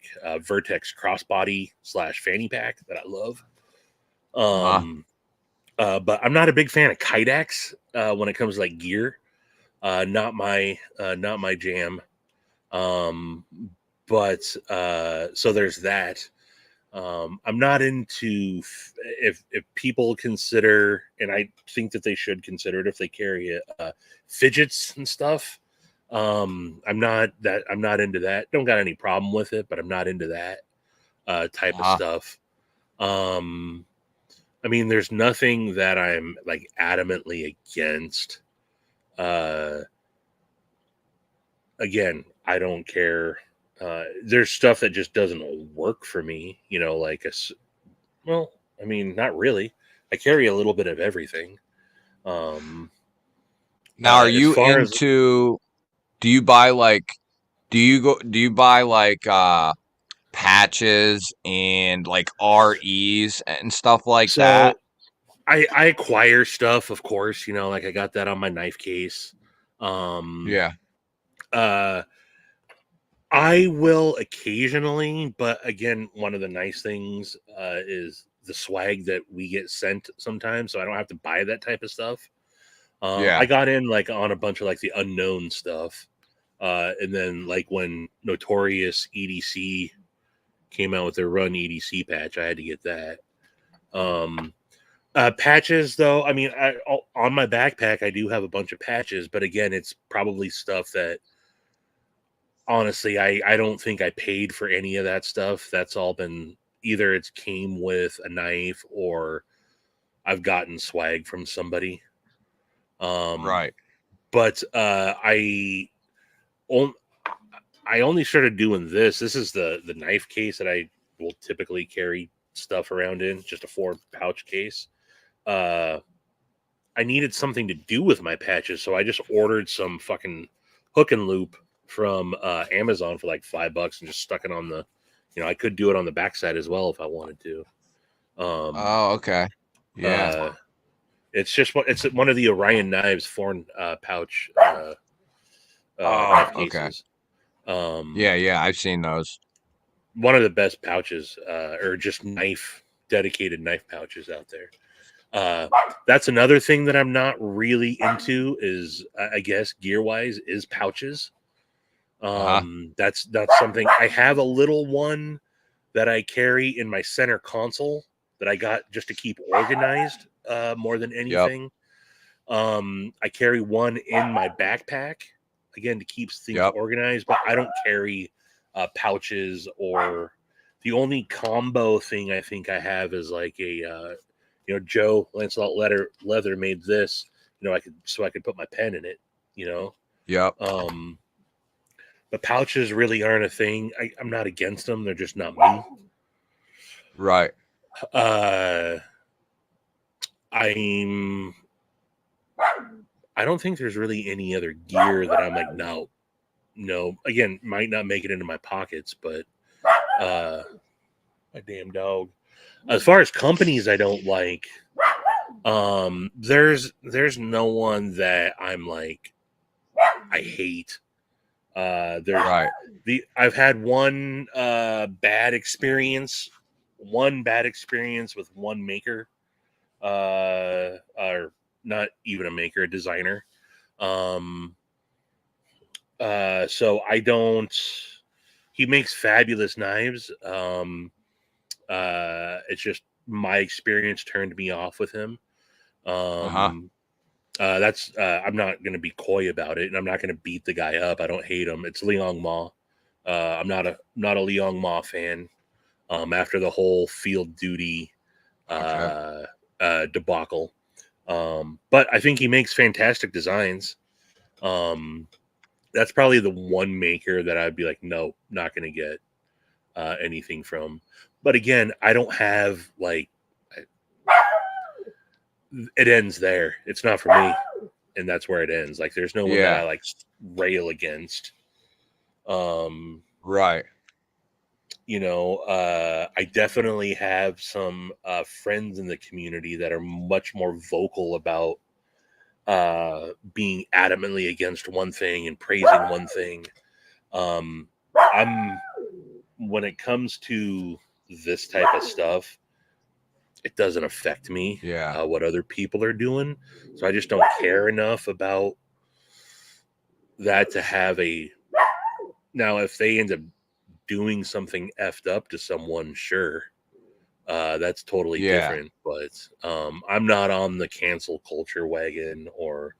Vertex crossbody / fanny pack that I love. Uh-huh. But I'm not a big fan of Kydex when it comes to like gear. Not my jam. Um, but so there's that. I'm not into if people consider, and I think that they should consider it if they carry it, fidgets and stuff. I'm not into that. Don't got any problem with it, but I'm not into that type of Uh-huh. stuff. I mean, there's nothing that I'm like adamantly against. Uh, Again, I don't care. There's stuff that just doesn't work for me, like well, I mean, not really. I carry a little bit of everything. Um, Now, are as you far as into, do you buy like, do you buy like patches and like REs and stuff like that? so, I acquire stuff, of course. Like I got that on my knife case. Um, Yeah. uh, I will occasionally, but again, one of the nice things is the swag that we get sent sometimes, so I don't have to buy that type of stuff. I Yeah. got in like on a bunch of like the unknown stuff, and then like when Notorious EDC came out with their Run EDC patch, I had to get that. Um, Patches, though, I mean, on my backpack, I do have a bunch of patches, but again, it's probably stuff that honestly, I don't think I paid for any of that stuff. That's all been either it's came with a knife or I've gotten swag from somebody. Um, Right. but on, I only started doing this. This is the knife case that I will typically carry stuff around in, just a 4-pouch case. Uh, I needed something to do with my patches, so I just ordered some fucking hook and loop from Amazon for like $5 and just stuck it on the. I could do it on the backside as well if I wanted to. Um, Oh, okay. Yeah. uh, it's one of the Orion knives 4-pouch knife Oh, okay. cases. Um, Yeah, yeah, I've seen those. One of the best pouches, or just dedicated knife pouches out there. That's another thing that I'm not really into is, I guess, gear wise, is pouches. Uh-huh. That's something I have a little one that I carry in my center console that I got just to keep organized, more than Yep. anything. I carry one in my backpack again to keep things Yep. organized, but I don't carry pouches or the only combo thing I think I have is like a Joe Lancelot Leather made this, I could put my pen in it, you know. Yep. Um, but pouches really aren't a thing. I'm not against them; they're just not me. Right. Uh, I'm. I don't think there's really any other gear that I'm like, no. Again, might not make it into my pockets, but my damn dog. As far as companies I don't like, there's no one that I'm like I hate. There's Right. I've had one bad experience with one maker, or not even a maker, a designer. Um, so I don't. He makes fabulous knives. It's just my experience turned me off with him. Uh-huh. That's I'm not going to be coy about it, and I'm not going to beat the guy up. I don't hate him. It's Liang Ma. I'm not a Liang Ma fan. After the whole field duty Okay. debacle, but I think he makes fantastic designs. Um, that's probably the one maker that I'd be like, no, not going to get anything from. But again, I don't have like it ends there. It's not for me, and that's where it ends. Like, there's no one that I Yeah. like rail against. Um, Right. I definitely have some friends in the community that are much more vocal about being adamantly against one thing and praising one thing. I'm when it comes to this type of stuff, it doesn't affect me Yeah. what other people are doing, so I just don't care enough about that to have a. Now, if they end up doing something effed up to someone, sure, that's totally Yeah. different. But I'm not on the cancel culture wagon or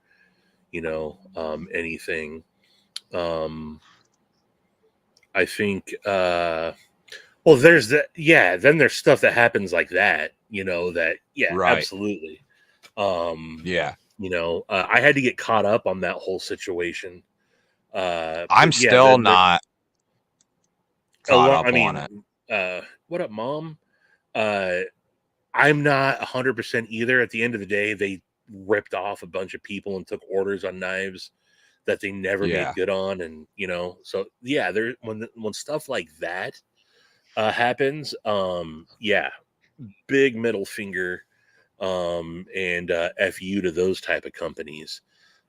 anything. I think well, there's that. Yeah, then there's stuff that happens like that. That. Yeah, Right. absolutely. Yeah. I had to get caught up on that whole situation. I'm But yeah, still then not caught along. up I on it. mean, what up, mom? Uh, I'm not 100% either. At the end of the day, they ripped off a bunch of people and took orders on knives that they never Yeah. made good on, and so yeah, there when stuff like that happens, yeah, big middle finger, and f you to those type of companies,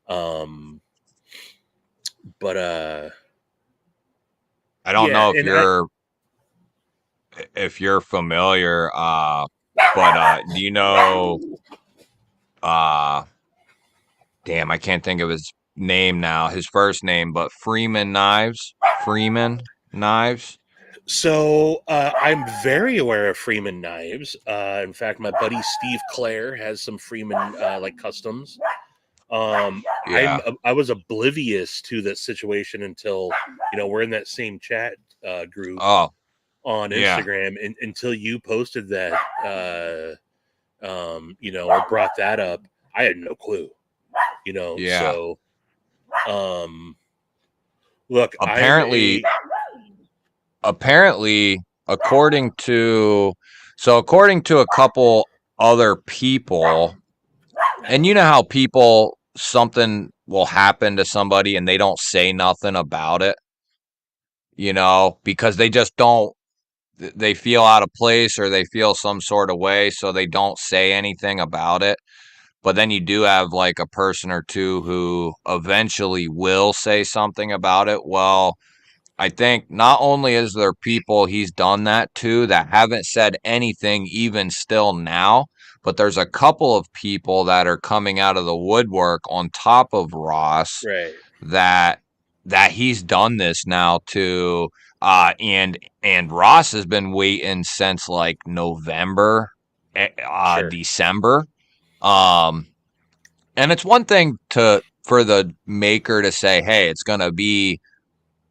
but I don't yeah, know and I if you're familiar, but do you know uh damn, I can't think of his name now, his first name, but Freeman Knives. Freeman Knives. So I'm very aware of Freeman knives. In fact, my buddy Steve Clare has some Freeman like customs. Yeah. I was oblivious to that situation until we're in that same chat group Oh, on yeah. Instagram, and until you posted that, or brought that up. I had no clue. Yeah. So um, look, I'm a Apparently apparently according to according to a couple other people, and you know how people, something will happen to somebody and they don't say nothing about it, because they just don't, they feel out of place or they feel some sort of way, so they don't say anything about it. But then you do have like a person or two who eventually will say something about it. Well, I think not only is there people he's done that to that haven't said anything even still now, but there's a couple of people that are coming out of the woodwork on top of Ross right. that he's done this now to, and Ross has been waiting since like November, Sure. December. Um and it's one thing for the maker to say, "Hey, it's going to be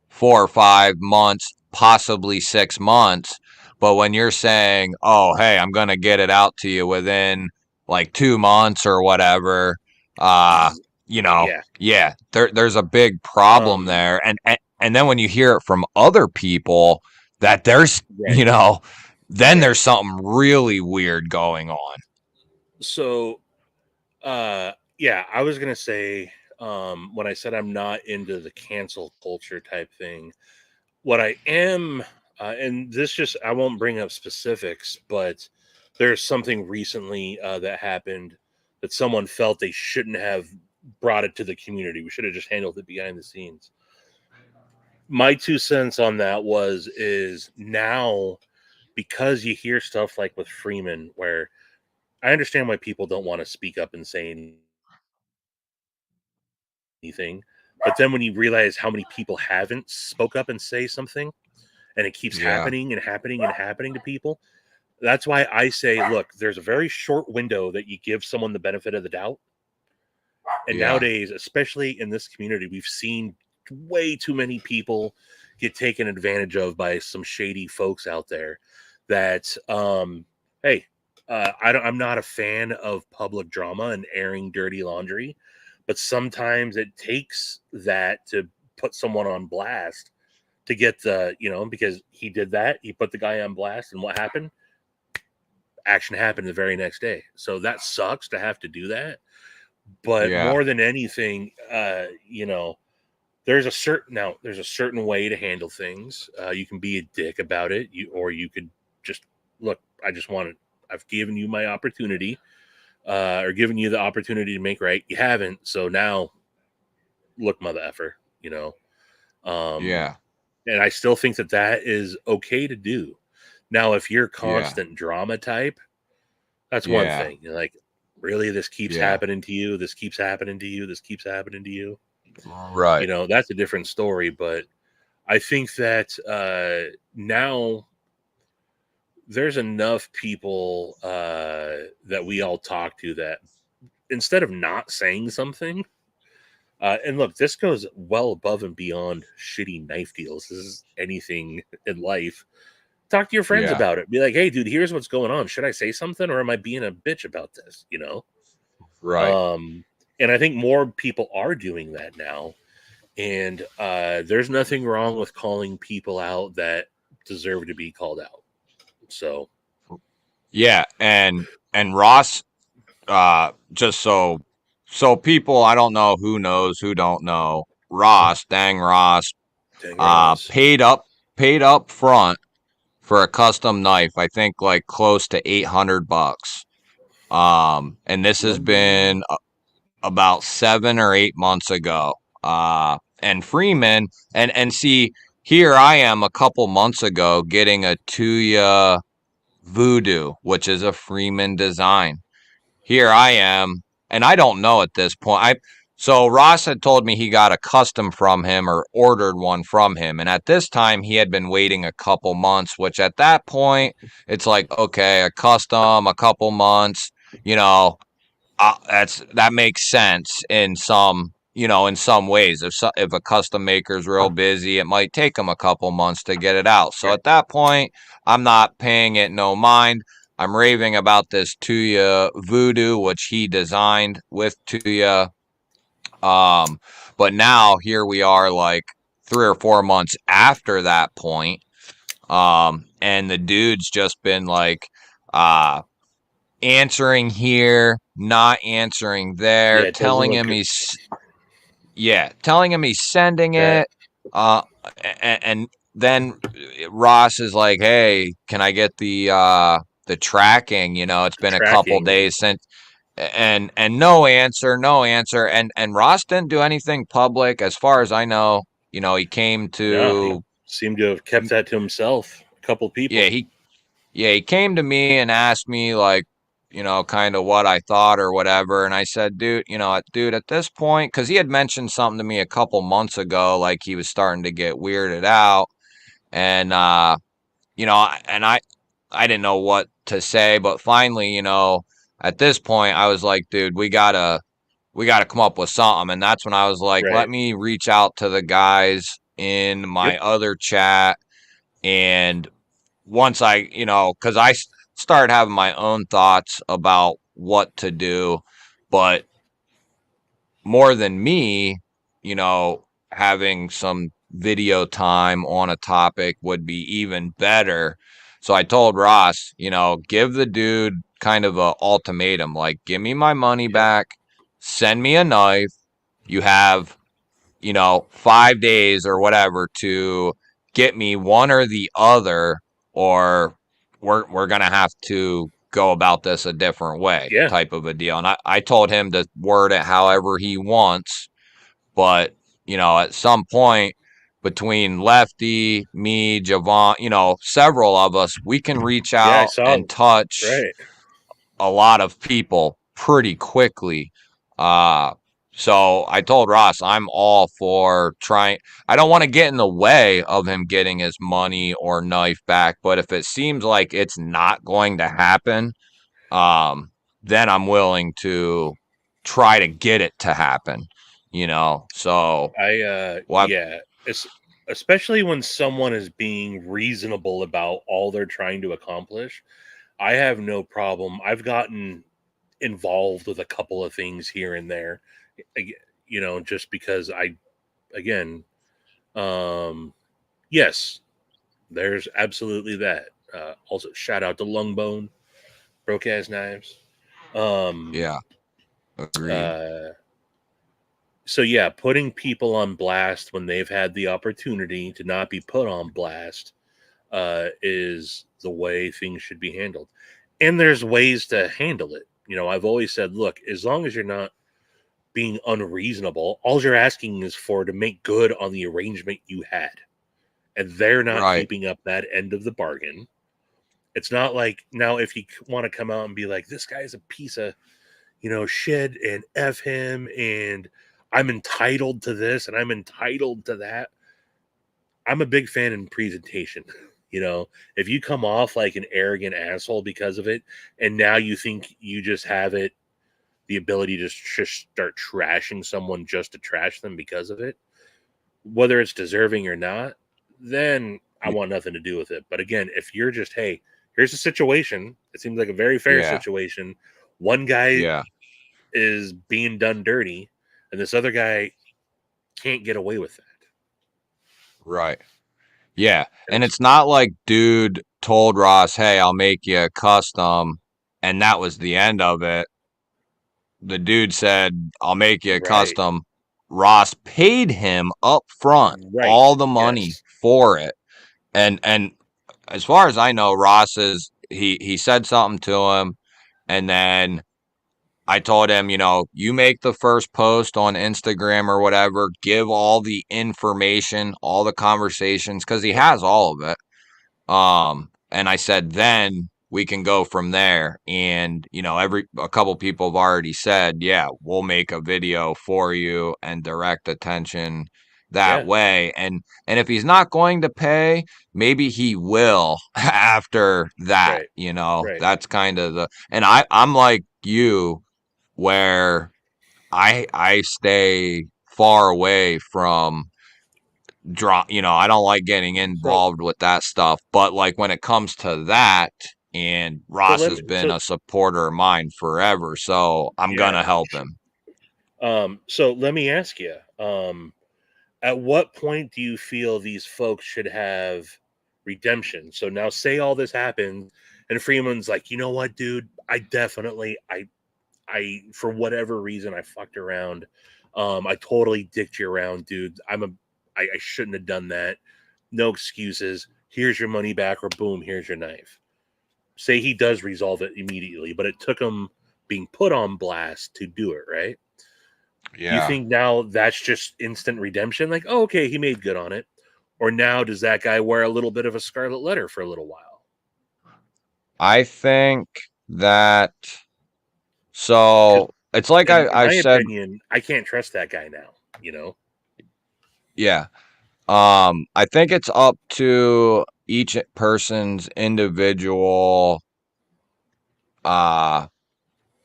4 or 5 months, possibly 6 months." But when you're saying, "Oh, hey, I'm going to get it out to you within like 2 months or whatever," uh, Yeah. yeah, there's a big problem Um. there. And then when you hear it from other people that there's, Right. then Right. there's something really weird going on. So yeah, I was gonna say, when I said I'm not into the cancel culture type thing, what I am, and this just, I won't bring up specifics, but there's something recently that happened that someone felt they shouldn't have brought it to the community. We should have just handled it behind the scenes. My 2 cents on that is now, because you hear stuff like with Freeman, where I understand why people don't want to speak up and say anything, but then when you realize how many people haven't spoke up and say something, and it keeps Yeah, happening and happening and happening to people, that's why I say, look, there's a very short window that you give someone the benefit of the doubt. And yeah, nowadays, especially in this community, we've seen way too many people get taken advantage of by some shady folks out there that, hey, I'm not a fan of public drama and airing dirty laundry, but sometimes it takes that to put someone on blast, to get the, because he did that, he put the guy on blast, and what happened? Action happened the very next day. So that sucks to have to do that. But yeah, more than anything, there's a certain way to handle things. You can be a dick about it, or you could just look. I just want to. I've given you my opportunity. or given you the opportunity to make right. You haven't. So now, look, mother effer, you know. Yeah. And I still think that is okay to do. Now, if you're Yeah. constant drama type, that's one Yeah. thing. You're like, really, this keeps Yeah. happening to you. This keeps happening to you. This keeps happening to you. Right. You know, that's a different story. But I think that now there's enough people that we all talk to that instead of not saying something, and look, this goes well above and beyond shitty knife deals. This is anything in life. Talk to your friends Yeah. about it. Be like, hey, dude, here's what's going on. Should I say something or am I being a bitch about this? You know? Right. And I think more people are doing that now. And there's nothing wrong with calling people out that deserve to be called out. So, Yeah. And Ross, just so people, I don't know who knows, who don't know. Ross, dang Ross, dang Ross. paid up front for a custom knife. I think like close to $800. And this has been about 7 or 8 months ago. And Freeman, and see, here I am a couple months ago getting a Tuya Voodoo, which is a Freeman design. Here I am, and I don't know at this point. So Ross had told me he got a custom from him or ordered one from him, and at this time he had been waiting a couple months. Which at that point it's like, okay, a custom, a couple months, you know, that makes sense in some, in some ways. If a custom maker's real busy, it might take them a couple months to get it out. So Right. at that point, I'm not paying it no mind. I'm raving about this Tuya Voodoo, which he designed with Tuya. But now here we are, like 3 or 4 months after that point. And the dude's just been like, uh, answering here, not answering there, Yeah, it doesn't look good. telling him he's sending Right. it. Uh, and then Ross is like, "Hey, can I get the tracking? It's been a couple Tracking. days since." And no answer, no answer. And Ross didn't do anything public, as far as I know. He came No, he to, seemed to have kept that to himself. A couple yeah, people. he came to me and asked me, like, kind of what I thought or whatever. And I said, dude, at this point, because he had mentioned something to me a couple months ago, like he was starting to get weirded out. And, and I didn't know what to say, but finally, at this point, I was like, dude, we gotta come up with something. And that's when I was like, let Right. me reach out to the guys in Yep. my other chat. And once because I started having my own thoughts about what to do, but more than me, having some video time on a topic would be even better. So I told Ross, give the dude kind of a ultimatum, like, give me my money Yep. back, send me a knife. You have 5 days or whatever to get me one or the other, or we're gonna have to go about this a different way, Yeah. type of a deal. And I told him to word it however he wants, but at some point between Lefty, me, Javon, several of us, we can reach Yeah, I out saw. and touch Right. a lot of people pretty quickly. Uh, so I told Ross I'm all for trying. I don't want to get in the way of him getting his money or knife back, but if it seems like it's not going to happen, then I'm willing to try to get it to happen. So well, Yeah. It's especially when someone is being reasonable about all they're trying to accomplish. I have no problem. I've gotten involved with a couple of things here and there, just because again, um, yes, there's absolutely that. Also, shout out to Lungbone, broke ass knives. Um, yeah, agreed. uh, so yeah, putting people on blast when they've had the opportunity to not be put on blast is the way things should be handled. And there's ways to handle it. I've always said, look, as long as you're not being unreasonable, all you're asking is for to make good on the arrangement you had. And they're not Right. keeping up that end of the bargain. It's not like now if you want to come out and be like, this guy's a piece of, shit and F him and I'm entitled to this and I'm entitled to that. I'm a big fan in presentation. If you come off like an arrogant asshole because of it, and now you think you just have the ability to just start trashing someone just to trash them because of it, whether it's deserving or not, then I want nothing to do with it. But again, if you're just, hey, here's a situation, it seems like a very fair Yeah. situation. One guy Yeah. is being done dirty, and this other guy can't get away with that. Right. Yeah. And it's not like dude told Ross, hey, I'll make you a custom, and that was the end of it. The dude said, I'll make you a Right. custom. Ross paid him up front Right. all the money Yes. for it. And as far as I know, Ross is he said something to him, and then I told him, you make the first post on Instagram or whatever, give all the information, all the conversations, because he has all of it. And I said, then we can go from there. And, a couple people have already said, yeah, we'll make a video for you and direct attention that Yeah. way. And if he's not going to pay, maybe he will after that, Right. Right. that's kind of and I'm like you where I stay far away from I don't like getting So involved with that stuff, but like when it comes to that, and so Ross let has me been so a supporter of mine forever, so I'm yeah. gonna help him. So let me ask you, at what point do you feel these folks should have redemption? So now say all this happens and Freeman's like, you know what, dude, I for whatever reason I fucked around. I totally dicked you around, dude. I shouldn't have done that. No excuses. Here's your money back, or boom, here's your knife. Say he does resolve it immediately, but it took him being put on blast to do it, right? Do you Yeah. think now that's just instant redemption? Like, oh, okay, he made good on it. Or now does that guy wear a little bit of a scarlet letter for a little while? I think that Because so it's like in I my said, opinion, I can't trust that guy now, yeah. I think it's up to each person's individual uh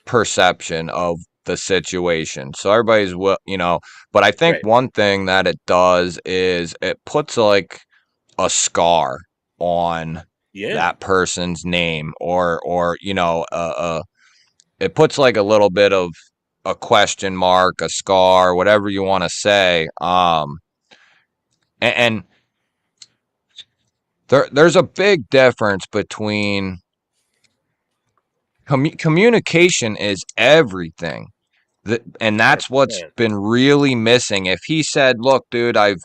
perception of the situation. So everybody's but I think Right. one thing that it does is it puts like a scar on Yeah. that person's name, or it puts like a little bit of a question mark, a scar, whatever you want to say. And there's a big difference between communication is everything. And that's what's 100%. been really missing. If he said, look, dude, I've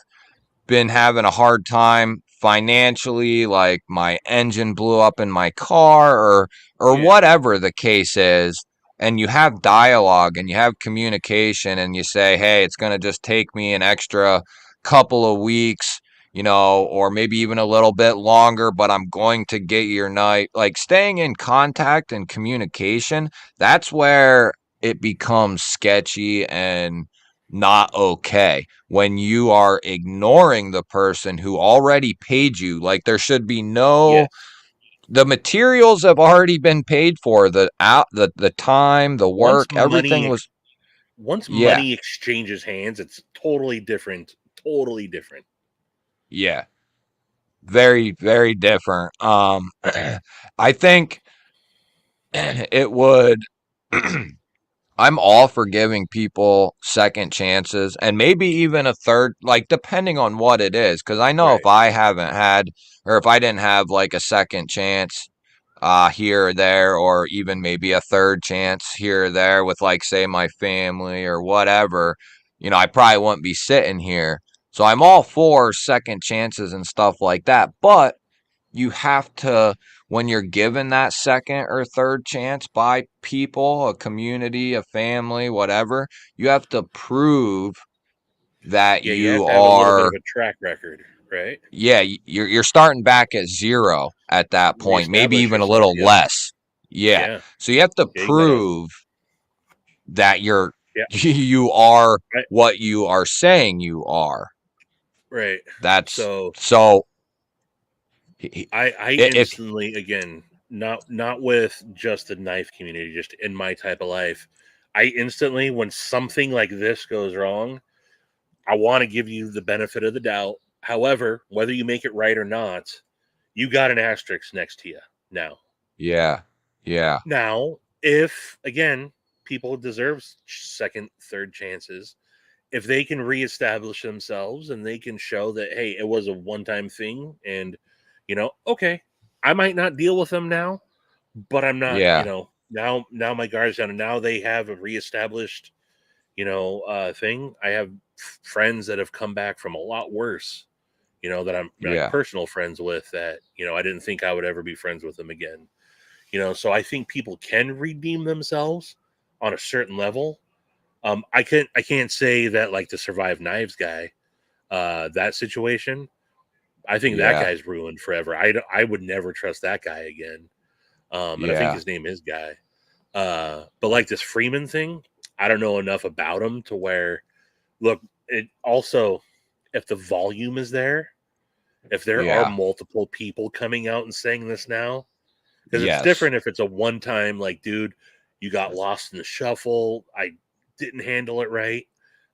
been having a hard time financially, like my engine blew up in my car, or Yeah. whatever the case is, and you have dialogue and you have communication and you say, hey, it's going to just take me an extra couple of weeks, or maybe even a little bit longer, but I'm going to get your night. Like staying in contact and communication, that's where it becomes sketchy and not okay. When you are ignoring the person who already paid you, like there should be no, Yes. the materials have already been paid for, the time, the Once work, everything money was, once yeah, money exchanges hands, it's totally different. Totally different. yeah, very, very different. I think it would I'm all for giving people second chances and maybe even a third, like depending on what it is. Because I know if Right. I haven't had, or if I didn't have like a second chance here or there, or even maybe a third chance here or there with like, say, my family or whatever, I probably wouldn't be sitting here. So I'm all for second chances and stuff like that. But you have to, when you're given that second or third chance by people, a community, a family, whatever, you have to prove that Yeah, you have you to have a little bit are, of a track record, right? yeah, you're starting back at zero at that point, maybe Reestablish even a yourself. little Yep. less. Yeah. Yeah. So you have to Yeah, you gotta. prove that you're Yeah. you are Right. what you are saying you are. Right. That's So so I if instantly, again, not with just the knife community, just in my type of life, I instantly, when something like this goes wrong, I want to give you the benefit of the doubt. However, whether you make it right or not, you got an asterisk next to you now. yeah, yeah, Now, if again, people deserve second, third chances, if they can reestablish themselves and they can show that, hey, it was a one-time thing, and okay, I might not deal with them now, but I'm not, yeah, now my guard's down, and now they have a reestablished, thing. I have friends that have come back from a lot worse, that I'm like yeah, personal friends with, that I didn't think I would ever be friends with them again. So I think people can redeem themselves on a certain level. I can't say that, like, the Survive Knives guy, that situation. I think that yeah, guy's ruined forever. I would never trust that guy again. And I think yeah, his name is Guy. But like this Freeman thing, I don't know enough about him to where, look, it also, if the volume is there, if there are yeah, multiple people coming out and saying this now, because it's yes, different if it's a one time, like, dude, you got lost in the shuffle. I didn't handle it right.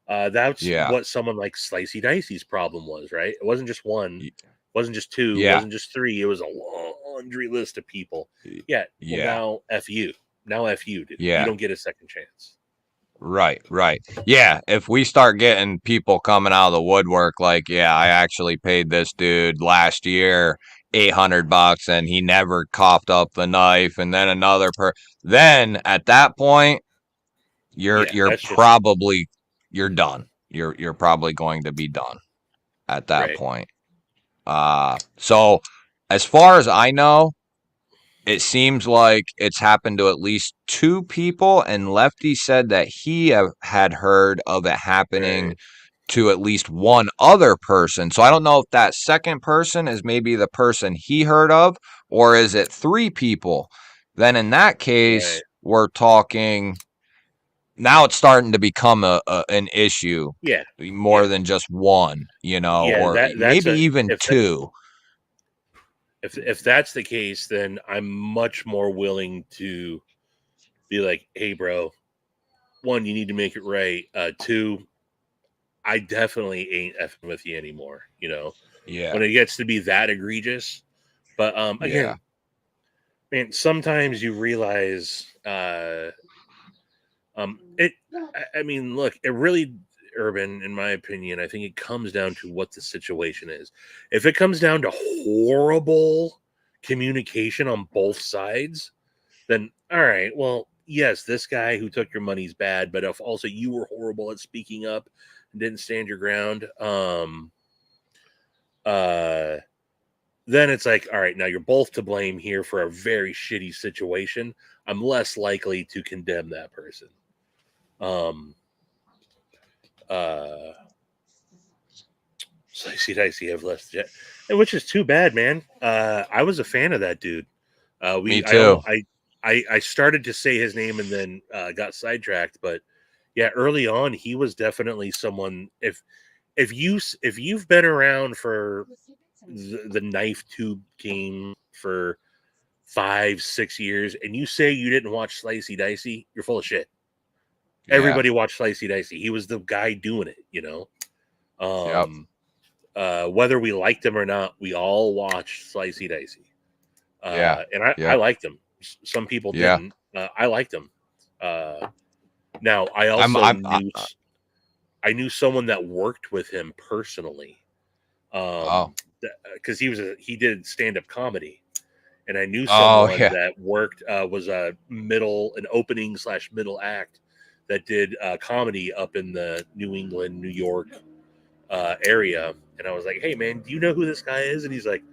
That's yeah, what someone like Slicey Dicey's problem was, right? It wasn't just one, y- wasn't just two, yeah, wasn't just three. It was a laundry list of people. Yeah. Well, yeah, now F you. Now F you, dude. You yeah. don't get a second chance. Right, right. Yeah, if we start getting people coming out of the woodwork like, yeah, I actually paid this dude last year $800 and he never coughed up the knife, and then then at that point Yeah, you're that's just probably you're done. You're probably going to be done at that right. point. So as far as I know, it seems like it's happened to at least two people, and Lefty said that he had heard of it happening Right. to at least one other person. So I don't know if that second person is maybe the person he heard of, or is it three people? Then in that case, Right. we're talking, now it's starting to become an issue Yeah. more Yeah. than just one, Yeah. or That's maybe a even if that two. if that's the case, then I'm much more willing to be like, hey, bro, one, you need to make it right. Two, I definitely ain't effing with you anymore. Yeah, When it gets to be that egregious. But yeah, again, man, sometimes you realize, it. I mean, look, it really, Urban, in my opinion, I think it comes down to what the situation is. If it comes down to horrible communication on both sides, then all right, well, yes, this guy who took your money's bad, but if also you were horrible at speaking up and didn't stand your ground, uh then it's like, all right, now you're both to blame here for a very shitty situation. I'm less likely to condemn that person. Um uh so I see have less jet, and which is too bad, man. I was a fan of that dude. me We too. I started to say his name and then got sidetracked, but yeah, early on he was definitely someone. If you've been around for the knife tube game for 5 6 years and you say you didn't watch Slicey Dicey, you're full of shit. Yeah, Everybody watched Slicey Dicey. He was the guy doing it. yep, Um, whether we liked him or not, we all watched Slicey Dicey. yeah, And I yeah, liked him. Some people yeah. didn't. I liked him. Uh, now I I'm, also I'm, knew someone that worked with him personally. oh, Because he did stand up comedy, and I knew oh, someone yeah, that worked was an opening / middle act that did comedy up in the New England, New York area. And I was like, hey man, do you know who this guy is? And he's like,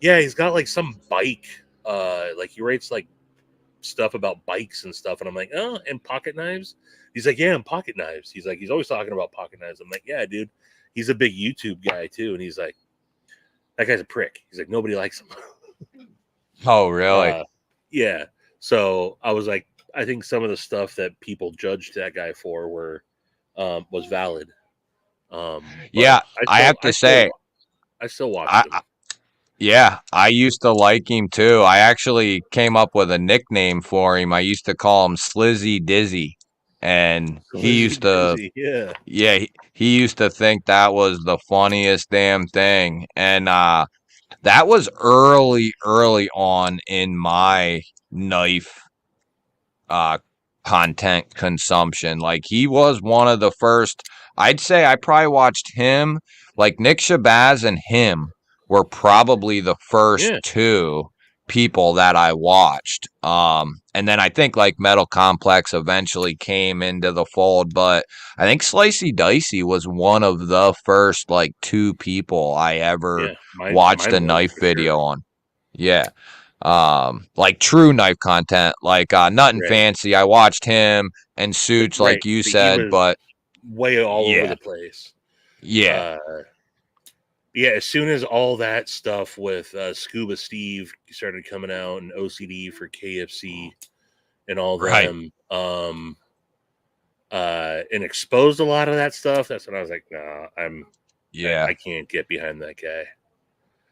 Yeah, he's got like some bike. Like he writes like stuff about bikes and stuff, and I'm like, oh, and pocket knives. He's like, yeah, and pocket knives. He's like, he's always talking about pocket knives. I'm like, yeah, dude. He's a big YouTube guy too, and he's like, that guy's a prick. He's like, nobody likes him. Oh, really? Yeah. So I was like, I think some of the stuff that people judged that guy for was valid. But Yeah, I have to say, I still watched I, him. I yeah, I used to like him too. I actually came up with a nickname for him. I used to call him Slizzy Dizzy, and he Lizzie used to, Dizzy, yeah. yeah, he used to think that was the funniest damn thing, and that was early on in my knife uh content consumption. Like he was one of the first. I'd say I probably watched him, like Nick Shabazz and him were probably the first Yeah. two people that I watched. And then I think like Metal Complex eventually came into the fold, but I think Slicey Dicey was one of the first like two people I ever Yeah. watched Mine a was knife for video sure. on. Yeah. Like true knife content, like nothing Right. fancy. I watched him and Suits, Right. like you See, he said, was but way all over yeah, the place. yeah, Uh yeah, as soon as all that stuff with Scuba Steve started coming out and OCD for KFC and all right, them, and exposed a lot of that stuff, that's when I was like, nah, yeah, I can't get behind that guy.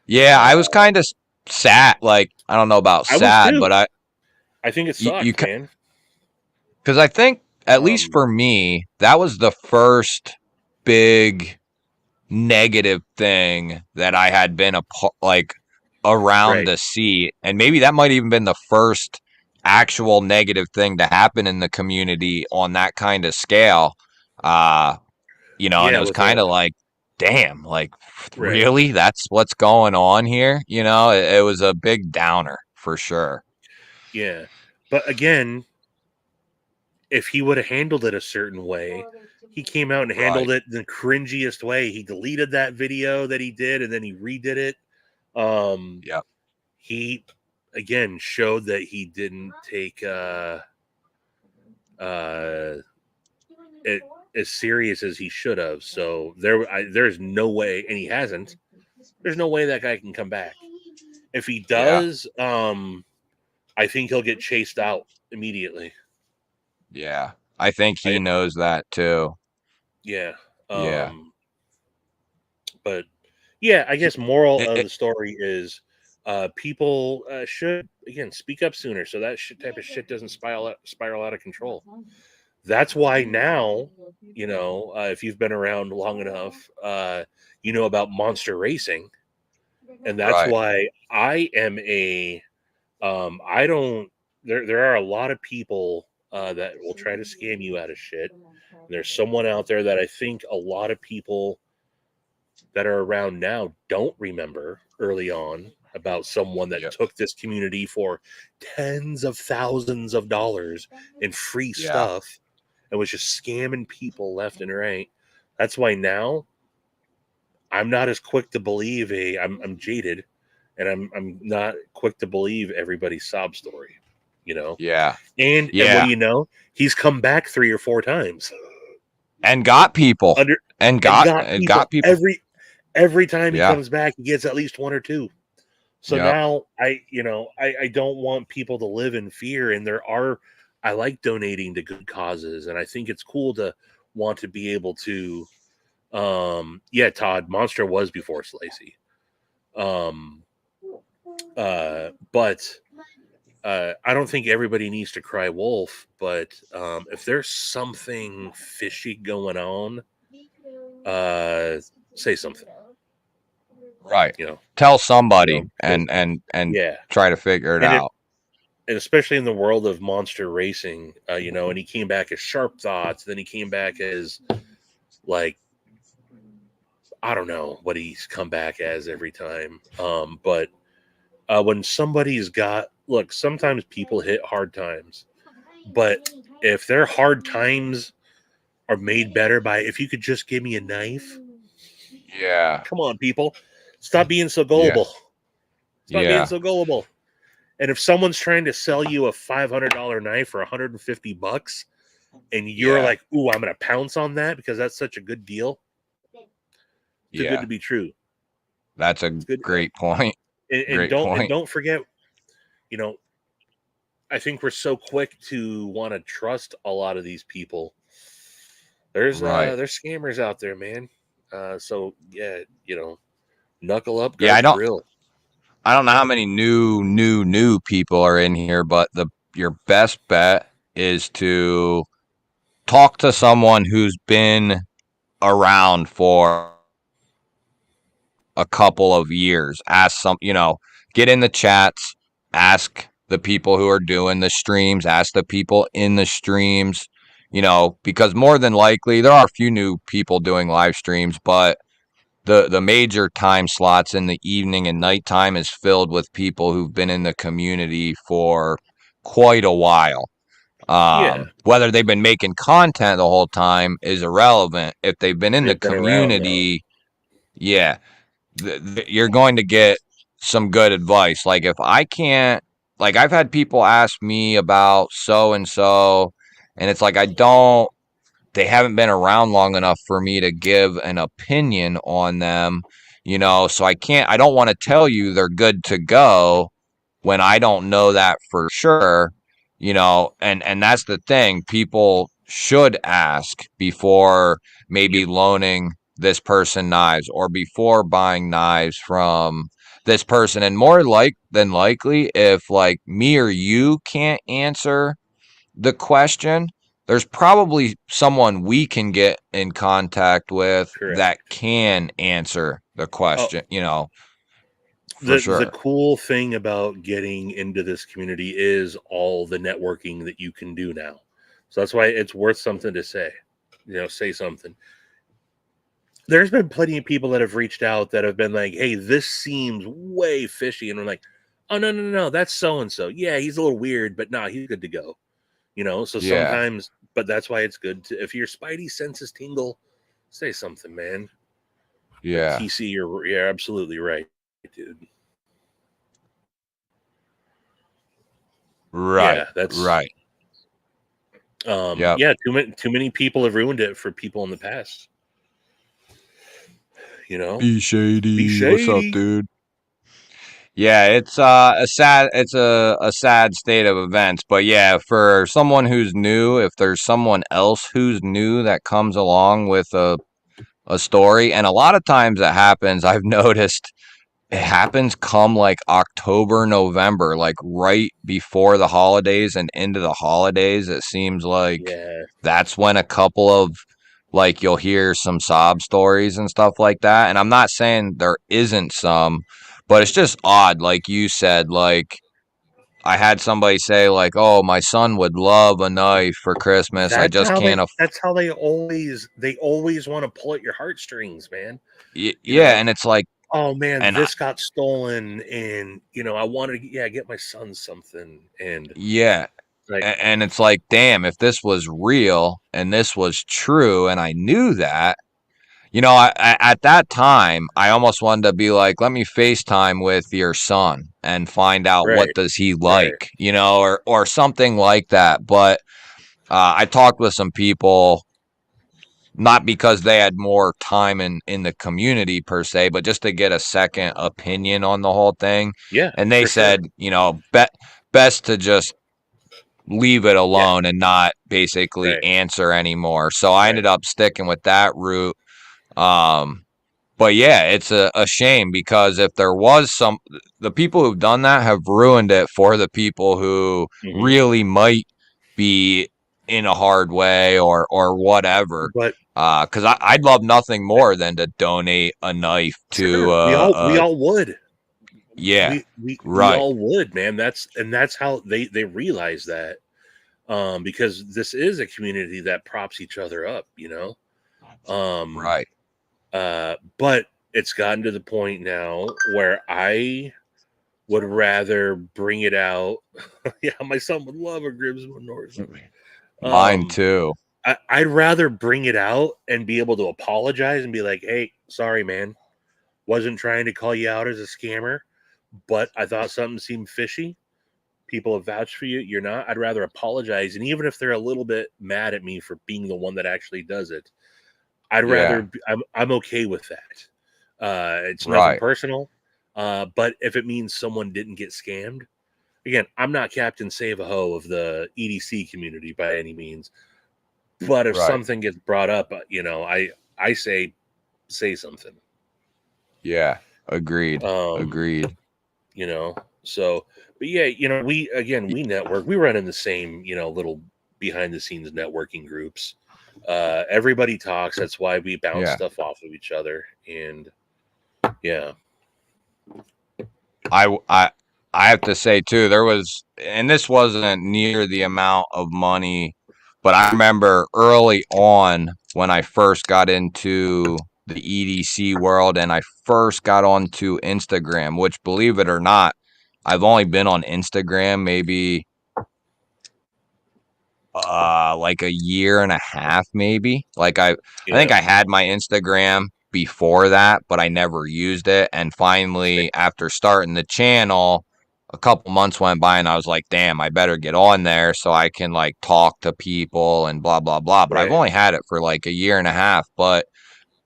yeah. I was Uh kind of sad. Like I don't know about I was sad, too. but I think it you sucked, man. because I think at least Um for me that was the first big negative thing that I had been like around right. to see, and maybe that might even been the first actual negative thing to happen in the community on that kind of scale. Uh, and Yeah, it was with kind of like, damn, like right. really, that's what's going on here. It was a big downer for sure. Yeah. But again, if he would have handled it a certain way, he came out and Right. handled it the cringiest way. He deleted that video that he did and then he redid it. Um, Yep. he again showed that he didn't take it as serious as he should have. So there's no way, and he hasn't. There's no way that guy can come back. If he Yeah. does, I think he'll get chased out immediately. Yeah. I think he I knows that too. yeah. Yeah. But yeah, I He- guess moral it- of it- the story is people should again speak up sooner so that type of shit doesn't spiral out of control. That's why now, if you've been around long enough, you know about monster racing, and that's right. why I am I don't. There are a lot of people that will try to scam you out of shit. There's someone out there that I think a lot of people that are around now don't remember early on about someone that Yep. took this community for tens of thousands of dollars in free Yeah. stuff and was just scamming people left and right. That's why now I'm not as quick to believe I'm jaded and I'm not quick to believe everybody's sob story, you know. Yeah. And what do Yeah. you know? He's come back 3 or 4 times And got people. under And and got got and people got people. every time he Yeah. comes back, he gets at least 1 or 2. So Yep. now I don't want people to live in fear. And I like donating to good causes, and I think it's cool to want to be able to. Yeah, Todd, Monster was before Slicey. Um, but I don't think everybody needs to cry wolf. But if there's something fishy going on, say something. Right. You know, Tell somebody because and yeah, try to figure it and out. and especially in the world of monster racing, and he came back as Sharp Thoughts, then he came back as like I don't know what he's come back as every time. But when somebody's got look, sometimes people hit hard times, but if their hard times are made better by if you could just give me a knife, Yeah. come on, people, stop being so Yeah. gullible. Stop being Yeah. so gullible. And if someone's trying to sell you a $500 knife for $150 and you're Yeah. like, ooh, I'm going to pounce on that because that's such a good deal. It's too good Yeah. to be true. That's a It's good. great point. And Great point. don't forget, you know, I think we're so quick to want to trust a lot of these people. There's scammers out there, man. So yeah, knuckle up, Yeah, guard your grill. I don't know how many new people are in here, but your best bet is to talk to someone who's been around for a couple of years. Ask get in the chats, ask the people who are doing the streams, ask the people in the streams, because more than likely there are a few new people doing live streams, but the major time slots in the evening and nighttime is filled with people who've been in the community for quite a while. Yeah, Whether they've been making content the whole time is irrelevant. If they've been in the they've been around though. community, yeah, you're going to get some good advice. Like if I can't, like I've had people ask me about so and so, and it's like they haven't been around long enough for me to give an opinion on them, so I don't want to tell you they're good to go when I don't know that for sure, and that's the thing. People should ask before maybe Yep. loaning this person knives or before buying knives from this person. And more than likely, if like me or you can't answer the question, there's probably someone we can get in contact with that Correct. can answer the Oh, question, for the sure. cool thing about getting into this community is all the networking that you can do now. So that's why it's worth something to say. Say something. There's been plenty of people that have reached out that have been like, hey, this seems way fishy. And I'm like, oh, no, that's so and so. Yeah, he's a little weird, but no, he's good to go. So Yeah. sometimes, but that's why it's good to, if your spidey senses tingle, say something, man. But Yeah. TC, you're absolutely right, dude. Right. Yeah, that's Right. Yep. yeah, too many people have ruined it for people in the past. Be Be shady. What's up, shady. dude? Yeah, it's a sad state of events. But yeah, for someone who's new, if there's someone else who's new that comes along with a story, and a lot of times it happens, I've noticed it happens come like October, November, like right before the holidays and into the holidays. It seems like Yeah, that's when a couple of like you'll hear some sob stories and stuff like that. And I'm not saying there isn't some, but it's just odd. Like you said, like I had somebody say like, "Oh, my son would love a knife for Christmas. I that's just how can't." they always want to pull at your heartstrings, man. You Yeah, know, and it's like, oh man, and this got stolen, and I wanted to get my son something, and yeah, like, and it's like, damn, if this was real and this was true, and I knew that, at that time, I almost wanted to be like, let me FaceTime with your son and find out what right, does he right, like, or something like that. But I talked with some people, not because they had more time in the community per se, but just to get a second opinion on the whole thing. yeah, And they for sure, said, best to just leave it yeah, alone and not basically right, answer anymore. So I right, ended up sticking with that route. Um, but yeah, it's a shame because if there was the people who've done that have ruined it for the people who hmm really might be in a hard way or whatever. but Because I'd love nothing more than to donate a knife to, sure, we all would. yeah, We right, all would, man. That's how they realize that, because this is a community that props each other up, um right. but it's gotten to the point now where I would rather bring it out. Yeah, my son would love a Grimsby North. Mine um too. I'd rather bring it out and be able to apologize and be like, hey, sorry man, wasn't trying to call you out as a scammer, but I thought something seemed fishy. People have vouched for you. You're not. I'd rather apologize. And even if they're a little bit mad at me for being the one that actually does it, I'd Yeah. rather. I'm okay with that. It's nothing Right. personal. But if it means someone didn't get scammed, again, I'm not Captain Save a Ho of the EDC community by any means. But if Right. something gets brought up, I say something. Yeah. Agreed. Agreed. So, but yeah, we network. We run in the same, little behind the scenes networking groups. Everybody talks. That's why we bounce Yeah. stuff off of each other. And yeah. I have to say too, there was, and this wasn't near the amount of money, but I remember early on when I first got into the EDC world and I first got onto Instagram, which, believe it or not, I've only been on Instagram maybe like a year and a half, maybe. I think Yeah. I had my Instagram before that, but I never used it. And finally, after starting the channel, a couple months went by and I was like, damn, I better get on there so I can like talk to people and blah blah blah. But I've Right. only had it for like a year and a half. But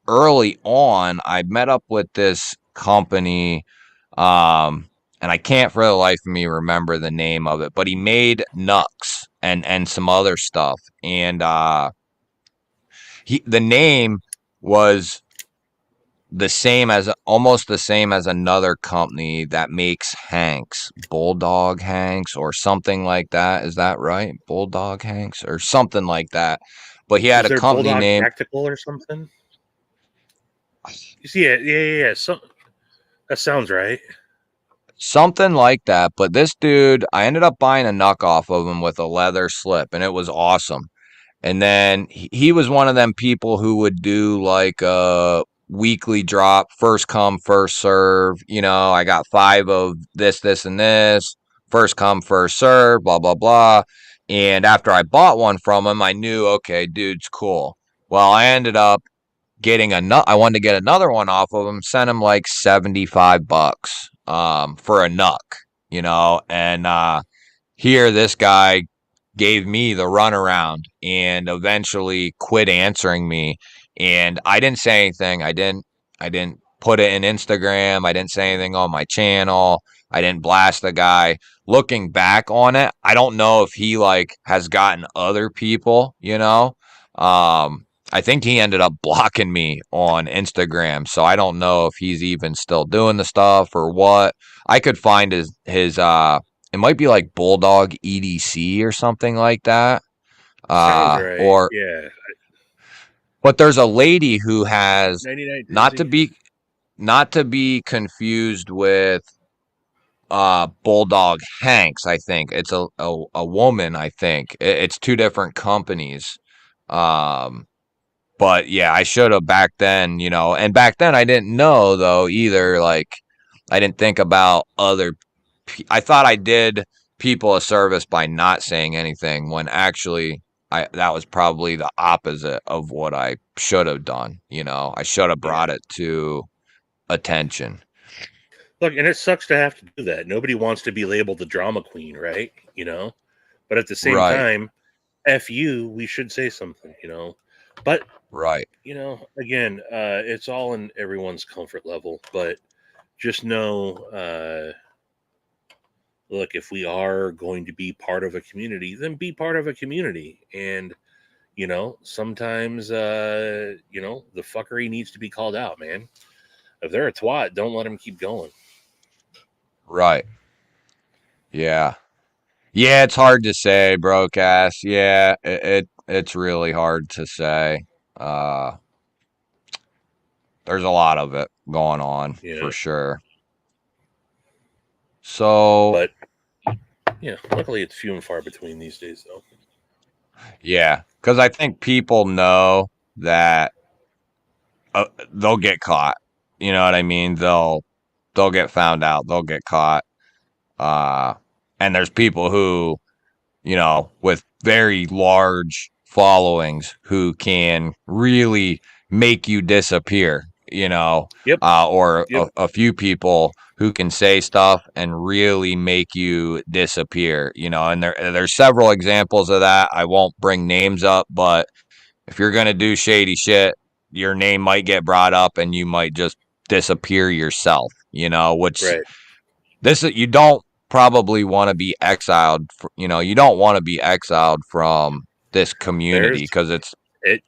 early on, I met up with this company, and I can't for the life of me remember the name of it, but he made Nux and some other stuff, and the name was the same as almost the same as another company that makes Hanks, Bulldog Hanks or something like that. Is that right? Bulldog Hanks or something like that. But he had Was a there company Bulldog name. Tactical or something? You see it? Yeah. So that sounds right. Something like that. But this dude, I ended up buying a knuck off of him with a leather slip, and it was awesome. And then he was one of them people who would do like a weekly drop, first come, first serve. I got 5 of this, and this, first come, first serve, blah, blah, blah. And after I bought one from him, I knew, okay, dude's cool. Well, I ended up getting I wanted to get another one off of him, sent him like $75 for a nuck, and here this guy gave me the runaround and eventually quit answering me. And I didn't say anything. I didn't put it in Instagram. I didn't say anything on my channel. I didn't blast the guy. Looking back on it, I don't know if he like has gotten other people. I think he ended up blocking me on Instagram. So I don't know if he's even still doing the stuff or what. I could find his it might be like Bulldog EDC or something like that. Sounds right. Or Yeah. but there's a lady who has 99 not to Dizzy. be not to be confused with Bulldog Hanks. I think it's a woman. I think it's 2 different companies. Um, but yeah, I should have back then. And back then I didn't know though either. Like I didn't think about other I thought I did people a service by not saying anything when actually that was probably the opposite of what I should have done. I should have brought Yeah. it to attention. Look, and it sucks to have to do that. Nobody wants to be labeled the drama queen, right? But at the same Right, time, F you, we should say something, But, right, again, it's all in everyone's comfort level. But just know, look, if we are going to be part of a community, then be part of a community. And, sometimes, the fuckery needs to be called out, man. If they're a twat, don't let them keep going. right. Yeah. Yeah, it's hard to say, broadcast. Yeah, it's really hard to say. Uh, there's a lot of it going on Yeah. for sure. So, But yeah, luckily it's few and far between these days, though. yeah, because I think people know that they'll get caught. You know what I mean? They'll get found out. They'll get caught. Uh, and there's people who, with very large followings who can really make you disappear. Yep. Or Yep. a few people who can say stuff and really make you disappear, and there's several examples of that. I won't bring names up, but if you're going to do shady shit, your name might get brought up and you might just disappear yourself, which Right. you don't probably want to be exiled, you don't want to be exiled from this community There's because it's it.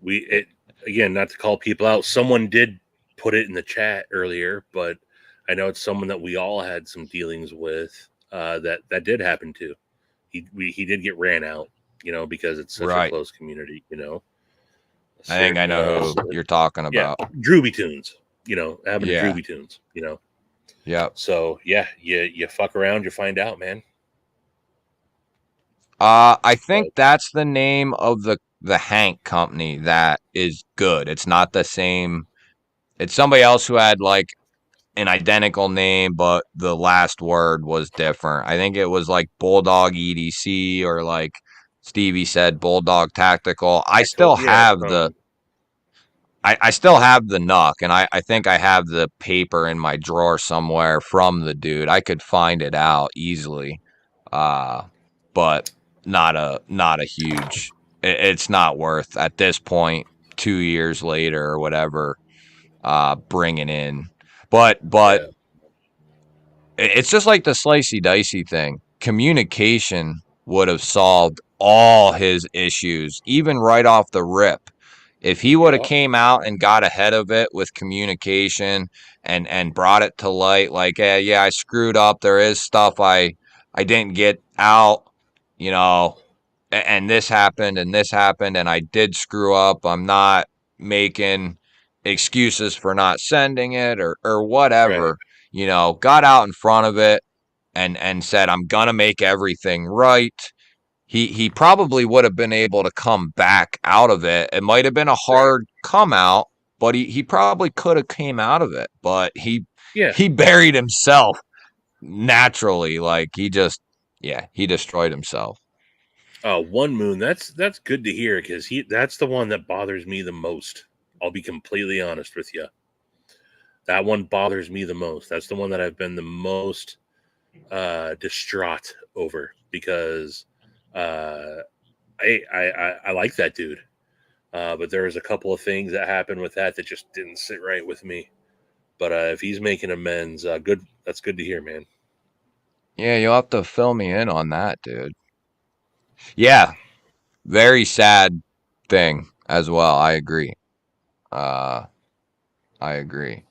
It again, not to call people out. Someone did put it in the chat earlier, but I know it's someone that we all had some dealings with. That did happen to. He did get ran out, because it's such a right. close community. I think I Certain, know who you're talking yeah, about. Drooby tunes. Happened to Yeah. Drooby tunes. Yep. So yeah, you fuck around, you find out, man. I think But that's the name of the Hank company that is good. It's not the same. It's somebody else who had like an identical name, but the last word was different. I think it was like Bulldog EDC or like Stevie said Bulldog Tactical. I still yeah, have I still have the Nuck, and I think I have the paper in my drawer somewhere from the dude. I could find it out easily, but not a huge. It's not worth at this point. 2 years later or whatever, bringing in, but yeah, it's just like the slicey dicey thing. Communication would have solved all his issues, even right off the rip. If he would have yeah, came out and got ahead of it with communication and brought it to light, like, hey, yeah, I screwed up. There is stuff I didn't get out, you know, and this happened, and I did screw up. I'm not making excuses for not sending it or right, whatever. Got out in front of it and said, I'm gonna make everything right. He probably would have been able to come back out of it. It might have been a right, hard come out, but he probably could have came out of it. But yeah. he buried himself naturally. Like he destroyed himself. One Moon. That's good to hear because that's the one that bothers me the most. I'll be completely honest with you. That one bothers me the most. That's the one that I've been the most distraught over because uh, I like that dude, but there was a couple of things that happened with that just didn't sit right with me. But if he's making amends, good. That's good to hear, man. Yeah, you'll have to fill me in on that, dude. Yeah, very sad thing as well. I agree. Uh, I agree.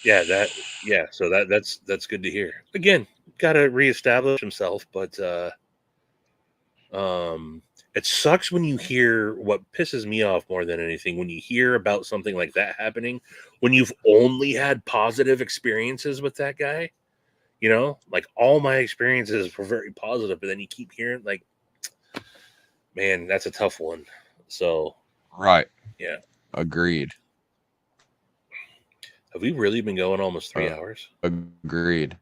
Yeah, so that's good to hear. Again, got to reestablish himself, but um it sucks when you hear what pisses me off more than anything when you hear about something like that happening when you've only had positive experiences with that guy. Like all my experiences were very positive, but then you keep hearing like, man, that's a tough one. So, Right. yeah. Agreed. Have we really been going almost 3 hours? Agreed.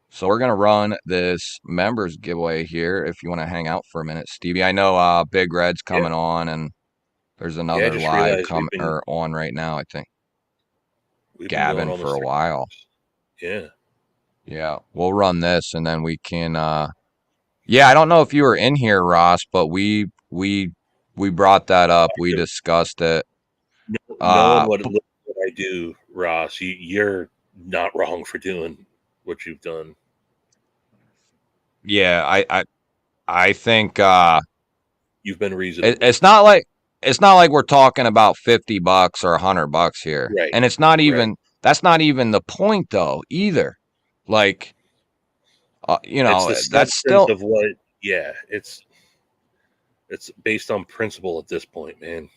So we're gonna run this members giveaway here. If you want to hang out for a minute, Stevie. I know Big Red's Yeah. coming on, and there's Yeah, I another just live realized on right now. I think we've been going Gavin for almost a 3 while. hours. Yeah. Yeah, we'll run this, and then we can. Yeah, I don't know if you were in here, Ross, but we brought that up. We discussed it. Knowing Uh, what I do, Ross, you're not wrong for doing what you've done. yeah, I think You've been reasonable. it's not like we're talking about $50 or $100 here, Right. and it's not Right. even that's not even the point though either. Like, It's the that's substance still of what. Yeah, it's based on principle at this point, man.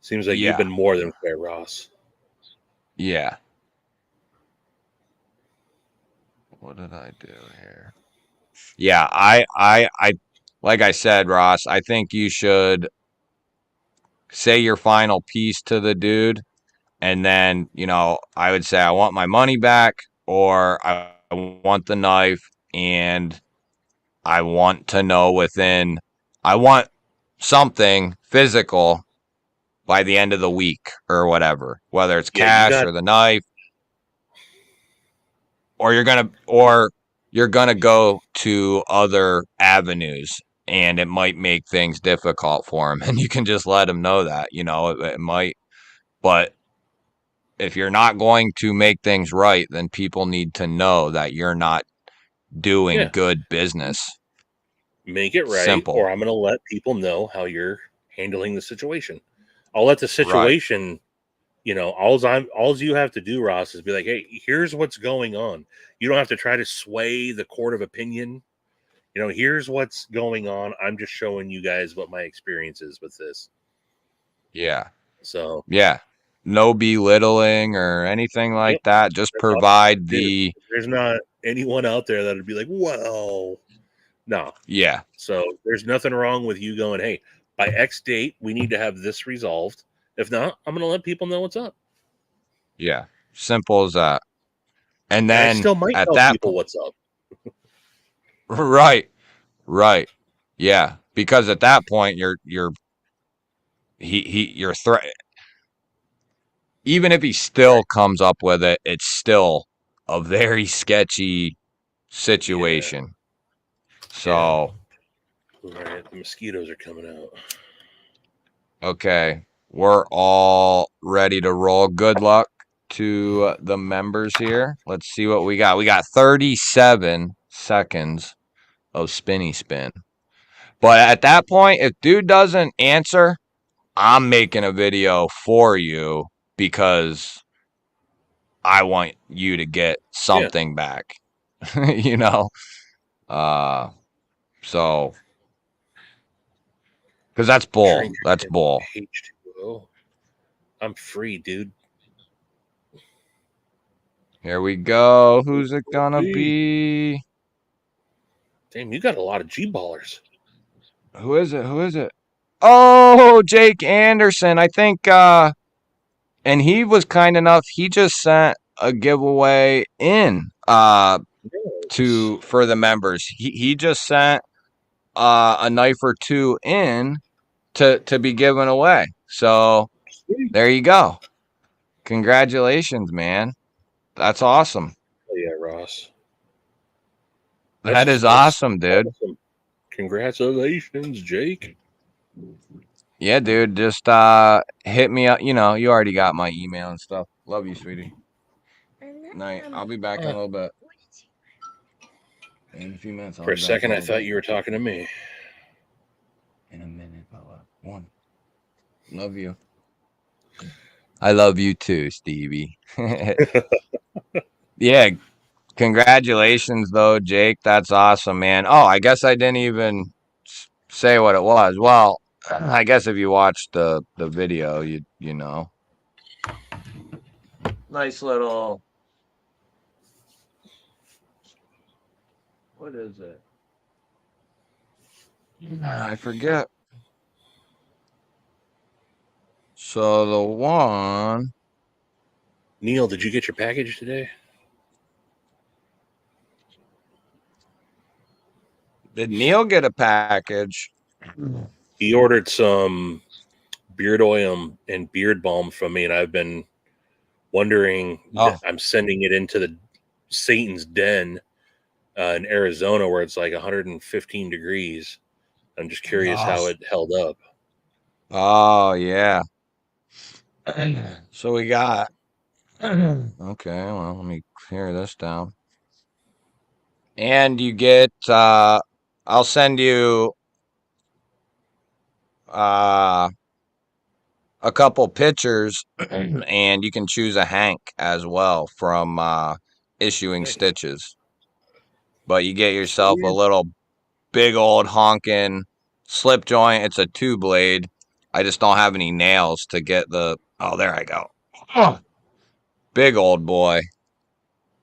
Seems like you've yeah, been more than fair, Ross. yeah. What did I do here? Yeah, I like I said, Ross. I think you should say your final piece to the dude, and then I would say I want my money back, or I want the knife, and I want to know I want something physical by the end of the week or whatever, whether it's Yeah, you cash got or the knife. or you're gonna go to other avenues, and it might make things difficult for them, and you can just let them know that, it might. But if you're not going to make things right, then people need to know that you're not doing Yeah. good business. Make it right, Simple. or I'm going to let people know how you're handling the situation. I'll let the Right. situation, all you have to do, Ross, is be like, hey, here's what's going on. You don't have to try to sway the court of opinion. Here's what's going on. I'm just showing you guys what my experience is with this. Yeah. So, Yeah. No belittling or anything like yep, that. Just that's all provide I do. the. There's not anyone out there that would be like, well, no. Yeah. So there's nothing wrong with you going, hey, by X date, we need to have this resolved. If not, I'm going to let people know what's up. Yeah. Simple as that. And And I then still might at tell that people what's up. right. Right. Yeah. Because at that point you're even if he still Right. comes up with it, it's still a very sketchy Yeah. situation. Yeah. So, All right. The mosquitoes are coming out. okay, we're all ready to roll. Good luck to the members here. Let's see what we got. We got 37 seconds of spinny spin. But at that point, if dude doesn't answer, I'm making a video for you because I want you to get Yeah. something back. you know? So because that's bull. Trainer That's bull. H2O. I'm free, dude. Here we go. Who's it gonna be? Damn, you got a lot of G ballers. Who is it? Who is it? Oh, Jake Anderson. I think and he was kind enough, he just sent a giveaway in Nice. for the members. He just sent a knife or two in to be given away. So Sweet. there you go. Congratulations, man. That's awesome. Oh, yeah, Ross. That is That's awesome, dude. awesome. Congratulations, Jake. Yeah, dude. Just hit me up. You already got my email and stuff. Love you, sweetie. Night. I'll be back in a little bit. In a few minutes, I'll For be a back in second, a I little thought bit. you were talking to me. In a minute, Bella. One. Love you. I love you too, Stevie. Yeah. Congratulations, though, Jake. That's awesome, man. Oh, I guess I didn't even say what it was. Well, I guess if you watched the video, you know. Nice little. What is it? I forget. So the one. Neil, did you get your package today? Did Neil get a package? He ordered some beard oil and beard balm from me, and I've been wondering. Oh, I'm sending it into the Satan's Den in Arizona, where it's like 115 degrees. I'm just curious how gosh. it held up. Oh, yeah. So we got. Okay, well, let me clear this down. And you get. I'll send you uh a couple pictures, and you can choose a Hank as well from issuing Nice. stitches. But you get yourself a Sweet. little big old honking slip joint. It's a 2-blade. I just don't have any nails to get the. Oh, there I go. Oh, big old boy.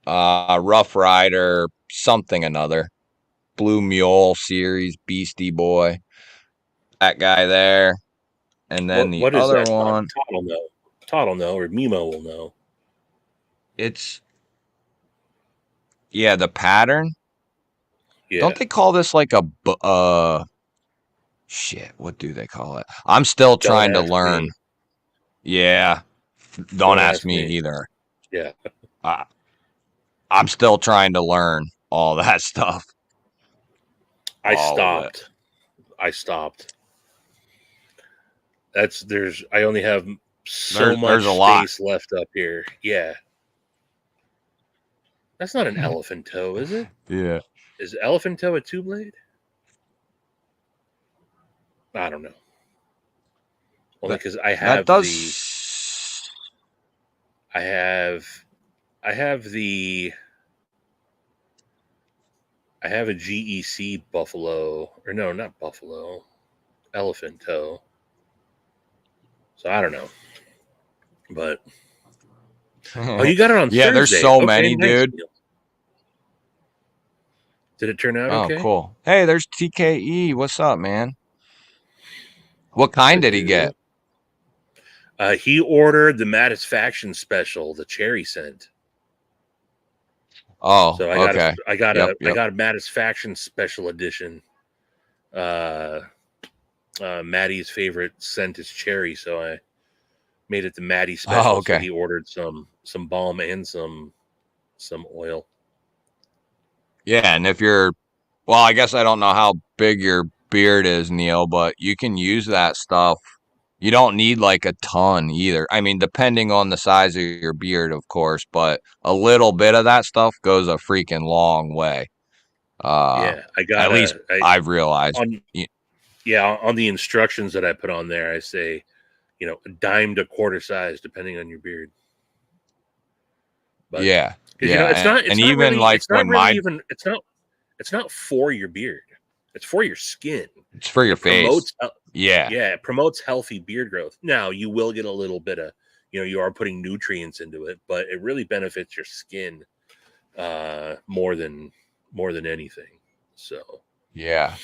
Rough Rider, something another. Blue Mule series, Beastie Boy. That guy there. And then the What is other that? one, Todd will know. Todd will know, or Mimo will know. it's. Yeah, the pattern. Yeah. Don't they call this like a shit, what do they call it? I'm still Don't trying to ask learn. me. Yeah. Don't Don't ask ask me me. either. Yeah. Uh, I'm still trying to learn all that stuff. I All of it. stopped. I only have so There's much a lot. space left up here. Yeah. That's not an elephant toe, is it? Yeah. Is elephant toe a two blade? I don't know. Only because I That have does. I have a GEC buffalo, or no, not buffalo, elephant toe. So I don't know. But oh, you got it on Yeah, there's Thursday. so Okay, many, nice. dude. Did it turn out Oh, okay? cool. Hey, there's TKE. What's up, man? What kind Good did he get? He ordered the Satisfaction special, the cherry scent. Oh, So I got okay. I got a Satisfaction special edition. Maddie's favorite scent is cherry, so I made it the Maddie special. Oh, okay. So he ordered some balm and some oil. Yeah, and if you're, well, I guess I don't know how big your beard is, Neil, but you can use that stuff. You don't need like a ton either. I mean, depending on the size of your beard, of course, but a little bit of that stuff goes a freaking long way. Yeah, At least I've realized. on the instructions that I put on there. I say, a dime to quarter size, depending on your beard. But Yeah, because yeah, it's not for your beard. It's for your skin. It's for your face. Yeah, it promotes healthy beard growth. Now you will get a little bit of, you are putting nutrients into it, but it really benefits your skin more than anything. So yeah,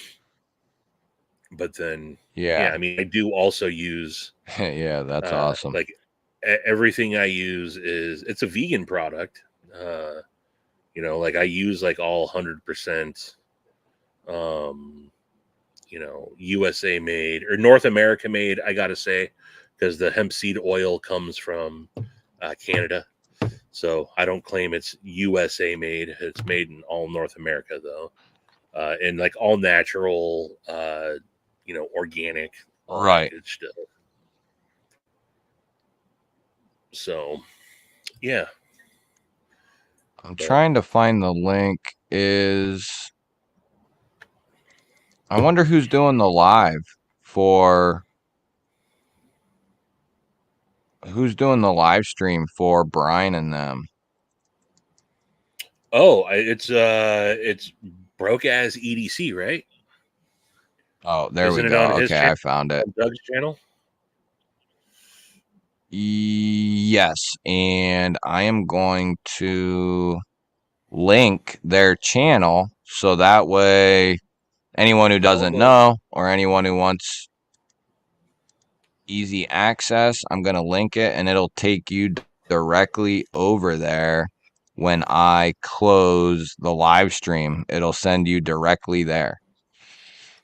but then yeah. I mean, I do also use yeah, that's awesome. Like everything I use it's a vegan product. Like I use like all 100%, USA made or North America made. I gotta say, because the hemp seed oil comes from Canada, so I don't claim it's USA made. It's made in all North America though, and like all natural, organic, all right. that good stuff. So, yeah. I'm trying to find the link. I wonder who's doing the live for. Who's doing the live stream for Brian and them? Oh, it's broke as EDC, right? Oh, there Isn't we it go. on his Okay, channel? I found it. On Doug's channel? Yes, and I am going to link their channel so that way anyone who doesn't know or anyone who wants easy access, I'm going to link it and it'll take you directly over there. When I close the live stream, it'll send you directly there.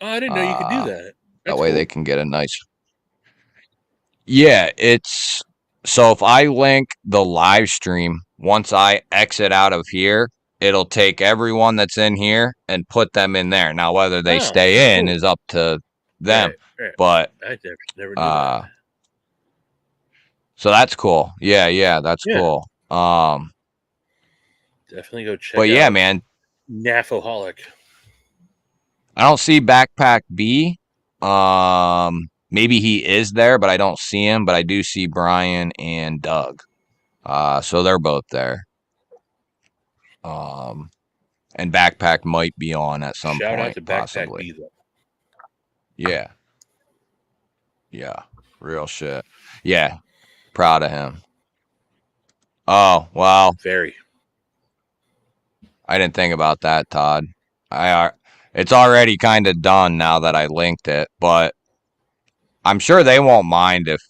Oh, I didn't know you could do that. That way they can get a nice. Yeah, it's so if I link the live stream, once I exit out of here, it'll take everyone that's in here and put them in there. Now, whether they stay in is up to them. Right. But I never knew that. So that's cool. Yeah, that's cool. Definitely go check. But yeah, man, Nafoholic. I don't see Backpack B. Maybe he is there, but I don't see him. But I do see Brian and Doug. So they're both there. And Backpack might be on at some Shout point, out to possibly. Backpack B, though. Yeah, real shit. Yeah, proud of him. Oh well, very. I didn't think about that, Todd. It's already kind of done now that I linked it, but I'm sure they won't mind if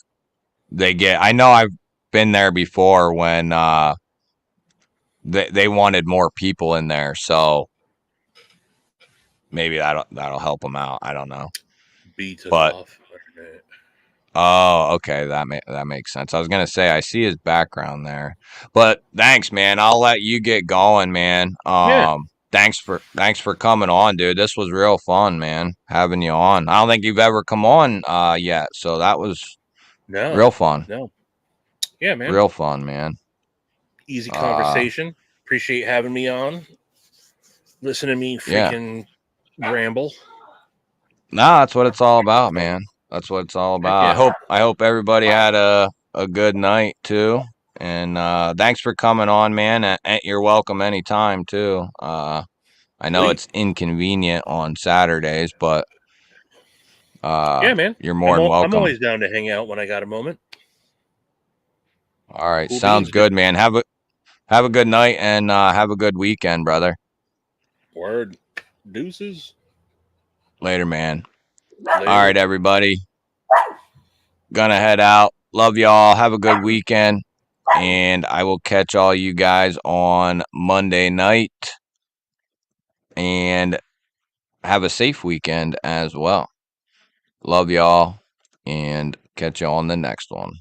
they get. I know I've been there before when they wanted more people in there, so maybe that'll help them out. I don't know. B took off. Oh, okay. That makes sense. I was gonna say I see his background there, but thanks, man. I'll let you get going, man. Yeah. Thanks for coming on, dude. This was real fun, man. Having you on. I don't think you've ever come on yet, so that was No. real fun. No. Yeah, man. Real fun, man. Easy Uh, conversation. Appreciate having me on. Listen to me yeah. freaking ramble. No, that's what it's all about, man. That's what it's all Heck about. yeah. I hope everybody had a good night too. And thanks for coming on, man. And you're welcome anytime too. I know Sweet. it's inconvenient on Saturdays, but Yeah, man. you're more than I'm welcome. always down to hang out when I got a moment. All right, Cool sounds beans, man. good, man. Have a good night and have a good weekend, brother. Word. Deuces. Later, man. All Later. right, everybody. Gonna head out. Love y'all. Have a good weekend. And I will catch all you guys on Monday night. And have a safe weekend as well. Love y'all. And catch you on the next one.